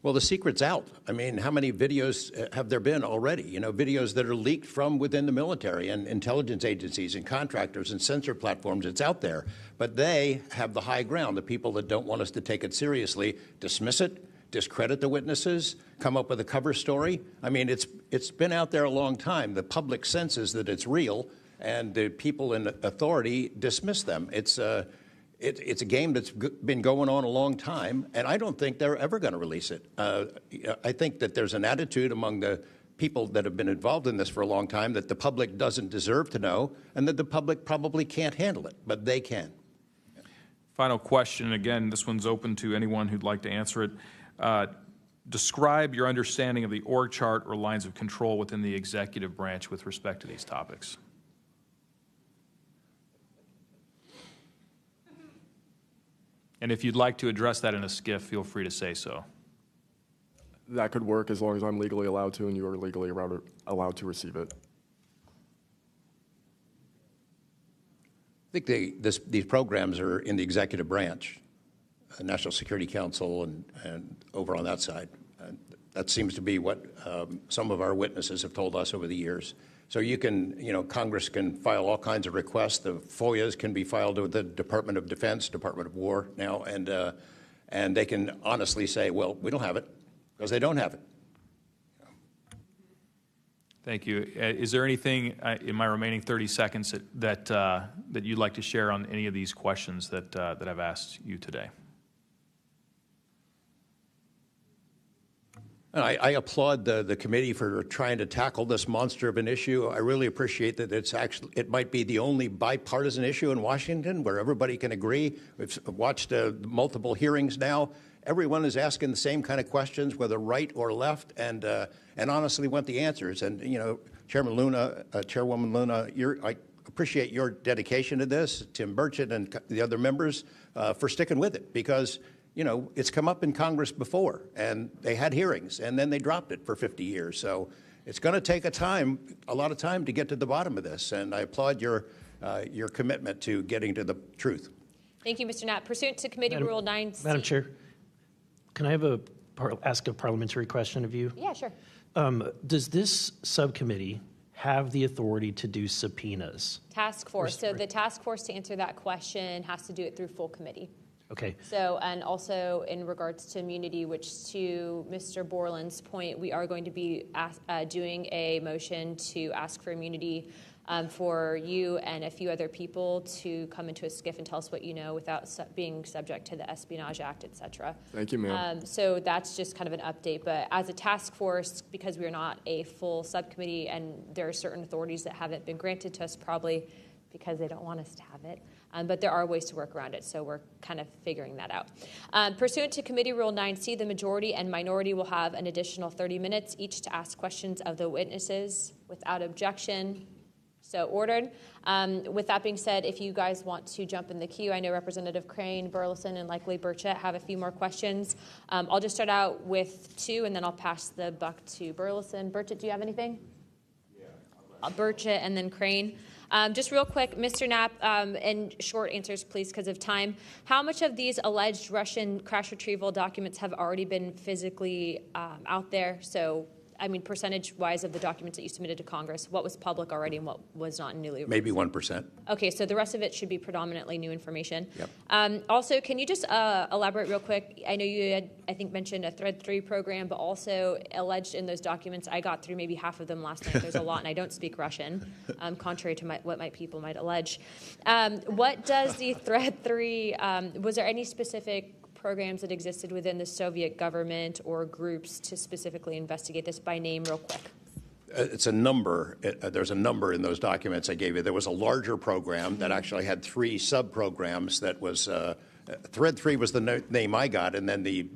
Speaker 5: Well, the secret's out. I mean, how many videos have there been already? You know, videos that are leaked from within the military and intelligence agencies and contractors and sensor platforms. It's out there. But they have the high ground. The people that don't want us to take it seriously dismiss it, discredit the witnesses, come up with a cover story. I mean, it's been out there a long time. The public senses that it's real, and the people in authority dismiss them. It's a game that's been going on a long time, and I don't think they're ever going to release it. I think that there's an attitude among the people that have been involved in this for a long time that the public doesn't deserve to know, and that the public probably can't handle it, but they can.
Speaker 21: Final question, again, this one's open to anyone who'd like to answer it. Describe your understanding of the org chart or lines of control within the executive branch with respect to these topics. And if you'd like to address that in a skiff, feel free to say so.
Speaker 8: That could work as long as I'm legally allowed to and you are legally allowed to receive it.
Speaker 5: I think these programs are in the executive branch, National Security Council and over on that side. That seems to be what some of our witnesses have told us over the years. So you can, Congress can file all kinds of requests. The FOIAs can be filed with the Department of Defense, Department of War now, and they can honestly say, well, we don't have it, because they don't have it.
Speaker 21: Thank you. Is there anything in my remaining 30 seconds that you'd like to share on any of these questions that I've asked you today?
Speaker 5: I applaud the committee for trying to tackle this monster of an issue. I really appreciate that it might be the only bipartisan issue in Washington where everybody can agree. We've watched multiple hearings now. Everyone is asking the same kind of questions, whether right or left, and honestly want the answers. And Chairman Luna, Chairwoman Luna, I appreciate your dedication to this, Tim Burchett and the other members, for sticking with it, because it's come up in Congress before, and they had hearings, and then they dropped it for 50 years. So it's going to take a lot of time to get to the bottom of this, and I applaud your commitment to getting to the truth.
Speaker 2: Thank you, Mr. Knapp. Pursuant to Committee Rule 9C.
Speaker 15: Madam Chair, can I ask a parliamentary question of you?
Speaker 2: Yeah, sure.
Speaker 15: Does this subcommittee have the authority to do subpoenas?
Speaker 2: Task force. So the task force, to answer that question, has to do it through full committee.
Speaker 15: Okay.
Speaker 2: So, and also in regards to immunity, which to Mr. Borland's point, we are going to be doing a motion to ask for immunity for you and a few other people to come into a skiff and tell us what you know without being subject to the Espionage Act, et cetera.
Speaker 8: Thank you, ma'am.
Speaker 2: So that's just kind of an update. But as a task force, because we are not a full subcommittee and there are certain authorities that haven't been granted to us, probably because they don't want us to have it. But there are ways to work around it, so we're kind of figuring that out. Pursuant to Committee Rule 9C, the majority and minority will have an additional 30 minutes each to ask questions of the witnesses without objection. So ordered. With that being said, if you guys want to jump in the queue, I know Representative Crane, Burleson, and likely Burchett have a few more questions. I'll just start out with two, and then I'll pass the buck to Burleson. Burchett, do you have anything? Yeah. Burchett and then Crane. Just real quick, Mr. Knapp, and short answers, please, because of time. How much of these alleged Russian crash retrieval documents have already been physically out there? So, I mean, percentage-wise of the documents that you submitted to Congress, what was public already and what was not newly released?
Speaker 5: Maybe 1%.
Speaker 2: Okay, so the rest of it should be predominantly new information.
Speaker 5: Yep.
Speaker 2: Also, can you just elaborate real quick? I know you had, I think, mentioned a Thread 3 program, but also alleged in those documents, I got through maybe half of them last night. There's a lot, and I don't speak Russian, contrary to what my people might allege. What does the Thread 3, was there any specific programs that existed within the Soviet government or groups to specifically investigate this by name real quick?
Speaker 5: It's a number. There's a number in those documents I gave you. There was a larger program that actually had 3 sub-programs that was, Thread 3 was the name I got, and then the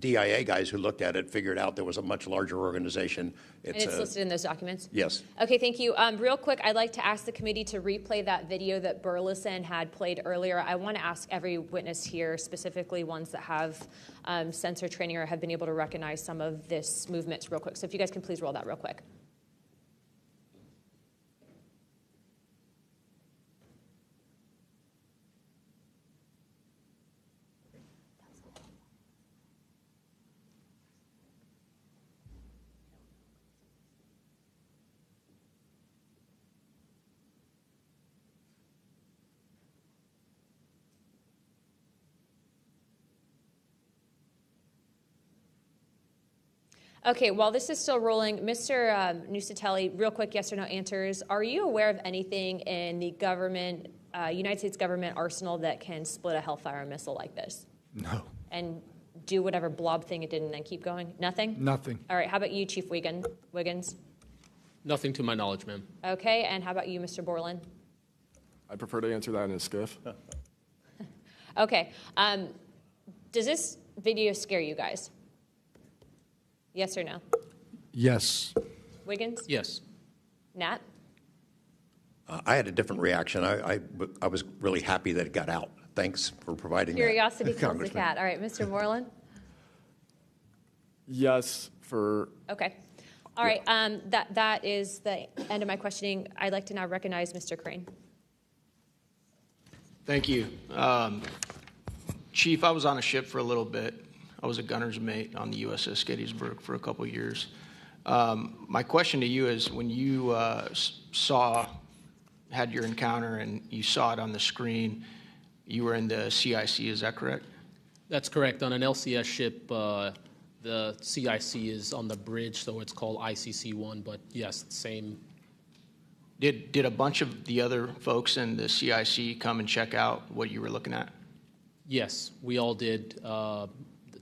Speaker 5: DIA guys who looked at it figured out there was a much larger organization.
Speaker 2: And it's listed in those documents?
Speaker 5: Yes.
Speaker 2: Okay, thank you. Real quick, I'd like to ask the committee to replay that video that Burleson had played earlier. I want to ask every witness here, specifically ones that have sensor training or have been able to recognize some of this movements real quick. So if you guys can please roll that real quick. Okay, while this is still rolling, Mr. Nusatelli, real quick yes or no answers. Are you aware of anything in the government, United States government arsenal that can split a Hellfire missile like this?
Speaker 3: No.
Speaker 2: And do whatever blob thing it did and then keep going? Nothing?
Speaker 3: Nothing.
Speaker 2: All right, how about you, Chief Wiggins?
Speaker 4: Nothing to my knowledge, ma'am.
Speaker 2: Okay, and how about you, Mr. Borland?
Speaker 8: I prefer to answer that in a skiff.
Speaker 2: Okay, does this video scare you guys? Yes or no?
Speaker 3: Yes.
Speaker 2: Wiggins?
Speaker 4: Yes.
Speaker 2: Nat?
Speaker 5: I had a different reaction. I was really happy that it got out. Thanks for providing
Speaker 2: Curiosity
Speaker 5: that,
Speaker 2: kills the
Speaker 5: Congressman.
Speaker 2: cat. All right, Mr. Borland?
Speaker 8: Yes, for.
Speaker 2: Okay. All right, that is the end of my questioning. I'd like to now recognize Mr. Crane.
Speaker 17: Thank you. Chief, I was on a ship for a little bit. I was a gunner's mate on the USS Gettysburg for a couple of years. My question to you is, when you had your encounter and you saw it on the screen, you were in the CIC, is that correct?
Speaker 4: That's correct. On an LCS ship, the CIC is on the bridge, so it's called ICC-1, but yes, same.
Speaker 17: Did a bunch of the other folks in the CIC come and check out what you were looking at?
Speaker 4: Yes, we all did. The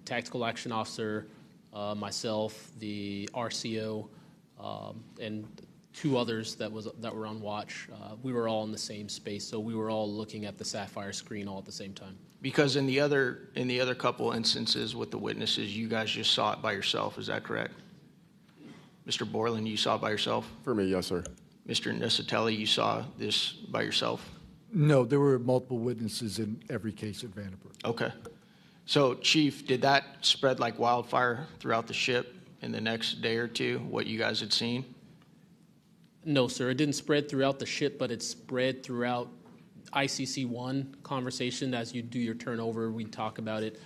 Speaker 4: tactical action officer, myself, the RCO, and two others that were on watch. We were all in the same space, so we were all looking at the Sapphire screen all at the same time.
Speaker 17: Because in the other couple instances with the witnesses, you guys just saw it by yourself. Is that correct? Mr. Borland, you saw it by yourself?
Speaker 8: For me, yes, sir.
Speaker 17: Mr. Nusatelli, you saw this by yourself?
Speaker 3: No, there were multiple witnesses in every case at Vandenberg.
Speaker 17: Okay. So, Chief, did that spread like wildfire throughout the ship in the next day or two, what you guys had seen?
Speaker 4: No, sir. It didn't spread throughout the ship, but it spread throughout ICC-1 conversation. As you do your turnover, we talk about it.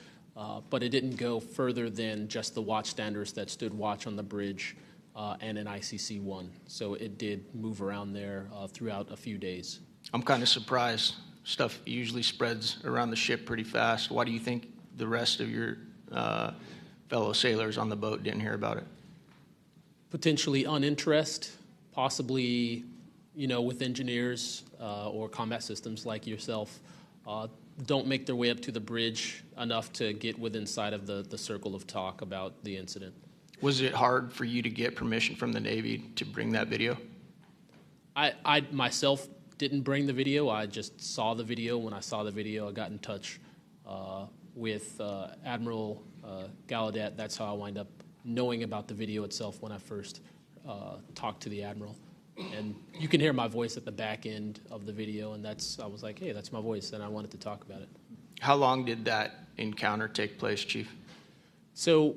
Speaker 4: But it didn't go further than just the watchstanders that stood watch on the bridge and in ICC-1. So it did move around there throughout a few days.
Speaker 17: I'm kind of surprised. Stuff usually spreads around the ship pretty fast. Why do you think the rest of your fellow sailors on the boat didn't hear about it?
Speaker 4: Potentially uninterest, possibly, with engineers or combat systems like yourself, don't make their way up to the bridge enough to get within sight of the circle of talk about the incident.
Speaker 17: Was it hard for you to get permission from the Navy to bring that video?
Speaker 4: I myself didn't bring the video. I just saw the video. When I saw the video, I got in touch with Admiral Gallaudet. That's how I wind up knowing about the video itself when I first talked to the Admiral. And you can hear my voice at the back end of the video, and I was like, hey, that's my voice, and I wanted to talk about it.
Speaker 17: How long did that encounter take place, Chief?
Speaker 4: So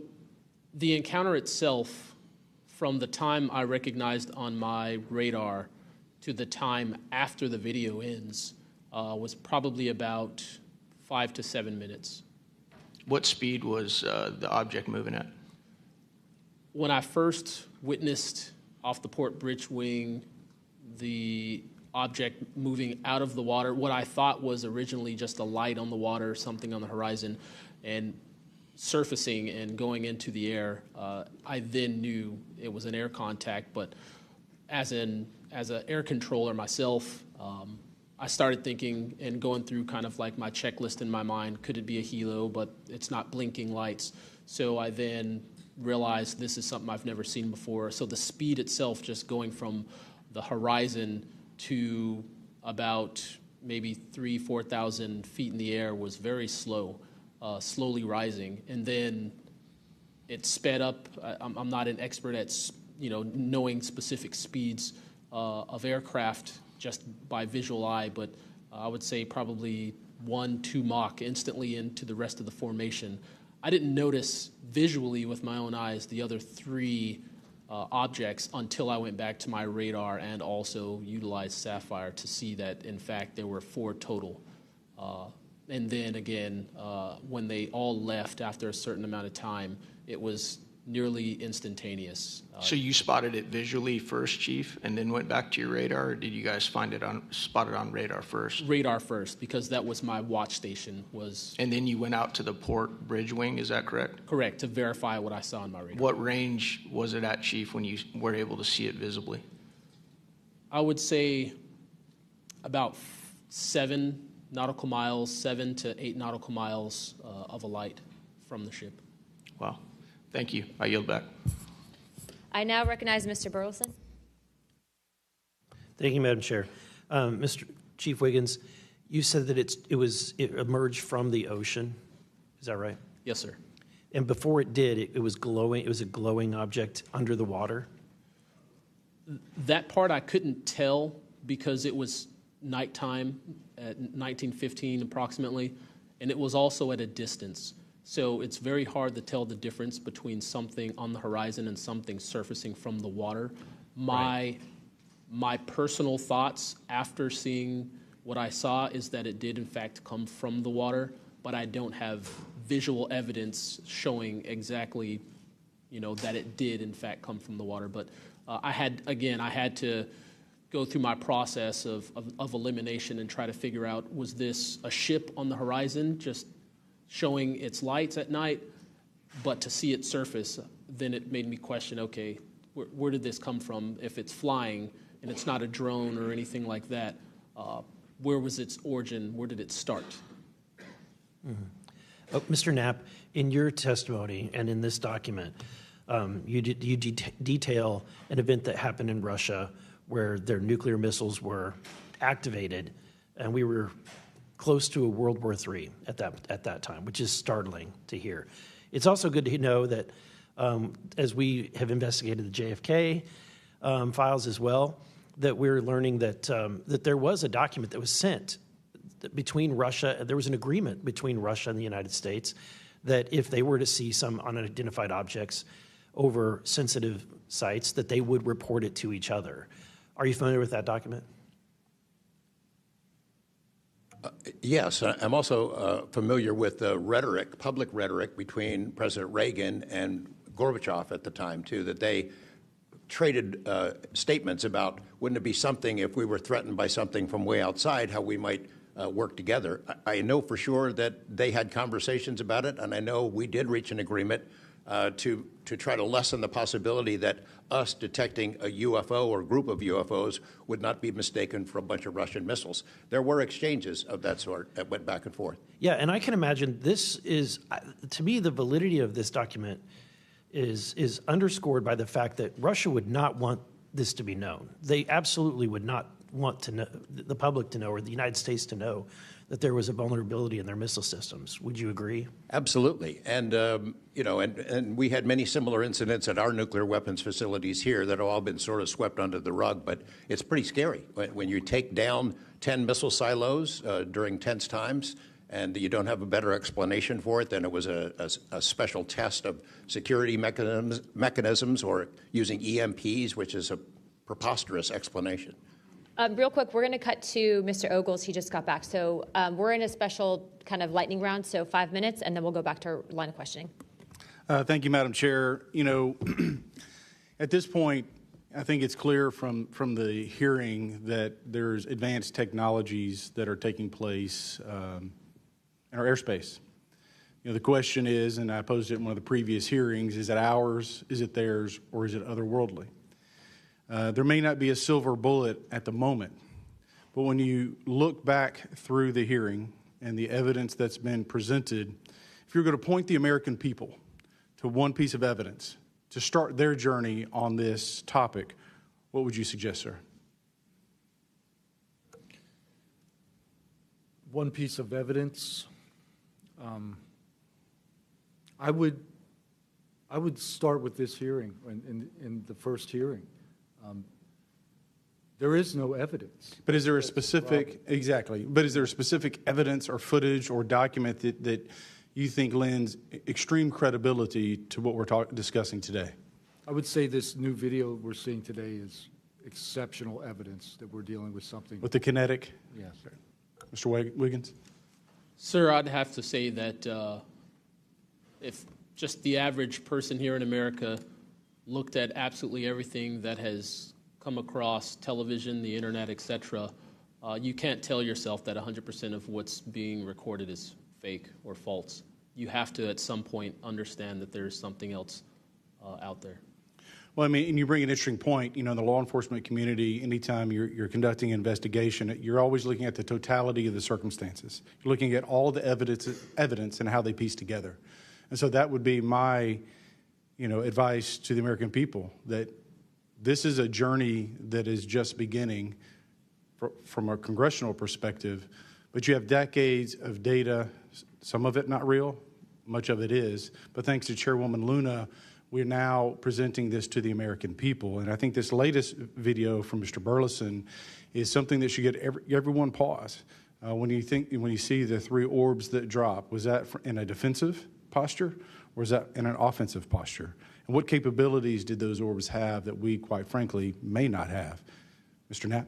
Speaker 4: the encounter itself, from the time I recognized on my radar to the time after the video ends, was probably about 5 to 7 minutes.
Speaker 17: What speed was the object moving at?
Speaker 4: When I first witnessed off the port bridge wing the object moving out of the water, what I thought was originally just a light on the water, something on the horizon, and surfacing and going into the air, I then knew it was an air contact. But as an air controller myself, I started thinking and going through kind of like my checklist in my mind. Could it be a helo? But it's not blinking lights. So I then realized this is something I've never seen before. So the speed itself, just going from the horizon to about maybe 3,000 to 4,000 feet in the air, was very slow, slowly rising. And then it sped up. I'm not an expert at knowing specific speeds of aircraft just by visual eye, but I would say probably 1-2 Mach instantly into the rest of the formation. I didn't notice visually with my own eyes the other 3 objects until I went back to my radar and also utilized Sapphire to see that, in fact, there were 4 total. And then again, when they all left after a certain amount of time, it was nearly instantaneous.
Speaker 17: So you spotted it visually first, Chief, and then went back to your radar, or did you guys spot it on radar first?
Speaker 4: Radar first, because that was my watch station.
Speaker 17: And then you went out to the port bridge wing, is that correct?
Speaker 4: Correct, to verify what I saw on my radar.
Speaker 17: What range was it at, Chief, when you were able to see it visibly?
Speaker 4: I would say about 7 nautical miles, 7 to 8 nautical miles of a light from the ship.
Speaker 17: Wow. Thank you. I yield back.
Speaker 2: I now recognize Mr. Burleson.
Speaker 15: Thank you, Madam Chair. Mr. Chief Wiggins, you said that it emerged from the ocean. Is that right?
Speaker 4: Yes, sir.
Speaker 15: And before it did, it was glowing. It was a glowing object under the water.
Speaker 4: That part I couldn't tell because it was nighttime at 1915 approximately, and it was also at a distance. So it's very hard to tell the difference between something on the horizon and something surfacing from the water. My personal thoughts after seeing what I saw is that it did in fact come from the water, but I don't have visual evidence showing exactly, that it did in fact come from the water. But I had to go through my process of elimination and try to figure out, was this a ship on the horizon just showing its lights at night, but to see it surface, then it made me question, okay, where did this come from? If it's flying and it's not a drone or anything like that, where was its origin? Where did it start?
Speaker 15: Mm-hmm. Mr. Knapp, in your testimony and in this document, you detail an event that happened in Russia where their nuclear missiles were activated, and we were close to a World War III at that time, which is startling to hear. It's also good to know that as we have investigated the JFK files as well, that we're learning that that there was a document that was sent between Russia. There was an agreement between Russia and the United States that if they were to see some unidentified objects over sensitive sites, that they would report it to each other. Are you familiar with that document?
Speaker 5: Yes, I'm also familiar with the rhetoric, public rhetoric between President Reagan and Gorbachev at the time, too, that they traded statements about, wouldn't it be something if we were threatened by something from way outside, how we might work together. I know for sure that they had conversations about it, and I know we did reach an agreement to try to lessen the possibility that us detecting a UFO or group of UFOs would not be mistaken for a bunch of Russian missiles. There were exchanges of that sort that went back and forth.
Speaker 15: Yeah, and I can imagine this is, to me, the validity of this document is underscored by the fact that Russia would not want this to be known. They absolutely would not want to know, the public to know, or the United States to know, that there was a vulnerability in their missile systems. Would you agree?
Speaker 5: Absolutely. And, and we had many similar incidents at our nuclear weapons facilities here that have all been sort of swept under the rug. But it's pretty scary when you take down 10 missile silos during tense times and you don't have a better explanation for it than it was a special test of security mechanisms or using EMPs, which is a preposterous explanation.
Speaker 2: Real quick, we're going to cut to Mr. Ogles. He just got back. So we're in a special kind of lightning round, so 5 minutes, and then we'll go back to our line of questioning.
Speaker 6: Thank you, Madam Chair. At this point, I think it's clear from the hearing that there's advanced technologies that are taking place in our airspace. The question is, and I posed it in one of the previous hearings, is it ours, is it theirs, or is it otherworldly? There may not be a silver bullet at the moment, but when you look back through the hearing and the evidence that's been presented, if you're going to point the American people to one piece of evidence to start their journey on this topic, what would you suggest, sir?
Speaker 3: One piece of evidence. I would I would start with this hearing, in the first hearing. There is no evidence.
Speaker 6: But is there a specific, exactly, but is there a specific evidence or footage or document that you think lends extreme credibility to what we're discussing today?
Speaker 3: I would say this new video we're seeing today is exceptional evidence that we're dealing with something.
Speaker 6: With the kinetic?
Speaker 3: Yes.
Speaker 6: Mr. Wiggins?
Speaker 4: Sir, I'd have to say that if just the average person here in America looked at absolutely everything that has come across television, the internet, etc., you can't tell yourself that 100% of what's being recorded is fake or false. You have to, at some point, understand that there's something else out there.
Speaker 6: Well, I mean, and you bring an interesting point. You know, in the law enforcement community, anytime you're conducting an investigation, you're always looking at the totality of the circumstances. You're looking at all the evidence and how they piece together. And so that would be my, advice to the American people, that this is a journey that is just beginning from a congressional perspective, but you have decades of data, some of it not real, much of it is, but thanks to Chairwoman Luna, we're now presenting this to the American people. And I think this latest video from Mr. Burleson is something that should get everyone pause. When you see the three orbs that drop, was that in a defensive posture or was that in an offensive posture? And what capabilities did those orbs have that we, quite frankly, may not have? Mr. Knapp?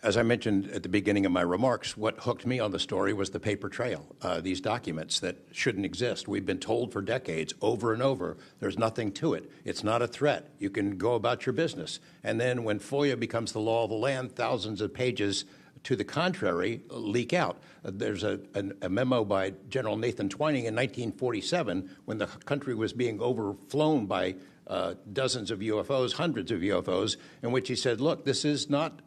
Speaker 5: As I mentioned at the beginning of my remarks, what hooked me on the story was the paper trail, these documents that shouldn't exist. We've been told for decades, over and over, there's nothing to it. It's not a threat. You can go about your business. And then when FOIA becomes the law of the land, thousands of pages to the contrary leak out. There's a memo by General Nathan Twining in 1947 when the country was being overflown by dozens of UFOs, hundreds of UFOs, in which he said, look, this is not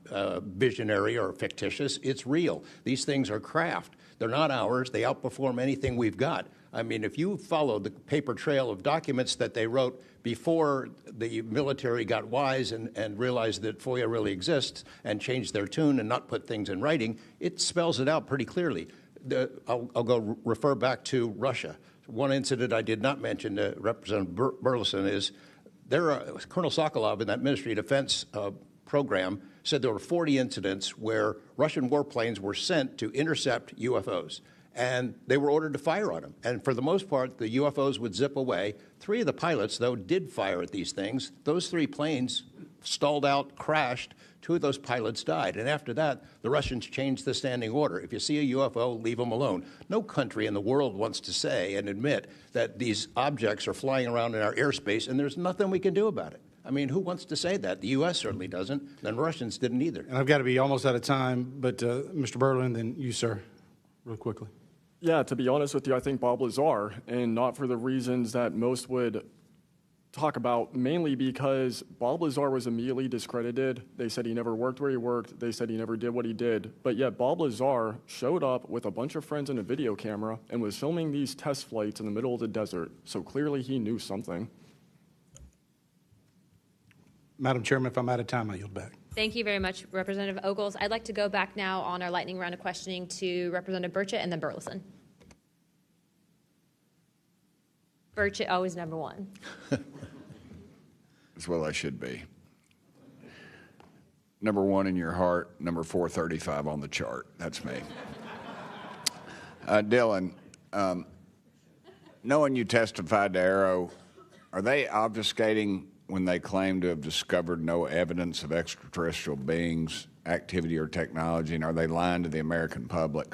Speaker 5: visionary or fictitious. It's real. These things are craft. They're not ours. They outperform anything we've got. I mean, if you follow the paper trail of documents that they wrote before the military got wise and realized that FOIA really exists and changed their tune and not put things in writing, it spells it out pretty clearly. I'll go refer back to Russia. One incident I did not mention to Representative Burleson is Colonel Sokolov in that Ministry of Defense program said there were 40 incidents where Russian warplanes were sent to intercept UFOs. And they were ordered to fire on them. And for the most part, the UFOs would zip away. 3 of the pilots, though, did fire at these things. Those 3 planes stalled out, crashed. 2 of those pilots died. And after that, the Russians changed the standing order. If you see a UFO, leave them alone. No country in the world wants to say and admit that these objects are flying around in our airspace and there's nothing we can do about it. I mean, who wants to say that? The U.S. certainly doesn't, and the Russians didn't either.
Speaker 6: And I've got to be almost out of time, but Mr. Berlin, then you, sir, real quickly.
Speaker 8: Yeah, to be honest with you, I think Bob Lazar, and not for the reasons that most would talk about, mainly because Bob Lazar was immediately discredited. They said he never worked where he worked. They said he never did what he did. But yet Bob Lazar showed up with a bunch of friends and a video camera and was filming these test flights in the middle of the desert. So clearly he knew something.
Speaker 6: Madam Chairman, if I'm out of time, I yield back.
Speaker 2: Thank you very much, Representative Ogles. I'd like to go back now on our lightning round of questioning to Representative Burchett and then Burleson. Burchett, always number 1.
Speaker 13: That's what I should be. Number 1 in your heart, number 435 on the chart. That's me. Dylan, knowing you testified to Arrow, are they obfuscating when they claim to have discovered no evidence of extraterrestrial beings, activity, or technology, and are they lying to the American public?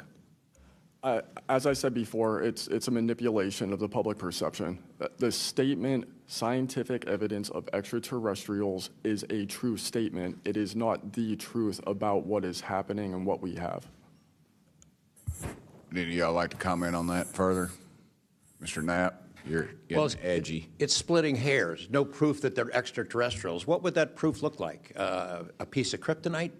Speaker 8: As I said before, it's a manipulation of the public perception. The statement, scientific evidence of extraterrestrials, is a true statement. It is not the truth about what is happening and what we have.
Speaker 13: Any of y'all like to comment on that further? Mr. Knapp? You're getting edgy.
Speaker 5: It's splitting hairs. No proof that they're extraterrestrials. What would that proof look like? A piece of kryptonite?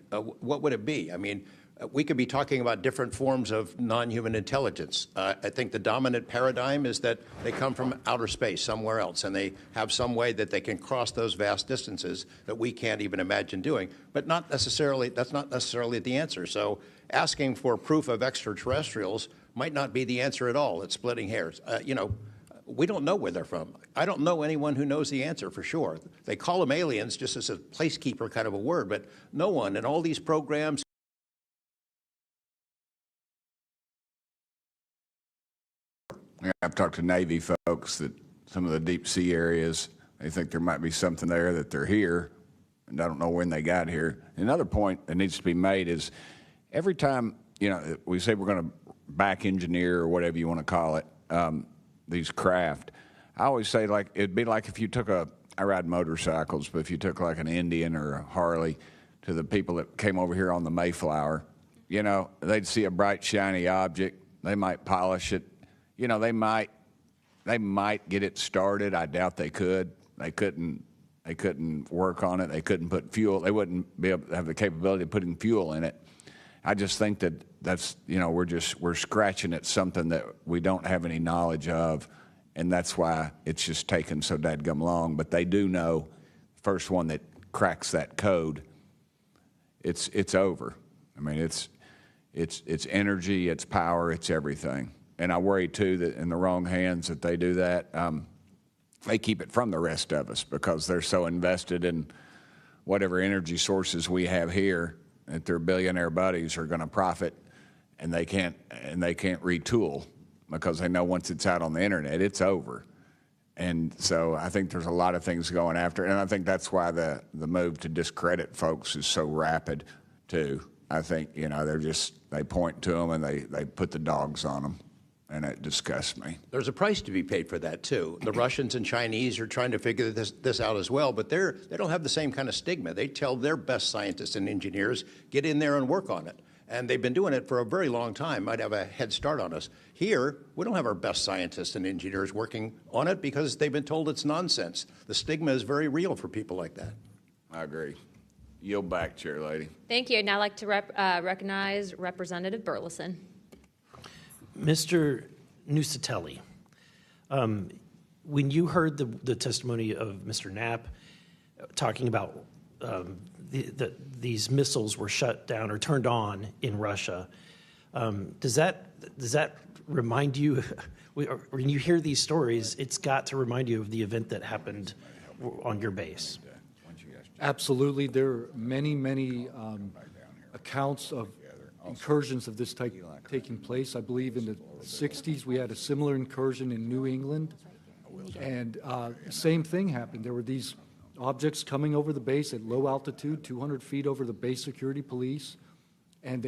Speaker 5: What would it be? I mean, we could be talking about different forms of non-human intelligence. I think the dominant paradigm is that they come from outer space, somewhere else, and they have some way that they can cross those vast distances that we can't even imagine doing. But not necessarily, that's not necessarily the answer. So asking for proof of extraterrestrials might not be the answer at all. It's splitting hairs. We don't know where they're from. I don't know anyone who knows the answer for sure. They call them aliens just as a placekeeper kind of a word, but no one in all these programs.
Speaker 13: I've talked to Navy folks that some of the deep sea areas, they think there might be something there, that they're here, and I don't know when they got here. Another point that needs to be made is every time, you know, we say we're going to back engineer or whatever you want to call it, these craft, I always say, like, it'd be like if you took I ride motorcycles, but if you took like an Indian or a Harley to the people that came over here on the Mayflower, you know, they'd see a bright, shiny object, they might polish it, you know, they might get it started. I doubt they could. They couldn't work on it. They couldn't put fuel. They wouldn't be able to have the capability of putting fuel in it. I just think that's, you know, we're scratching at something that we don't have any knowledge of, and that's why it's just taken so dadgum long. But they do know, the first one that cracks that code, it's over. I mean, it's energy, it's power, it's everything. And I worry, too, that in the wrong hands that they do that, they keep it from the rest of us because they're so invested in whatever energy sources we have here that their billionaire buddies are going to profit, and they can't retool because they know once it's out on the internet, it's over. And so I think there's a lot of things going after it, and I think that's why the move to discredit folks is so rapid, too. I think, you know, they point to them and they put the dogs on them. And it disgusts me.
Speaker 5: There's a price to be paid for that, too. The Russians and Chinese are trying to figure this out as well, but they don't have the same kind of stigma. They tell their best scientists and engineers, get in there and work on it. And they've been doing it for a very long time, might have a head start on us. Here, we don't have our best scientists and engineers working on it because they've been told it's nonsense. The stigma is very real for people like that.
Speaker 13: I agree. Yield back, Chair Lady.
Speaker 2: Thank you. I'd now like to recognize Representative Burleson.
Speaker 15: Mr. Nusatelli, when you heard the testimony of Mr. Knapp talking about these missiles were shut down or turned on in Russia, does that remind you, when you hear these stories, it's got to remind you of the event that happened on your base?
Speaker 3: Absolutely. There are many accounts of incursions of this type taking place. I believe in the 60s we had a similar incursion in New England, and same thing happened. There were these objects coming over the base at low altitude, 200 feet over the base security police, and they